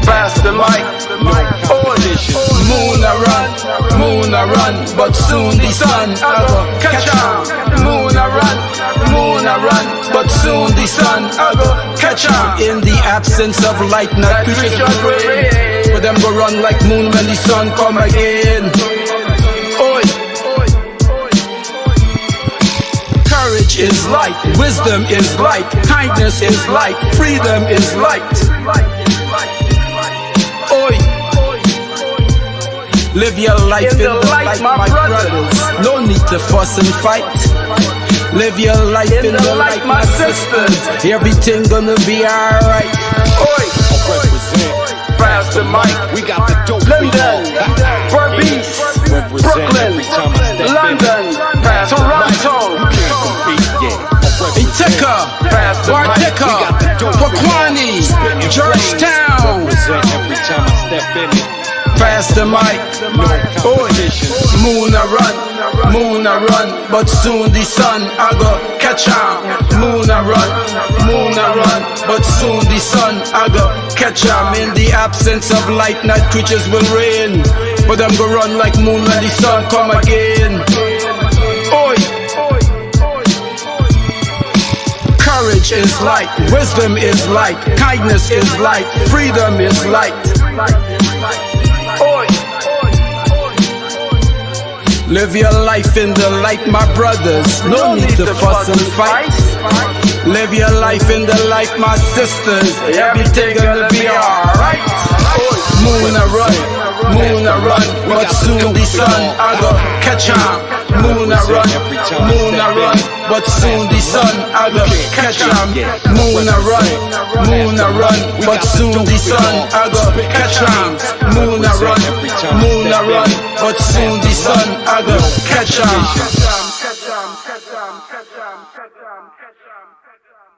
Pass the mic, no competition. Muna run, but soon the sun I go catch 'em. Muna run, but soon the sun I go catch 'em. In the absence of light, not creatures will reign. But them go run like moon when the sun come again. Oi. Courage is light, wisdom is light, kindness is light, freedom is light. Oi. Live your life in the light, my brothers. No need to fuss and fight. Live your life in the light, my sisters. Everything gonna be alright. Oi. I represent, pass the mic, we got the dope for y'all. Berbice, Brooklyn, London, Toronto, Ithaca, Barteka, Pakwani, Georgetown. Represent every time I step in it. Pass the mic, no competition. Muna run, but soon the sun I go catch 'em. Muna run, but soon the sun I go catch 'em. In the absence of light, night creatures will reign. But them go run like moon when the sun come again. Oi. Courage is light, wisdom is light, kindness is light, freedom is light. Oi. Live your life in the light, my brothers. No need to fuss and fight. Live your life in the light, my sisters. Everything gonna be alright. Muna run, but soon the sun I go catch 'em. Muna run, but soon the sun I go catch 'em. Muna run, but soon the sun I go catch 'em. Muna run, but soon the sun I go catch 'em.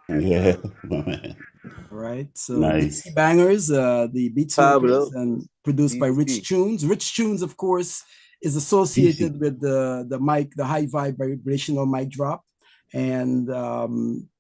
Yeah, man. Right, so Nice. DC Bangers, the beats makers, and produced by Rich Tunes. Rich Tunes, of course, is associated with the mic, the high vibrational mic drop, and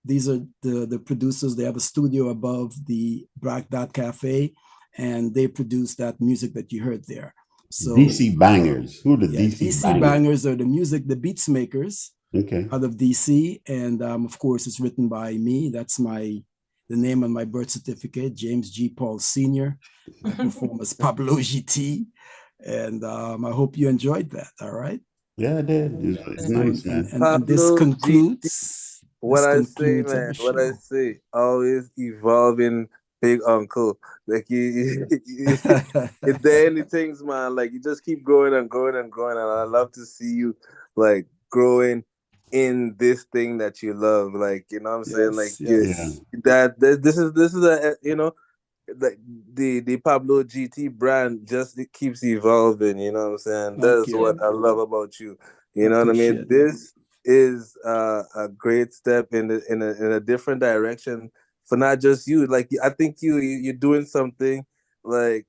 these are the producers. They have a studio above the Black Dot Cafe, and they produce that music that you heard there. So DC Bangers. Who are the DC DC Bangers are the music, the beats makers. Okay. Out of DC, and of course, it's written by me. That's my the name on my birth certificate, James G. Paul Sr. I perform as Pablo GT. And I hope you enjoyed that. All right. Yeah, I did. It's nice, man. And this concludes. What I say, man. What I say. Always evolving, big uncle. Like if there any things, man, like you just keep growing and growing and growing. And I love to see you like growing in this thing that you love. Like, you know what I'm saying? Like this is a, you know, like the Pablo GT brand it keeps evolving, you know what I'm saying? That's what I love about you. You know what I mean? This is a great step in a different direction for not just you. Like I think you're doing something like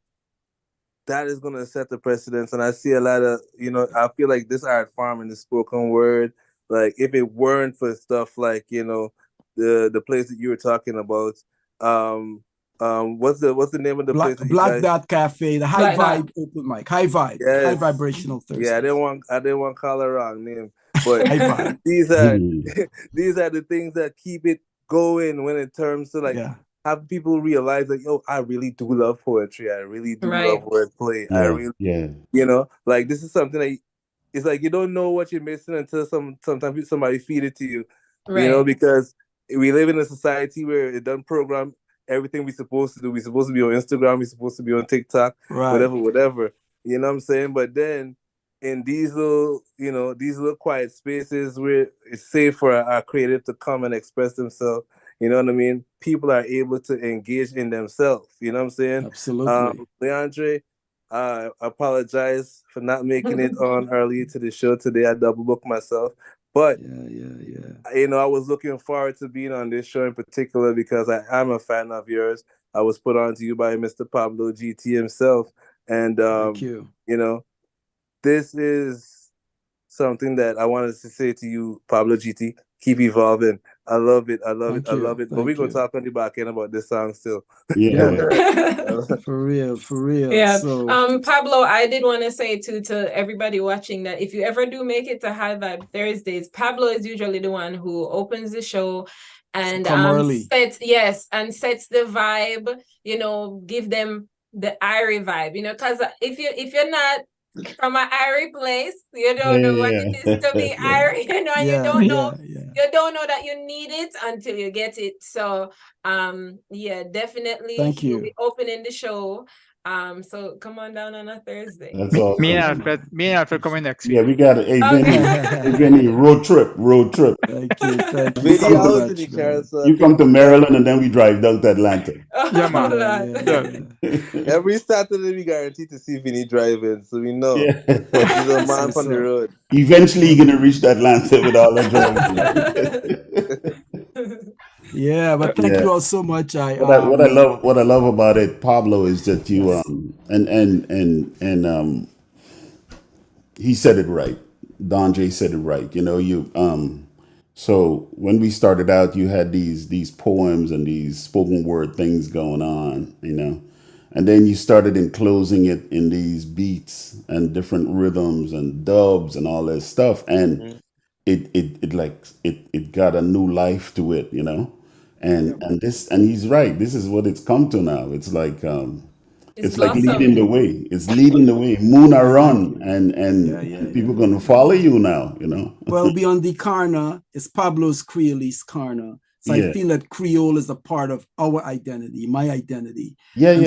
that is gonna set the precedence. And I see a lot of, you know, I feel like this art form and the spoken word, like if it weren't for stuff like, you know, the place that you were talking about, what's the name of the place? Black Dot Cafe, the High Vibe open mic, High Vibe, High Vibrational Thursday. Yeah, I didn't want to call the wrong name, but these are the things that keep it going when in terms to like have people realize like, yo, I really do love poetry. I really do love wordplay. I really, you know, like this is something that it's like you don't know what you're missing until sometimes somebody feed it to you, you know, because we live in a society where it doesn't program everything we're supposed to do. We're supposed to be on Instagram. We're supposed to be on TikTok, whatever. You know what I'm saying? But then in these little, you know, these little quiet spaces where it's safe for our creative to come and express themselves, you know what I mean? People are able to engage in themselves. You know what I'm saying? Absolutely. Leontre, I apologize for not making it on early to the show today. I double booked myself. But, you know, I was looking forward to being on this show in particular because I'm a fan of yours. I was put on to you by Mr. Pablo GT himself. And, thank you. You know, this is something that I wanted to say to you, Pablo GT. Keep evolving. I love it. I love it. But we're going to talk on the back end about this song still. For real. Yeah. So, Pablo, I did want to say to everybody watching that if you ever do make it to High Vibe Thursdays, Pablo is usually the one who opens the show and sets the vibe, you know, give them the Irie vibe, you know, because if you're not from an Irie place, you don't know what it is to be Irie, you know, and you don't know that you need it until you get it. So definitely thank you. We'll be opening the show. So come on down on a Thursday. That's awesome. Me and Alfred coming next week. Yeah, we got a Vinny, road trip. Thank you. You come to Maryland and then we drive down to Atlanta. Every Saturday we guarantee to see Vinny driving, so we know he's a man on the road. Eventually you're gonna reach Atlanta with all that driving. Yeah, but thank you all so much. What I love about it, Pablo, is that you he said it right. Don J said it right. You know, so when we started out, you had these poems and these spoken word things going on, you know, and then you started enclosing it in these beats and different rhythms and dubs and all that stuff, and it got a new life to it, you know. And he's right. This is what it's come to now. It's like it's like leading the way. It's leading the way. Muna run, and people gonna follow you now. You know. Well, beyond the Karna, it's Pablo's Creole's Karna. So I feel that Creole is a part of our identity, my identity. I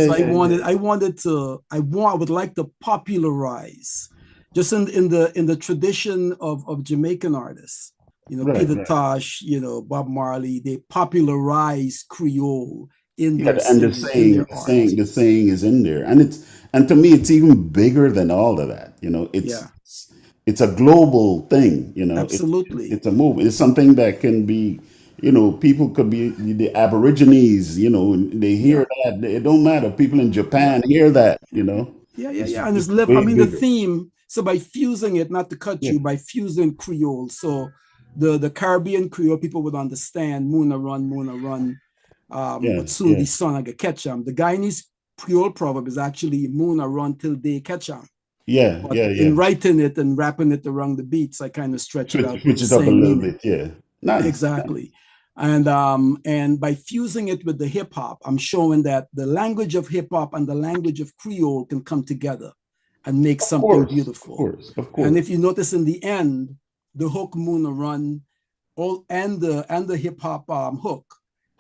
would like to popularize, just in the tradition of Jamaican artists. You know, Peter Tosh, you know, Bob Marley, they popularize Creole in their the saying is in there. And to me it's even bigger than all of that. You know, it's a global thing, you know. Absolutely. It's a movement. It's something that can be, you know, people could be the Aborigines, you know, they hear that. It don't matter. People in Japan hear that, you know. And it's the theme. So by fusing it, not to cut you, by fusing Creole, so the Caribbean Creole people would understand Muna run. But soon the sun I get catch 'em. The Guyanese Creole proverb is actually Muna run till they catch 'em. In writing it and rapping it around the beats, I kind of stretch it out. Switch it up a little bit, Nice. Exactly. And by fusing it with the hip hop, I'm showing that the language of hip hop and the language of Creole can come together and make something beautiful. Of course. And if you notice in the end, the hook Moon Run and the hip hop hook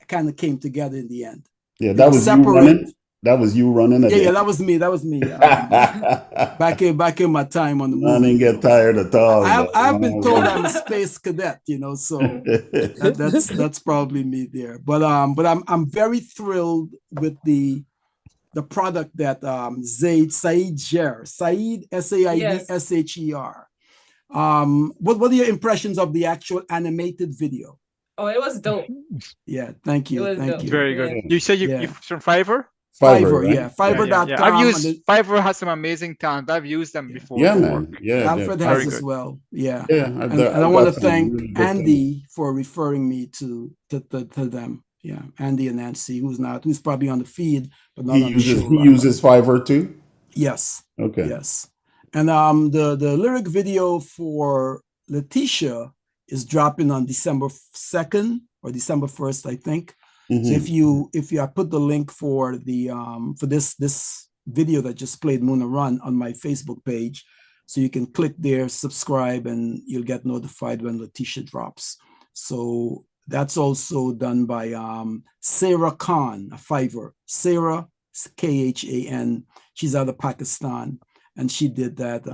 kind of came together in the end. Yeah, that was you running. That was you running. Yeah, that was me. That was me. Back in my time on the movie. I didn't get tired at all. I've been told I'm a space cadet, so that's probably me there. But I'm very thrilled with the product that Said Sher, Said Said What are your impressions of the actual animated video? Oh, it was dope. Yeah, thank you. Thank you. Very good. You said you're from Fiverr? Fiverr, right? Yeah. Fiverr.com. Yeah. I've used Fiverr has some amazing talent. I've used them before. Yeah, man. Yeah. Alfred has as well. Yeah. Yeah. And I want to thank Andy for referring me to them. Yeah. Andy and Nancy, who's probably on the feed, but not on the show. He uses Fiverr too? Yes. Okay. Yes. And the lyric video for Letitia is dropping on December 2nd or December 1st, I think. So if you I put the link for the for this video that just played Moon Run on my Facebook page, so you can click there, subscribe, and you'll get notified when Letitia drops. So that's also done by Sarah Khan, a Fiverr. Sarah Khan. She's out of Pakistan, and she did that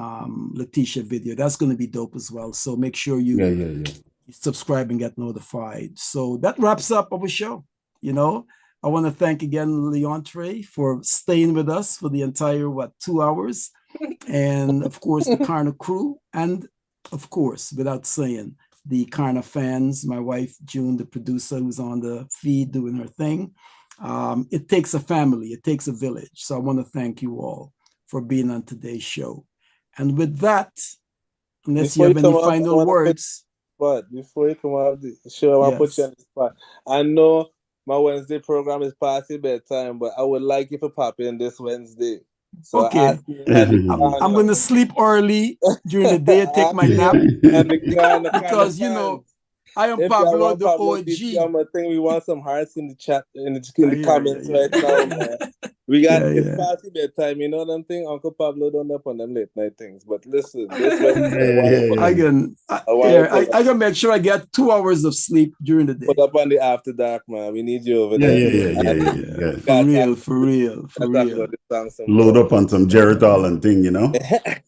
Letitia video. That's going to be dope as well. So make sure you subscribe and get notified. So that wraps up our show. I want to thank again Leontre for staying with us for the entire 2 hours, and of course the Karna crew, and of course, without saying, the Karna fans, my wife June, the producer, who's on the feed doing her thing. It takes a family, it takes a village. So I want to thank you all for being on today's show. And with that, unless you have any final words. But before you come out of the show, I want to put you on the spot. I know my Wednesday program is past your bedtime, but I would like you to pop in this Wednesday. So okay. I'm going to sleep early during the day and take my nap. Because, I am Pablo the OG. I think we want some hearts in the chat, in the comments right now, man. We got it's past your bedtime, you know what I'm saying? Uncle Pablo don't up on them late night things. But listen, I can make sure I get 2 hours of sleep during the day. Put up on the after dark, man. We need you over there. Yeah. For real. Load up on some Geritol and thing,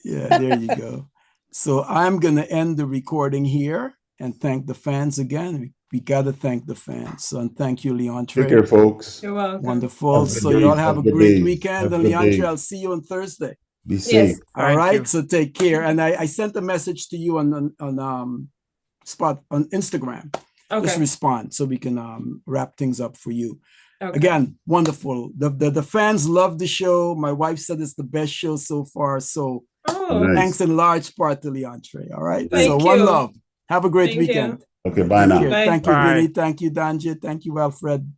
Yeah, there you go. So I'm gonna end the recording here and thank the fans again. We got to thank the fans. So, and thank you, Leontre. Take care, folks. You're welcome. Wonderful. So you all have a great weekend. And Leontre, I'll see you on Thursday. Be safe. All right. So take care. And I sent a message to you on Instagram. Okay. Just respond so we can wrap things up for you. Okay. Again, wonderful. The fans love the show. My wife said it's the best show so far. So thanks in large part to Leontre. All right. Thank you. One love. Have a great weekend. Okay, bye now. Thank you, Vinny. Thank you, Danjit. Thank you, Alfred.